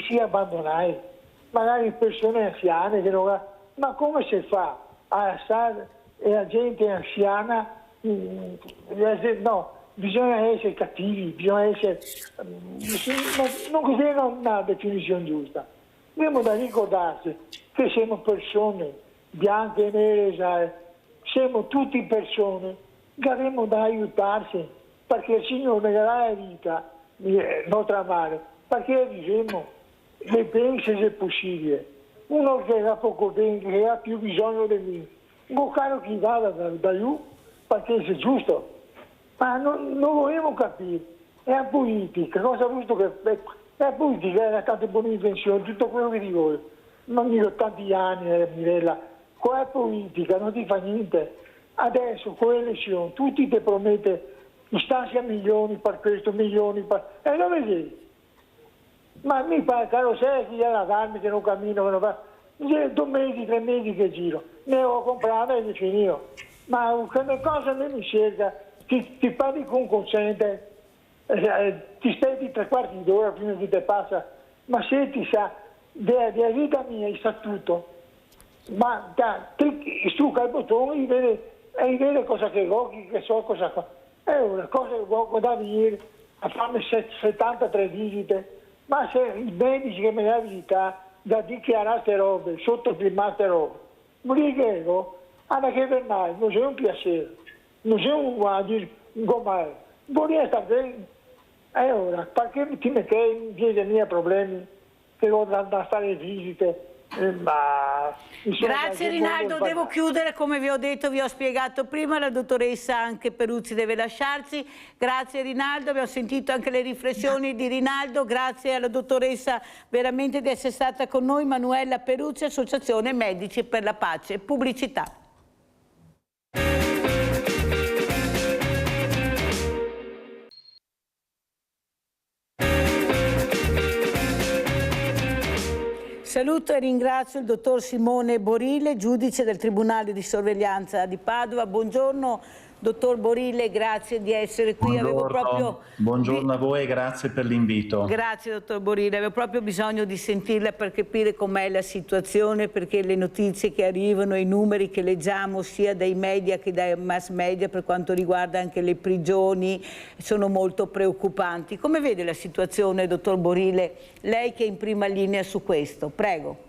sia abbandonato, magari persone anziane che non ha, ma come si fa a stare la gente anziana, no, bisogna essere cattivi, bisogna essere, non così non è una definizione giusta. Dobbiamo da ricordarci che siamo persone bianche e nere, siamo tutti persone che avremo da aiutarci perché il Signore darà la vita nostra madre, perché viviamo le bene se è possibile. Uno che ha poco bene, che ha più bisogno di me, un caro chi vada da lui perché è giusto, ma non vogliamo capire. È la politica, cosa ha visto che la politica era tante buone invenzioni, tutto quello che dico, non dico tanti anni, Mirella, qua è politica, non ti fa niente. Adesso con le elezioni, tutti ti promette stanzia milioni per questo, milioni per... E non vedi? Ma mi pare, caro, sai che ha la carne che non cammino, che non fa... 2 mesi, 3 mesi che giro, ne ho comprato e finito. Ma che cosa mi cerca? Ti parli con consente, ti aspetti 3/4 d'ora prima che ti passa, ma se ti sa della vita mia sa tutto, ma stucca il bottone e vede cosa che vuoi, che so cosa fa. È una cosa che vuoi da venire a farmi 73 visite, ma se i medici che mi dà visita da dichiarare queste robe, sottofilmare queste robe, mi dico, Anna che per mai, non è un piacere, non è un gommare, vorrei stare bene. E ora, perché ti metti in piedi i miei problemi, che devo andare a fare visite, ma... Insomma, grazie Rinaldo, devo chiudere, come vi ho detto, vi ho spiegato prima, la dottoressa anche Peruzzi deve lasciarci. Grazie Rinaldo, abbiamo sentito anche le riflessioni di Rinaldo, grazie alla dottoressa veramente di essere stata con noi, Manuela Peruzzi, Associazione Medici per la Pace. Pubblicità. Saluto e ringrazio il dottor Simone Borile, giudice del Tribunale di Sorveglianza di Padova. Buongiorno dottor Borile, grazie di essere qui. Buongiorno a voi e grazie per l'invito. Grazie dottor Borile, avevo proprio bisogno di sentirla per capire com'è la situazione, perché le notizie che arrivano, i numeri che leggiamo sia dai media che dai mass media per quanto riguarda anche le prigioni sono molto preoccupanti. Come vede la situazione dottor Borile, lei che è in prima linea su questo? Prego.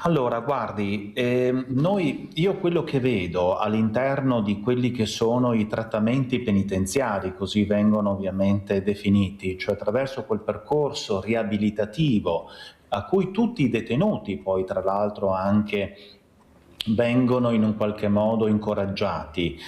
Allora, guardi, io quello che vedo all'interno di quelli che sono i trattamenti penitenziari, così vengono ovviamente definiti, cioè attraverso quel percorso riabilitativo a cui tutti i detenuti poi tra l'altro anche vengono in un qualche modo incoraggiati.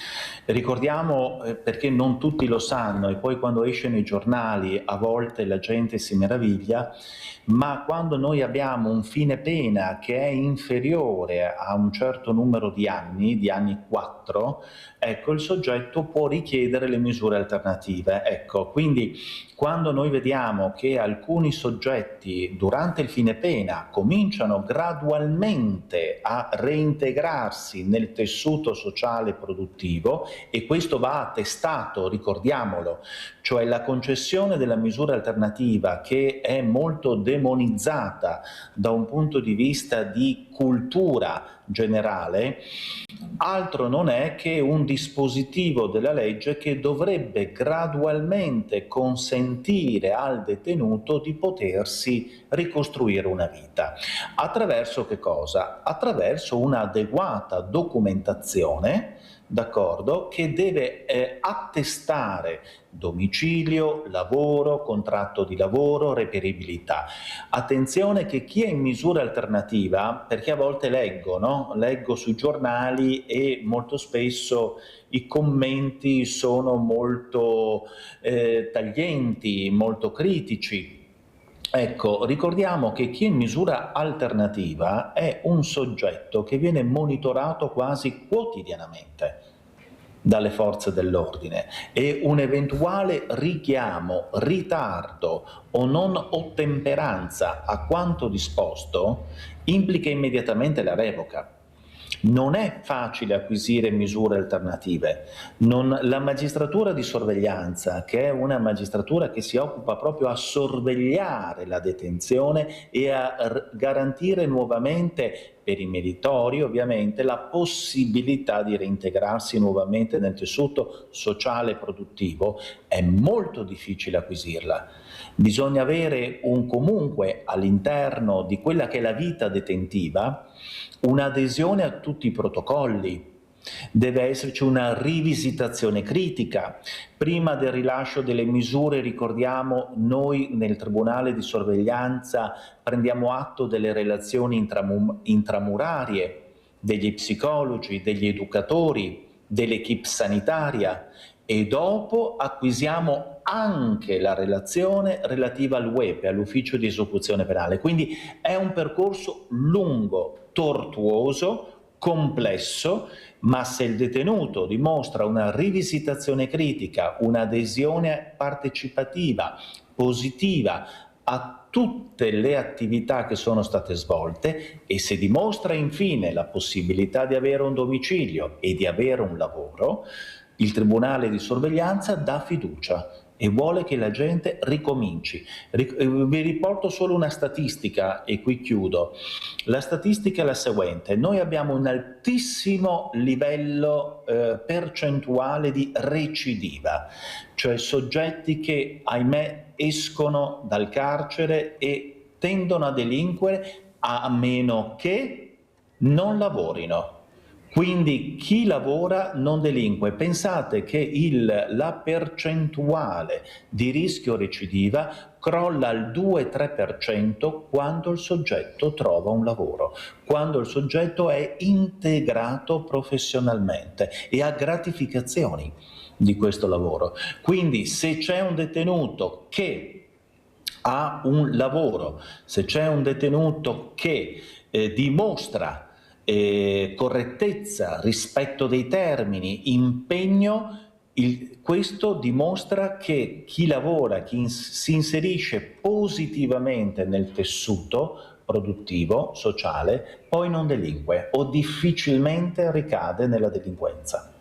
Ricordiamo, perché non tutti lo sanno e poi quando esce nei giornali a volte la gente si meraviglia, ma quando noi abbiamo un fine pena che è inferiore a un certo numero di anni 4, ecco, il soggetto può richiedere le misure alternative. Ecco, quindi quando noi vediamo che alcuni soggetti durante il fine pena cominciano gradualmente a reintegrarsi nel tessuto sociale produttivo, e questo va attestato, ricordiamolo, cioè la concessione della misura alternativa, che è molto demonizzata da un punto di vista di cultura generale altro non è che un dispositivo della legge che dovrebbe gradualmente consentire al detenuto di potersi ricostruire una vita. Attraverso che cosa? Attraverso un'adeguata documentazione, d'accordo, che deve attestare domicilio, lavoro, contratto di lavoro, reperibilità. Attenzione che chi è in misura alternativa, perché a volte leggo, no? Leggo sui giornali e molto spesso i commenti sono molto taglienti, molto critici. Ecco, ricordiamo che chi è in misura alternativa è un soggetto che viene monitorato quasi quotidianamente dalle forze dell'ordine e un eventuale richiamo, ritardo o non ottemperanza a quanto disposto implica immediatamente la revoca. Non è facile acquisire misure alternative. La magistratura di sorveglianza, che è una magistratura che si occupa proprio a sorvegliare la detenzione e a garantire nuovamente, per i meritori ovviamente, la possibilità di reintegrarsi nuovamente nel tessuto sociale e produttivo, è molto difficile acquisirla. Bisogna avere comunque all'interno di quella che è la vita detentiva un'adesione a tutti i protocolli. Deve esserci una rivisitazione critica. Prima del rilascio delle misure, ricordiamo, noi nel Tribunale di sorveglianza prendiamo atto delle relazioni intramurarie degli psicologi, degli educatori, dell'equipe sanitaria e dopo acquisiamo anche la relazione relativa al WEP, all'ufficio di esecuzione penale. Quindi è un percorso lungo, tortuoso, complesso, ma se il detenuto dimostra una rivisitazione critica, un'adesione partecipativa, positiva a tutte le attività che sono state svolte e se dimostra infine la possibilità di avere un domicilio e di avere un lavoro, il Tribunale di sorveglianza dà fiducia e vuole che la gente ricominci. Vi riporto solo una statistica e qui chiudo. La statistica è la seguente: noi abbiamo un altissimo livello percentuale di recidiva, cioè soggetti che, ahimè, escono dal carcere e tendono a delinquere a meno che non lavorino. Quindi chi lavora non delinque. Pensate che la percentuale di rischio recidiva crolla al 2-3% quando il soggetto trova un lavoro, quando il soggetto è integrato professionalmente e ha gratificazioni di questo lavoro. Quindi se c'è un detenuto che ha un lavoro, se c'è un detenuto che dimostra correttezza, rispetto dei termini, impegno, questo dimostra che chi lavora, chi si inserisce positivamente nel tessuto produttivo, sociale, poi non delinque o difficilmente ricade nella delinquenza.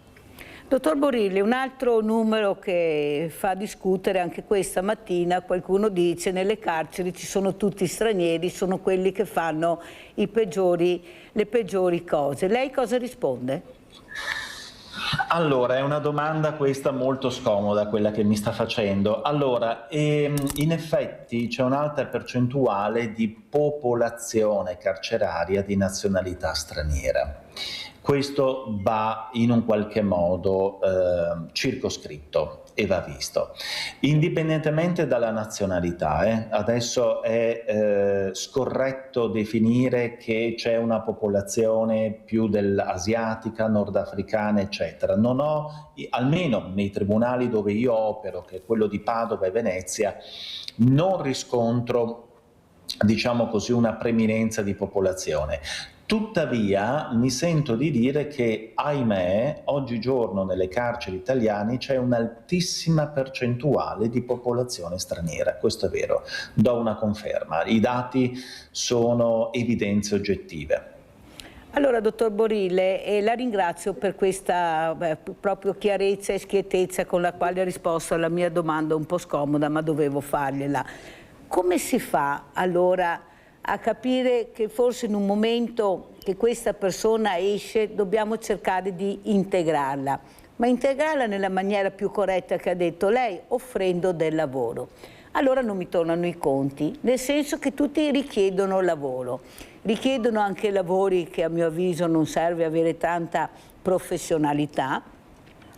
Dottor Borilli, un altro numero che fa discutere anche questa mattina, qualcuno dice nelle carceri ci sono tutti stranieri, sono quelli che fanno le peggiori cose. Lei cosa risponde? Allora, è una domanda questa molto scomoda, quella che mi sta facendo. Allora, in effetti c'è un'alta percentuale di popolazione carceraria di nazionalità straniera. Questo va in un qualche modo circoscritto e va visto. Indipendentemente dalla nazionalità, adesso è scorretto definire che c'è una popolazione più dell'asiatica, nordafricana, eccetera. Non ho, almeno nei tribunali dove io opero, che è quello di Padova e Venezia, non riscontro, diciamo così, una preminenza di popolazione. Tuttavia mi sento di dire che, ahimè, oggigiorno nelle carceri italiane c'è un'altissima percentuale di popolazione straniera. Questo è vero, do una conferma. I dati sono evidenze oggettive. Allora, dottor Borilli, la ringrazio per questa proprio chiarezza e schiettezza con la quale ha risposto alla mia domanda un po' scomoda, ma dovevo fargliela. Come si fa allora a capire che forse in un momento che questa persona esce dobbiamo cercare di integrarla, ma integrarla nella maniera più corretta che ha detto lei, offrendo del lavoro. Allora non mi tornano i conti, nel senso che tutti richiedono lavoro, richiedono anche lavori che a mio avviso non serve avere tanta professionalità,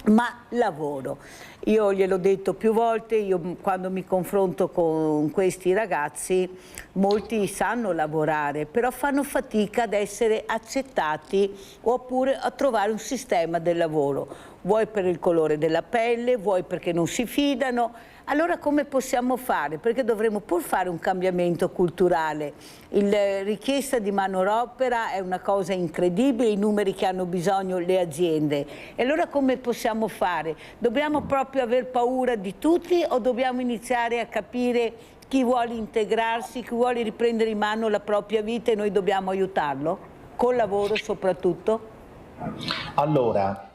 ma lavoro. Io gliel'ho detto più volte, io quando mi confronto con questi ragazzi, molti sanno lavorare, però fanno fatica ad essere accettati oppure a trovare un sistema del lavoro, vuoi per il colore della pelle, vuoi perché non si fidano. Allora come possiamo fare? Perché dovremmo pur fare un cambiamento culturale. La richiesta di manodopera è una cosa incredibile, i numeri che hanno bisogno le aziende. E allora come possiamo fare? Dobbiamo proprio aver paura di tutti o dobbiamo iniziare a capire chi vuole integrarsi, chi vuole riprendere in mano la propria vita e noi dobbiamo aiutarlo? Col lavoro soprattutto? Allora,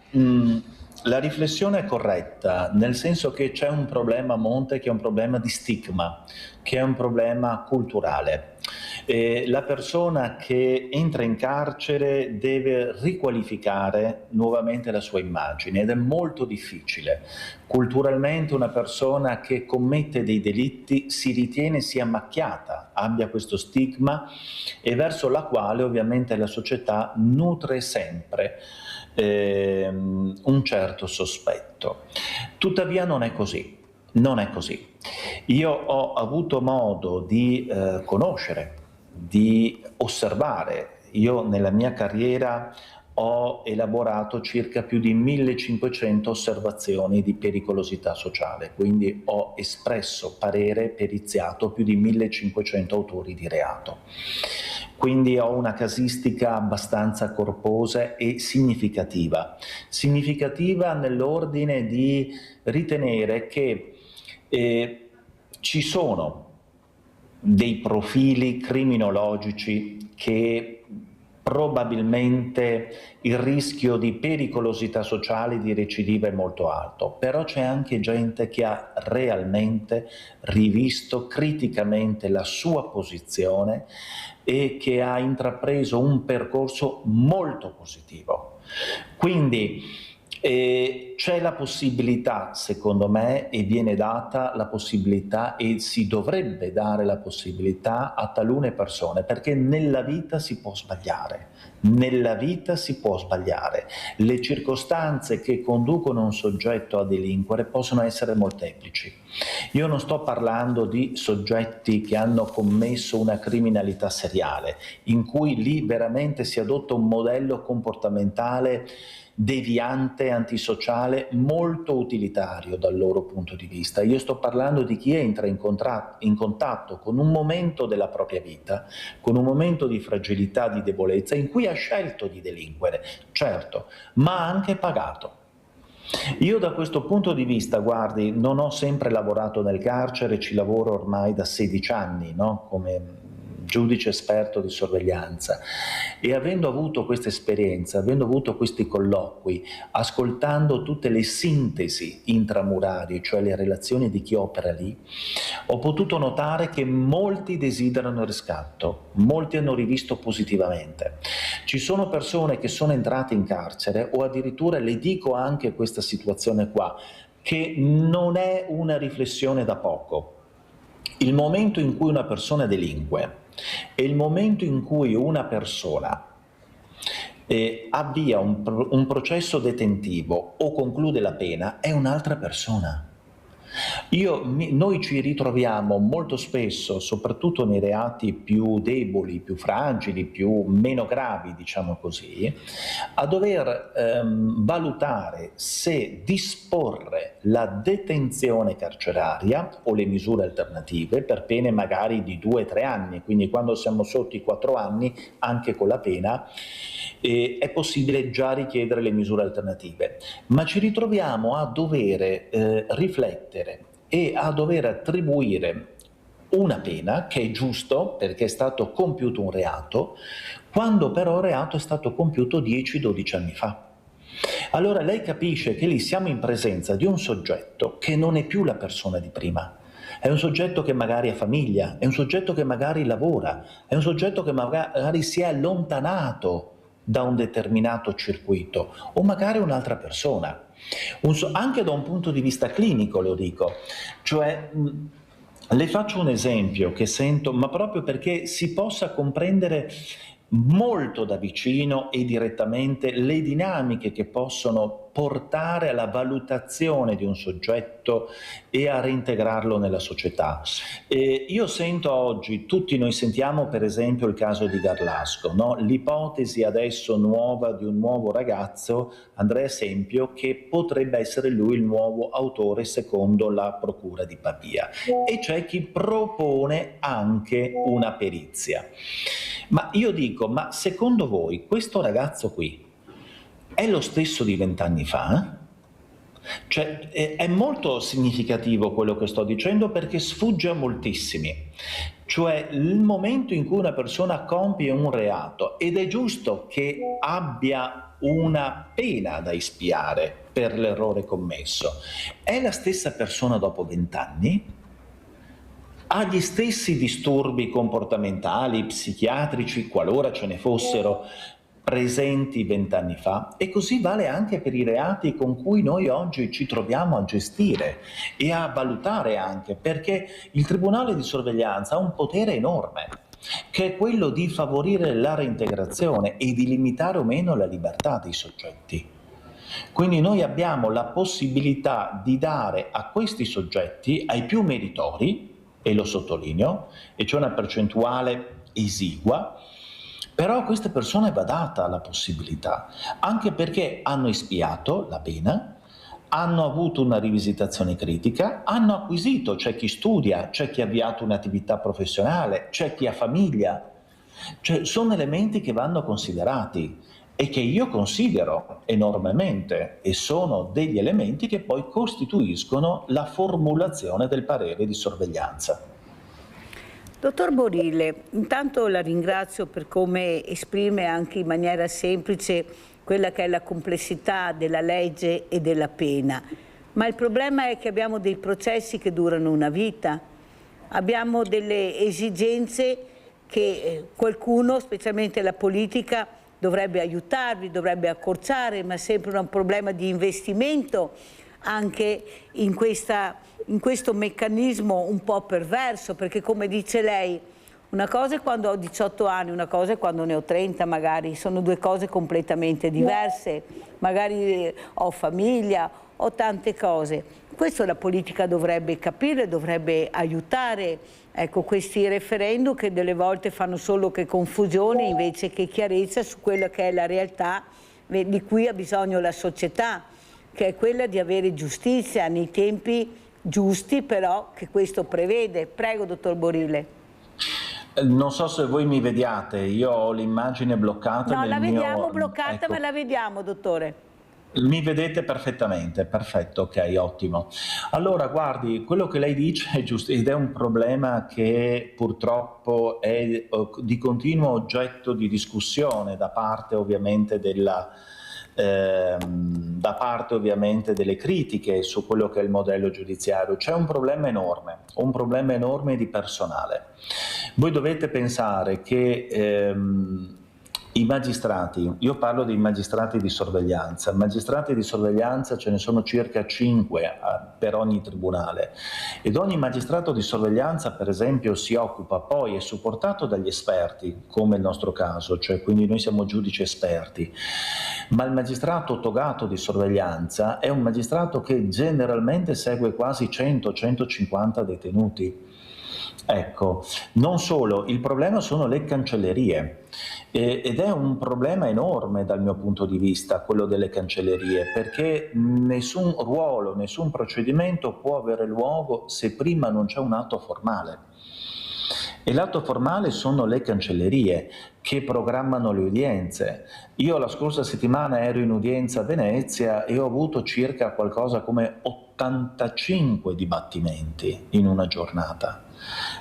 la riflessione è corretta, nel senso che c'è un problema a monte che è un problema di stigma, che è un problema culturale. La persona che entra in carcere deve riqualificare nuovamente la sua immagine ed è molto difficile. Culturalmente una persona che commette dei delitti si ritiene sia macchiata, abbia questo stigma e verso la quale ovviamente la società nutre sempre un certo sospetto. Tuttavia non è così, non è così. Io ho avuto modo di conoscere, di osservare. Io nella mia carriera ho elaborato circa più di 1500 osservazioni di pericolosità sociale, quindi ho espresso parere periziato più di 1500 autori di reato. Quindi ho una casistica abbastanza corposa e significativa. Significativa nell'ordine di ritenere che ci sono dei profili criminologici che probabilmente il rischio di pericolosità sociale, di recidiva è molto alto, però c'è anche gente che ha realmente rivisto criticamente la sua posizione e che ha intrapreso un percorso molto positivo. Quindi c'è la possibilità, secondo me, e viene data la possibilità e si dovrebbe dare la possibilità a talune persone, perché nella vita si può sbagliare, nella vita si può sbagliare. Le circostanze che conducono un soggetto a delinquere possono essere molteplici. Io non sto parlando di soggetti che hanno commesso una criminalità seriale, in cui lì veramente si adotta un modello comportamentale deviante, antisociale, molto utilitario dal loro punto di vista. Io sto parlando di chi entra in contatto con un momento della propria vita, con un momento di fragilità, di debolezza, in cui ha scelto di delinquere, certo, ma ha anche pagato. Io da questo punto di vista, guardi, non ho sempre lavorato nel carcere, ci lavoro ormai da 16 anni, no? Come giudice esperto di sorveglianza, e avendo avuto questa esperienza, avendo avuto questi colloqui, ascoltando tutte le sintesi intramurali, cioè le relazioni di chi opera lì, ho potuto notare che molti desiderano il riscatto, molti hanno rivisto positivamente. Ci sono persone che sono entrate in carcere, o addirittura le dico anche questa situazione qua, che non è una riflessione da poco. Il momento in cui una persona delinque e il momento in cui una persona avvia un processo detentivo o conclude la pena è un'altra persona. Noi ci ritroviamo molto spesso, soprattutto nei reati più deboli, più fragili, meno gravi, diciamo così, a dover valutare se disporre la detenzione carceraria o le misure alternative per pene magari di 2-3 anni, quindi quando siamo sotto i 4 anni, anche con la pena, è possibile già richiedere le misure alternative, ma ci ritroviamo a dover riflettere e a dover attribuire una pena, che è giusto perché è stato compiuto un reato, quando però il reato è stato compiuto 10-12 anni fa. Allora lei capisce che lì siamo in presenza di un soggetto che non è più la persona di prima, è un soggetto che magari ha famiglia, è un soggetto che magari lavora, è un soggetto che magari si è allontanato da un determinato circuito, o magari un'altra persona. Anche da un punto di vista clinico lo dico, cioè le faccio un esempio che sento, ma proprio perché si possa comprendere molto da vicino e direttamente le dinamiche che possono portare alla valutazione di un soggetto e a reintegrarlo nella società. Io sento oggi, tutti noi sentiamo per esempio il caso di Garlasco, no? L'ipotesi adesso nuova di un nuovo ragazzo, Andrea Sempio, che potrebbe essere lui il nuovo autore secondo la procura di Pavia, e c'è chi propone anche una perizia. Ma io dico, ma secondo voi questo ragazzo qui è lo stesso di 20 anni fa? Cioè, è molto significativo quello che sto dicendo perché sfugge a moltissimi. Cioè, il momento in cui una persona compie un reato, ed è giusto che abbia una pena da espiare per l'errore commesso, è la stessa persona dopo 20 anni? Ha gli stessi disturbi comportamentali, psichiatrici, qualora ce ne fossero, presenti 20 anni fa? E così vale anche per i reati con cui noi oggi ci troviamo a gestire e a valutare anche, perché il Tribunale di sorveglianza ha un potere enorme, che è quello di favorire la reintegrazione e di limitare o meno la libertà dei soggetti. Quindi noi abbiamo la possibilità di dare a questi soggetti, ai più meritori, e lo sottolineo, e c'è una percentuale esigua, però a queste persone va data la possibilità, anche perché hanno espiato la pena, hanno avuto una rivisitazione critica, hanno acquisito, c'è chi studia, c'è chi ha avviato un'attività professionale, c'è chi ha famiglia, cioè sono elementi che vanno considerati e che io considero enormemente, e sono degli elementi che poi costituiscono la formulazione del parere di sorveglianza. Dottor Borile, intanto la ringrazio per come esprime anche in maniera semplice quella che è la complessità della legge e della pena, ma il problema è che abbiamo dei processi che durano una vita, abbiamo delle esigenze che qualcuno, specialmente la politica, dovrebbe aiutarvi, dovrebbe accorciare, ma è sempre un problema di investimento anche in questo meccanismo un po' perverso, perché come dice lei, una cosa è quando ho 18 anni, una cosa è quando ne ho 30 magari, sono due cose completamente diverse, magari ho famiglia, ho tante cose. Questo la politica dovrebbe capire, dovrebbe aiutare, ecco, questi referendum che delle volte fanno solo che confusione invece che chiarezza su quella che è la realtà di cui ha bisogno la società, che è quella di avere giustizia nei tempi giusti, però che questo prevede. Prego, dottor Borile. Non so se voi mi vediate, io ho l'immagine bloccata. No, la vediamo bloccata, ecco. Ma la vediamo, dottore. Mi vedete perfettamente, perfetto, ok, ottimo. Allora, guardi, quello che lei dice è giusto ed è un problema che purtroppo è di continuo oggetto di discussione da parte ovviamente delle critiche su quello che è il modello giudiziario. C'è un problema enorme di personale. Voi dovete pensare che i magistrati, io parlo dei magistrati di sorveglianza ce ne sono circa 5 per ogni tribunale, ed ogni magistrato di sorveglianza per esempio si occupa poi, è supportato dagli esperti come il nostro caso, cioè quindi noi siamo giudici esperti, ma il magistrato togato di sorveglianza è un magistrato che generalmente segue quasi 100-150 detenuti. Ecco, non solo, il problema sono le cancellerie ed è un problema enorme dal mio punto di vista quello delle cancellerie, perché nessun ruolo, nessun procedimento può avere luogo se prima non c'è un atto formale. E l'atto formale sono le cancellerie che programmano le udienze. Io la scorsa settimana ero in udienza a Venezia e ho avuto circa qualcosa come 85 dibattimenti in una giornata.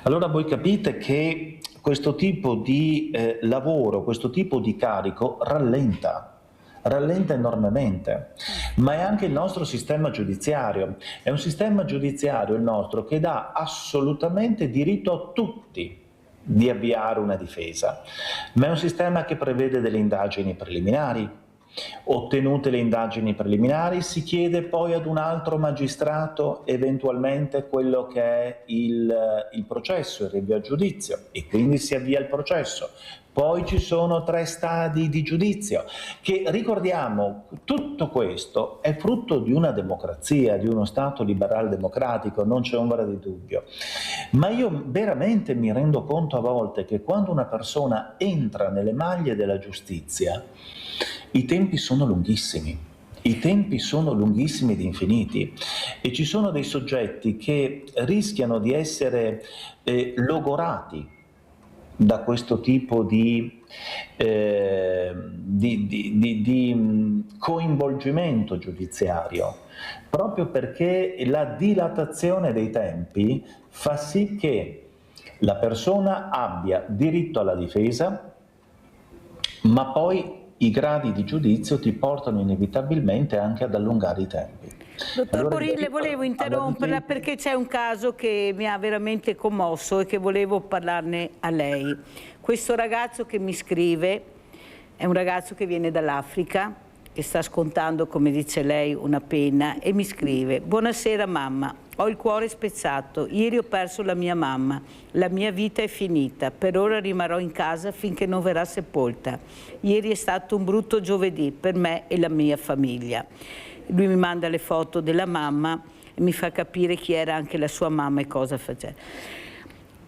Allora voi capite che questo tipo di lavoro, questo tipo di carico rallenta rallenta enormemente, ma è anche il nostro sistema giudiziario. È un sistema giudiziario il nostro che dà assolutamente diritto a tutti di avviare una difesa, ma è un sistema che prevede delle indagini preliminari. Ottenute le indagini preliminari si chiede poi ad un altro magistrato eventualmente quello che è il processo, il rinvio a giudizio, e quindi si avvia il processo. Poi ci sono 3 stadi di giudizio che, ricordiamo, tutto questo è frutto di una democrazia, di uno Stato liberal democratico, non c'è ombra di dubbio. Ma io veramente mi rendo conto a volte che quando una persona entra nelle maglie della giustizia, i tempi sono lunghissimi. I tempi sono lunghissimi ed infiniti e ci sono dei soggetti che rischiano di essere logorati da questo tipo di coinvolgimento giudiziario, proprio perché la dilatazione dei tempi fa sì che la persona abbia diritto alla difesa, ma poi i gradi di giudizio ti portano inevitabilmente anche ad allungare i tempi. Dottor Borille, volevo interromperla perché c'è un caso che mi ha veramente commosso e che volevo parlarne a lei. Questo ragazzo che mi scrive è un ragazzo che viene dall'Africa, che sta scontando, come dice lei, una pena, e mi scrive: buonasera mamma, ho il cuore spezzato, ieri ho perso la mia mamma, la mia vita è finita, per ora rimarrò in casa finché non verrà sepolta. Ieri è stato un brutto giovedì per me e la mia famiglia. Lui mi manda le foto della mamma e mi fa capire chi era anche la sua mamma e cosa faceva.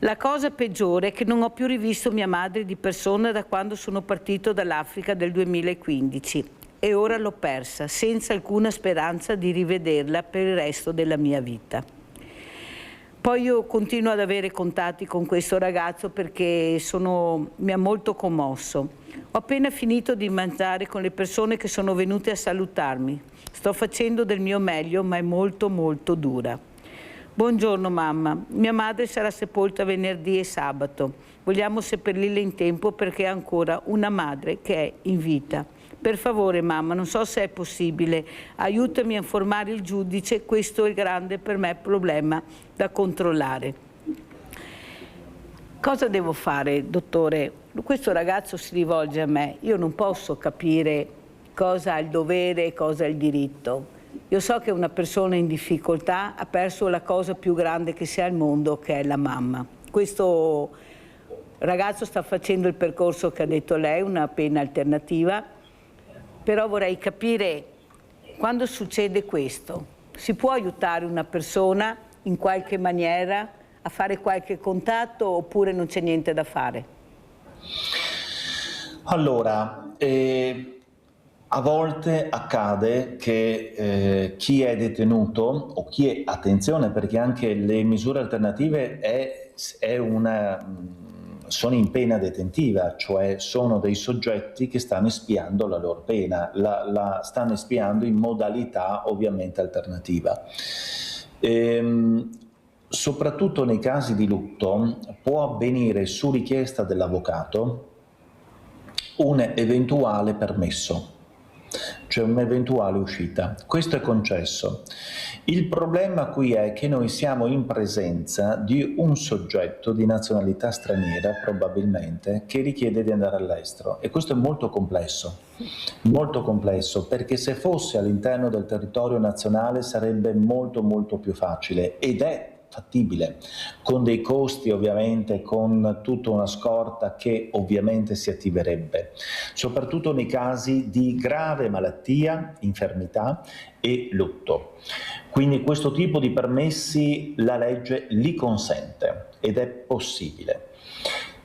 La cosa peggiore è che non ho più rivisto mia madre di persona da quando sono partito dall'Africa del 2015 e ora l'ho persa, senza alcuna speranza di rivederla per il resto della mia vita. Poi io continuo ad avere contatti con questo ragazzo perché mi ha molto commosso. Ho appena finito di mangiare con le persone che sono venute a salutarmi. Sto facendo del mio meglio, ma è molto molto dura. Buongiorno mamma, mia madre sarà sepolta venerdì e sabato. Vogliamo seppellirla in tempo perché ha ancora una madre che è in vita. Per favore mamma, non so se è possibile, aiutami a informare il giudice, questo è il grande per me problema da controllare. Cosa devo fare, dottore? Questo ragazzo si rivolge a me, io non posso capire cosa ha il dovere e cosa ha il diritto. Io so che una persona in difficoltà ha perso la cosa più grande che sia al mondo, che è la mamma. Questo ragazzo sta facendo il percorso che ha detto lei, una pena alternativa, però vorrei capire, quando succede questo, si può aiutare una persona in qualche maniera a fare qualche contatto oppure non c'è niente da fare? Allora, a volte accade che chi è detenuto o chi è, attenzione perché anche le misure alternative sono in pena detentiva, cioè sono dei soggetti che stanno espiando la loro pena, la stanno espiando in modalità ovviamente alternativa. Soprattutto nei casi di lutto può avvenire su richiesta dell'avvocato un eventuale permesso, cioè un'eventuale uscita. Questo è concesso. Il problema qui è che noi siamo in presenza di un soggetto di nazionalità straniera, probabilmente, che richiede di andare all'estero, e questo è molto complesso, perché se fosse all'interno del territorio nazionale sarebbe molto molto più facile, ed è fattibile, con dei costi ovviamente, con tutta una scorta che ovviamente si attiverebbe, soprattutto nei casi di grave malattia, infermità e lutto. Quindi questo tipo di permessi la legge li consente ed è possibile.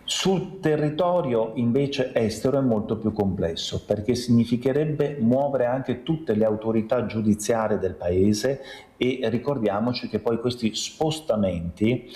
Sul territorio invece estero è molto più complesso, perché significherebbe muovere anche tutte le autorità giudiziarie del paese, e ricordiamoci che poi questi spostamenti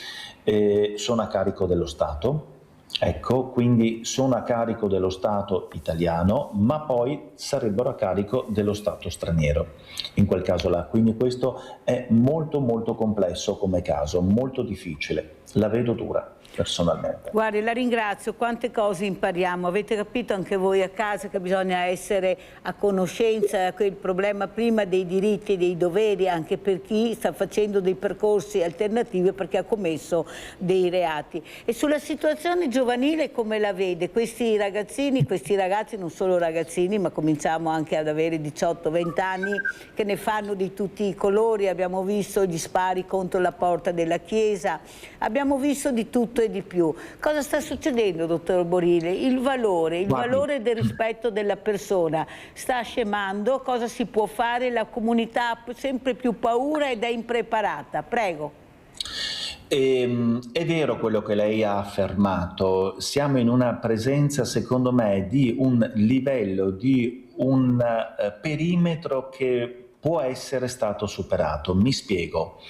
sono a carico dello Stato, ecco, quindi sono a carico dello Stato italiano, ma poi sarebbero a carico dello Stato straniero in quel caso là. Quindi questo è molto molto complesso come caso, molto difficile, la vedo dura. personalmente. Guardi, la ringrazio, quante cose impariamo, avete capito anche voi a casa che bisogna essere a conoscenza del problema prima dei diritti e dei doveri anche per chi sta facendo dei percorsi alternativi perché ha commesso dei reati. E sulla situazione giovanile come la vede? Questi ragazzini, questi ragazzi, non solo ragazzini ma cominciamo anche ad avere 18-20 anni che ne fanno di tutti i colori, abbiamo visto gli spari contro la porta della chiesa, abbiamo visto di tutto e di più. Cosa sta succedendo, dottor Borile? Il valore del rispetto della persona sta scemando, cosa si può fare? La comunità ha sempre più paura ed è impreparata. Prego. È vero quello che lei ha affermato, siamo in una presenza secondo me di un livello, di un perimetro che può essere stato superato. Mi spiego.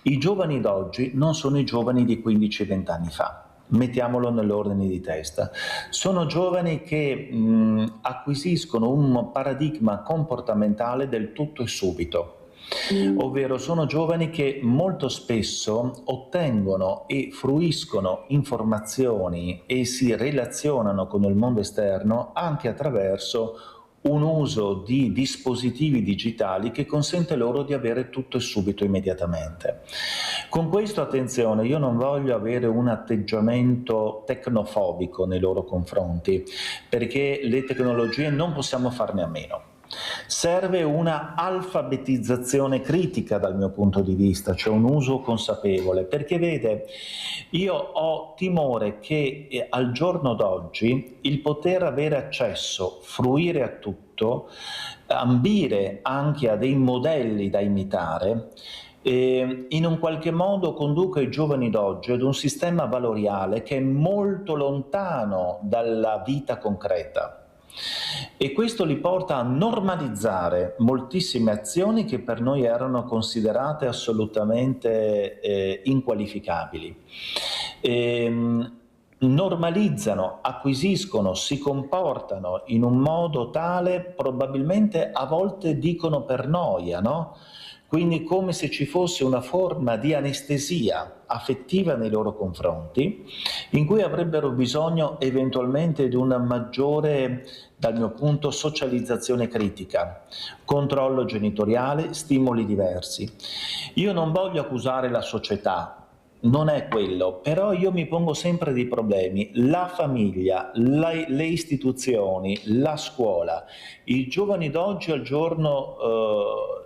I giovani d'oggi non sono i giovani di 15-20 anni fa, mettiamolo nell'ordine di testa. Sono giovani che acquisiscono un paradigma comportamentale del tutto e subito, ovvero sono giovani che molto spesso ottengono e fruiscono informazioni e si relazionano con il mondo esterno anche attraverso un uso di dispositivi digitali che consente loro di avere tutto e subito immediatamente. Con questo, attenzione, io non voglio avere un atteggiamento tecnofobico nei loro confronti, perché le tecnologie non possiamo farne a meno. Serve una alfabetizzazione critica dal mio punto di vista, cioè un uso consapevole, perché vede, io ho timore che al giorno d'oggi il poter avere accesso, fruire a tutto, ambire anche a dei modelli da imitare, in un qualche modo conduca i giovani d'oggi ad un sistema valoriale che è molto lontano dalla vita concreta. E questo li porta a normalizzare moltissime azioni che per noi erano considerate assolutamente inqualificabili. Normalizzano, acquisiscono, si comportano in un modo tale, probabilmente a volte dicono per noia, no? Quindi come se ci fosse una forma di anestesia affettiva nei loro confronti, in cui avrebbero bisogno eventualmente di una maggiore, dal mio punto, socializzazione critica, controllo genitoriale, stimoli diversi. Io non voglio accusare la società, non è quello, però io mi pongo sempre dei problemi. La famiglia, le istituzioni, la scuola, i giovani d'oggi al giorno,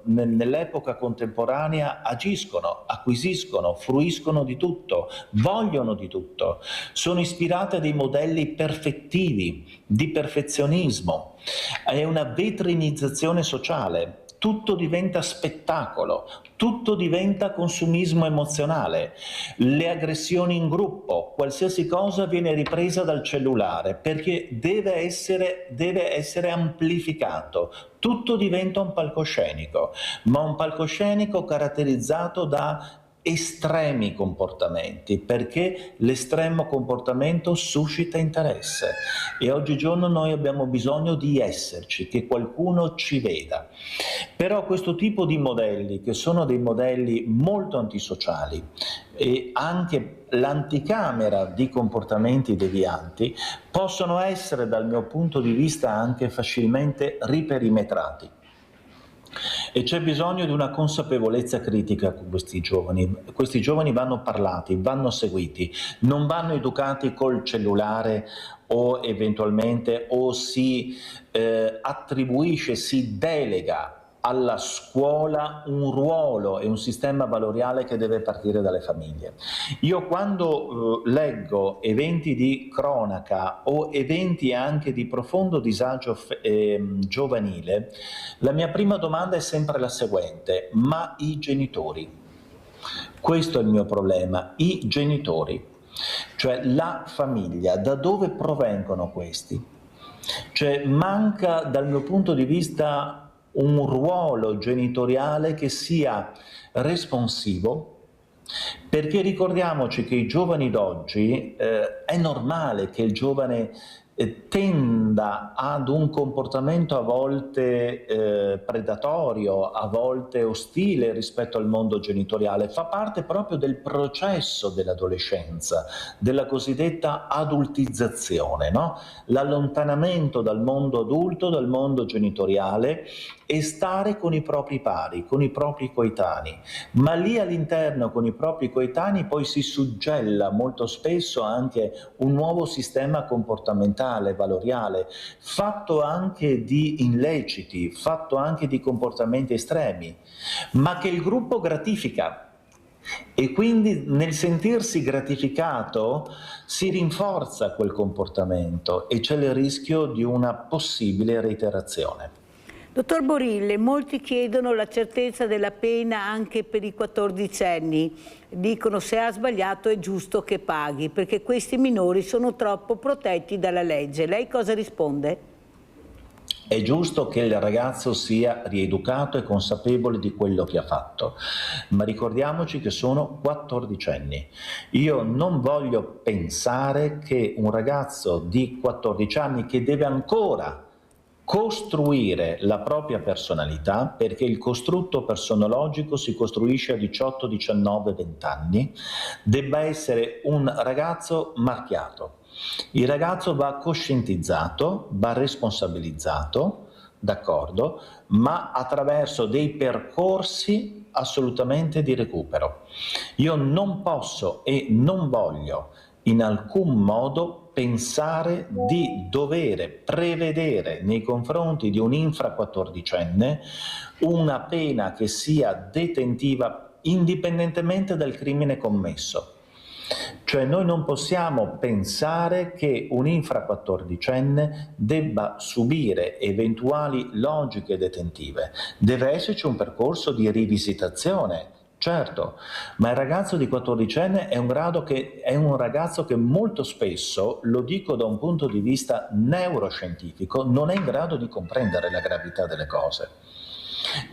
nell'epoca contemporanea, agiscono, acquisiscono, fruiscono di tutto, vogliono di tutto, sono ispirate a dei modelli perfettivi, di perfezionismo, è una vetrinizzazione sociale. Tutto diventa spettacolo, tutto diventa consumismo emozionale, le aggressioni in gruppo, qualsiasi cosa viene ripresa dal cellulare perché deve essere amplificato, tutto diventa un palcoscenico, ma un palcoscenico caratterizzato da estremi comportamenti, perché l'estremo comportamento suscita interesse e oggigiorno noi abbiamo bisogno di esserci, che qualcuno ci veda. Però questo tipo di modelli, che sono dei modelli molto antisociali e anche l'anticamera di comportamenti devianti, possono essere dal mio punto di vista anche facilmente riperimetrati. E c'è bisogno di una consapevolezza critica con questi giovani. Questi giovani vanno parlati, vanno seguiti, non vanno educati col cellulare o eventualmente si attribuisce, si delega alla scuola un ruolo e un sistema valoriale che deve partire dalle famiglie. Io quando leggo eventi di cronaca o eventi anche di profondo disagio giovanile, la mia prima domanda è sempre la seguente: ma i genitori? Questo è il mio problema, i genitori, cioè la famiglia, da dove provengono questi? Cioè manca dal mio punto di vista un ruolo genitoriale che sia responsivo, perché ricordiamoci che i giovani d'oggi, è normale che il giovane tenda ad un comportamento a volte predatorio, a volte ostile rispetto al mondo genitoriale, fa parte proprio del processo dell'adolescenza, della cosiddetta adultizzazione, no? L'allontanamento dal mondo adulto, dal mondo genitoriale, e stare con i propri pari, con i propri coetanei. Ma lì all'interno, con i propri coetanei, poi si suggella molto spesso anche un nuovo sistema comportamentale, valoriale, fatto anche di illeciti, fatto anche di comportamenti estremi, ma che il gruppo gratifica. E quindi nel sentirsi gratificato si rinforza quel comportamento e c'è il rischio di una possibile reiterazione. Dottor Borille, molti chiedono la certezza della pena anche per i 14enni. Dicono se ha sbagliato è giusto che paghi, perché questi minori sono troppo protetti dalla legge. Lei cosa risponde? È giusto che il ragazzo sia rieducato e consapevole di quello che ha fatto, ma ricordiamoci che sono 14enni. Io non voglio pensare che un ragazzo di 14 anni che deve ancora costruire la propria personalità, perché il costrutto personologico si costruisce a 18, 19, 20 anni, debba essere un ragazzo marchiato. Il ragazzo va coscientizzato, va responsabilizzato, d'accordo, ma attraverso dei percorsi assolutamente di recupero. Io non posso e non voglio in alcun modo pensare di dover prevedere nei confronti di un infra-14enne una pena che sia detentiva indipendentemente dal crimine commesso. Cioè noi non possiamo pensare che un infra-14enne debba subire eventuali logiche detentive. Deve esserci un percorso di rivisitazione. Certo, ma il ragazzo di 14enne è un ragazzo che molto spesso, lo dico da un punto di vista neuroscientifico, non è in grado di comprendere la gravità delle cose.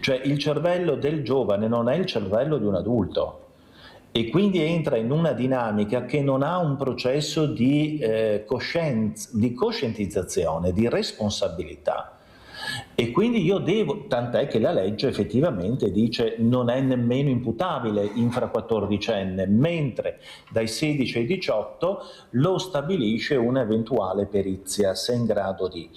Cioè il cervello del giovane non è il cervello di un adulto e quindi entra in una dinamica che non ha un processo di coscientizzazione, di responsabilità. E quindi io devo, tant'è che la legge effettivamente dice non è nemmeno imputabile infra-14enne, mentre dai 16 ai 18 lo stabilisce un'eventuale perizia, se è in grado di.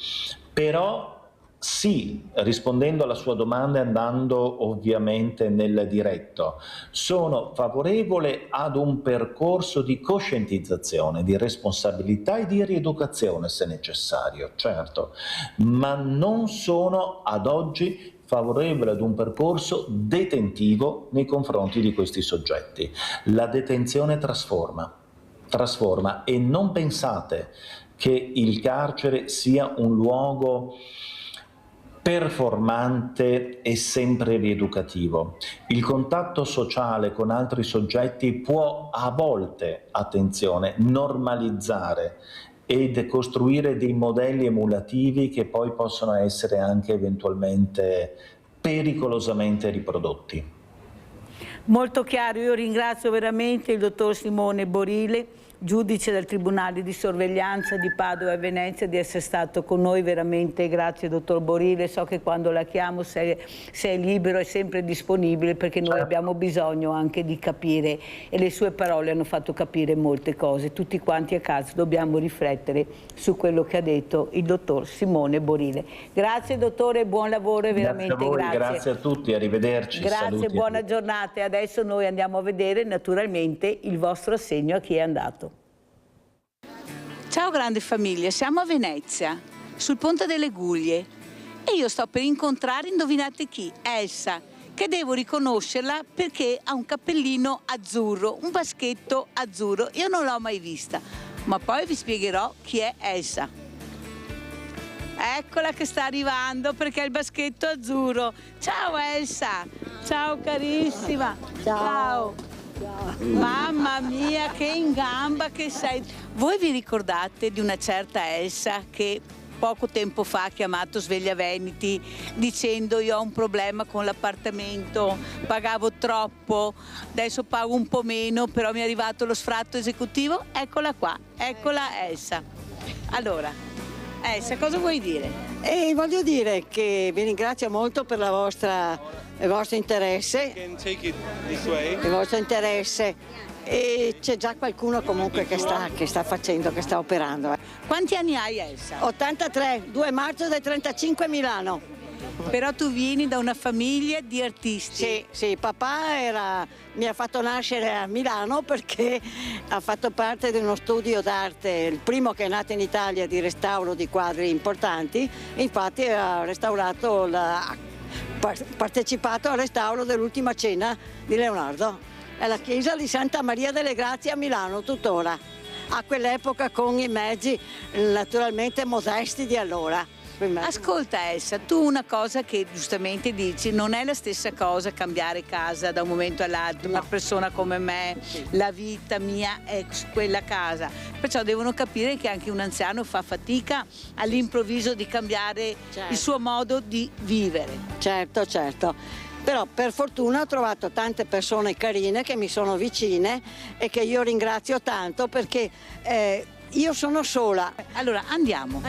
Però sì, rispondendo alla sua domanda e andando ovviamente nel diretto, sono favorevole ad un percorso di coscientizzazione, di responsabilità e di rieducazione se necessario, certo, ma non sono ad oggi favorevole ad un percorso detentivo nei confronti di questi soggetti. La detenzione trasforma e non pensate che il carcere sia un luogo performante e sempre rieducativo. Il contatto sociale con altri soggetti può a volte, attenzione, normalizzare ed costruire dei modelli emulativi che poi possono essere anche eventualmente pericolosamente riprodotti. Molto chiaro, io ringrazio veramente il dottor Simone Borille, giudice del Tribunale di Sorveglianza di Padova e Venezia, di essere stato con noi. Veramente grazie dottor Borille, so che quando la chiamo sei libero e sempre disponibile, perché noi abbiamo bisogno anche di capire, e le sue parole hanno fatto capire molte cose. Tutti quanti a casa dobbiamo riflettere su quello che ha detto il dottor Simone Borille. Grazie dottore, buon lavoro e veramente grazie a voi, grazie. grazie a tutti, arrivederci. Grazie, buona giornata, e adesso noi andiamo a vedere naturalmente il vostro assegno a chi è andato. Ciao grande famiglia, siamo a Venezia, sul Ponte delle Guglie, e io sto per incontrare, indovinate chi? Elsa, che devo riconoscerla perché ha un cappellino azzurro, un baschetto azzurro. Io non l'ho mai vista, ma poi vi spiegherò chi è Elsa. Eccola che sta arrivando perché ha il baschetto azzurro. Ciao Elsa, ciao carissima, ciao. Mamma mia, che in gamba che sei. Voi vi ricordate di una certa Elsa che poco tempo fa ha chiamato Sveglia Veneti dicendo io ho un problema con l'appartamento, pagavo troppo, adesso pago un po' meno, però mi è arrivato lo sfratto esecutivo? Eccola qua, eccola Elsa. Allora, Elsa, cosa vuoi dire? Voglio dire che vi ringrazio molto per il vostro interesse. Il vostro interesse. E c'è già qualcuno comunque che sta facendo, che sta operando. Quanti anni hai, Elsa? 83, 2 marzo del 35 Milano. Però tu vieni da una famiglia di artisti. Sì, papà mi ha fatto nascere a Milano perché ha fatto parte di uno studio d'arte, il primo che è nato in Italia di restauro di quadri importanti, infatti ha partecipato al restauro dell'Ultima Cena di Leonardo. È la chiesa di Santa Maria delle Grazie a Milano tuttora, a quell'epoca con i mezzi naturalmente modesti di allora. Ascolta Elsa, tu una cosa che giustamente dici, non è la stessa cosa cambiare casa da un momento all'altro, una persona come me, la vita mia è quella casa, perciò devono capire che anche un anziano fa fatica all'improvviso di cambiare il suo modo di vivere. Certo. Però per fortuna ho trovato tante persone carine che mi sono vicine e che io ringrazio tanto perché io sono sola. Allora andiamo.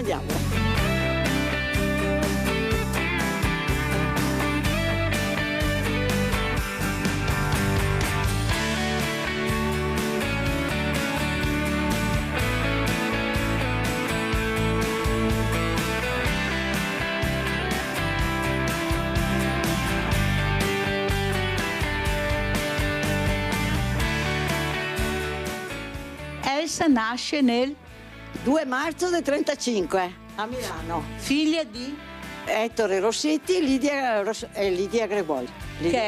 Elsa nasce nel 2 marzo del 35 a Milano. Figlia di Ettore Rossetti e Lidia Gregol. Che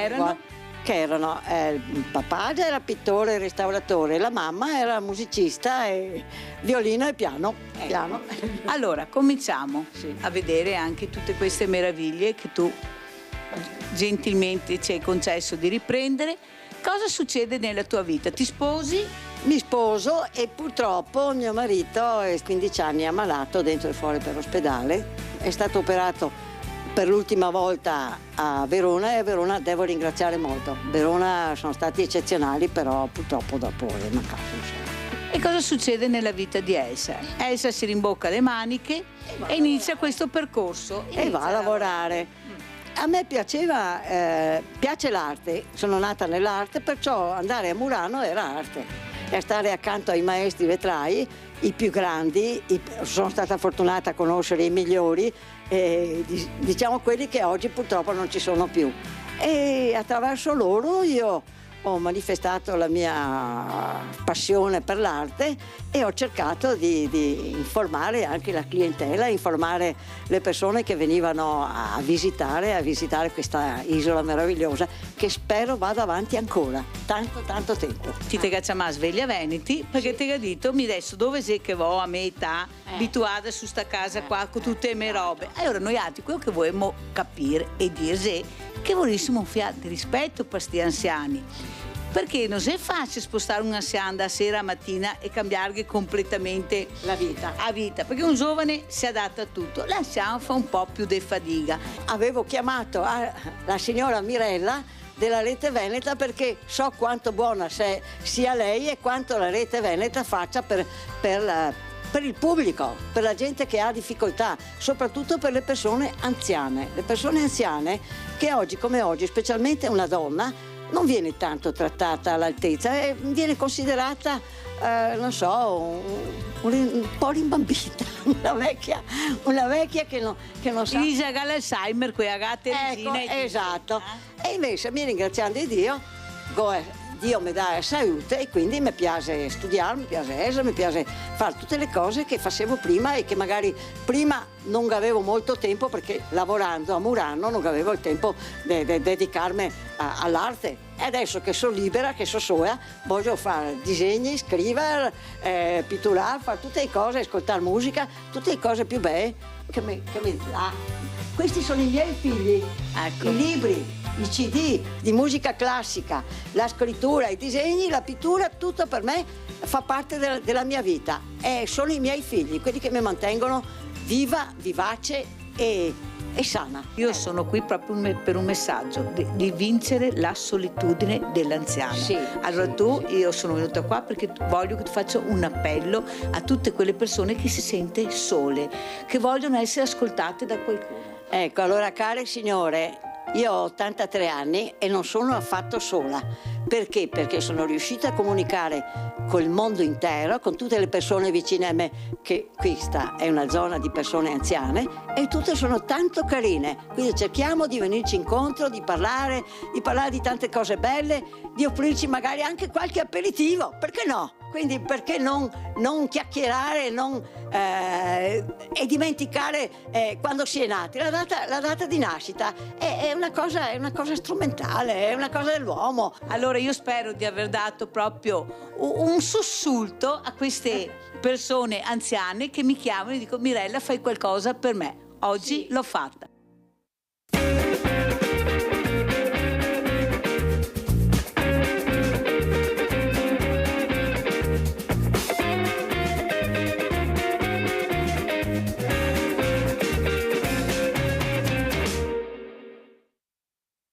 erano il papà era pittore e restauratore, la mamma era musicista e violino e piano. Allora cominciamo a vedere anche tutte queste meraviglie che tu gentilmente ci hai concesso di riprendere. Cosa succede nella tua vita? Ti sposi? Mi sposo e purtroppo mio marito è 15 anni ammalato dentro e fuori per l'ospedale. È stato operato per l'ultima volta a Verona e a Verona devo ringraziare molto. Verona sono stati eccezionali, però purtroppo dopo è mancato. E cosa succede nella vita di Elsa? Elsa si rimbocca le maniche e inizia questo percorso. E va a lavorare. A me piace l'arte, sono nata nell'arte, perciò andare a Murano era arte. E stare accanto ai maestri vetrai, i più grandi, sono stata fortunata a conoscere i migliori, diciamo quelli che oggi purtroppo non ci sono più. E attraverso loro io ho manifestato la mia passione per l'arte e ho cercato di informare anche la clientela, informare le persone che venivano a visitare questa isola meravigliosa che spero vada avanti ancora, tanto tempo. Ti te cacciamo sveglia Veneti perché ti ha detto mi adesso dove sei che vo a me età abituata su sta casa qua con tutte le mie robe. Allora noi altri quello che vogliamo capire e dire che volessimo un fiato di rispetto per questi anziani, perché non è facile spostare un anziano da sera a mattina e cambiargli completamente la vita, perché un giovane si adatta a tutto, l'anziano fa un po' più di fatica. Avevo chiamato la signora Mirella della Rete Veneta perché so quanto buona sia lei e quanto la Rete Veneta faccia per il pubblico, per la gente che ha difficoltà, soprattutto per le persone anziane. Le persone anziane che oggi come oggi, specialmente una donna, non viene tanto trattata all'altezza, viene considerata, non so, un po' rimbambita, una vecchia che non sa. Lisa Gall'Alzheimer, quei agate risine. Esatto. E invece, mi ringraziando di Dio, Dio mi dà la salute e quindi mi piace studiare, mi piace essere, mi piace fare tutte le cose che facevo prima e che magari prima non avevo molto tempo perché lavorando a Murano non avevo il tempo di dedicarmi all'arte. E adesso che sono libera, che sono sola, voglio fare disegni, scrivere, pitturare, fare tutte le cose, ascoltare musica, tutte le cose più belle che mi dà. Questi sono i miei figli, i libri, i CD di musica classica, la scrittura, i disegni, la pittura, tutto per me fa parte della mia vita e sono i miei figli, quelli che mi mantengono viva, vivace e e sana. Io sono qui proprio per un messaggio di vincere la solitudine dell'anziano. Sì, allora io sono venuta qua perché voglio che tu faccia un appello a tutte quelle persone che si sentono sole, che vogliono essere ascoltate da qualcuno. Ecco, allora care signore, io ho 83 anni e non sono affatto sola. Perché? Perché sono riuscita a comunicare col mondo intero, con tutte le persone vicine a me, che questa è una zona di persone anziane e tutte sono tanto carine. Quindi cerchiamo di venirci incontro, di parlare di tante cose belle, di offrirci magari anche qualche aperitivo, perché no? Quindi perché non chiacchierare e dimenticare quando si è nati? La data di nascita è una cosa strumentale, è una cosa dell'uomo. Allora io spero di aver dato proprio un sussulto a queste persone anziane che mi chiamano e dicono: Mirella, fai qualcosa per me. Oggi l'ho fatta.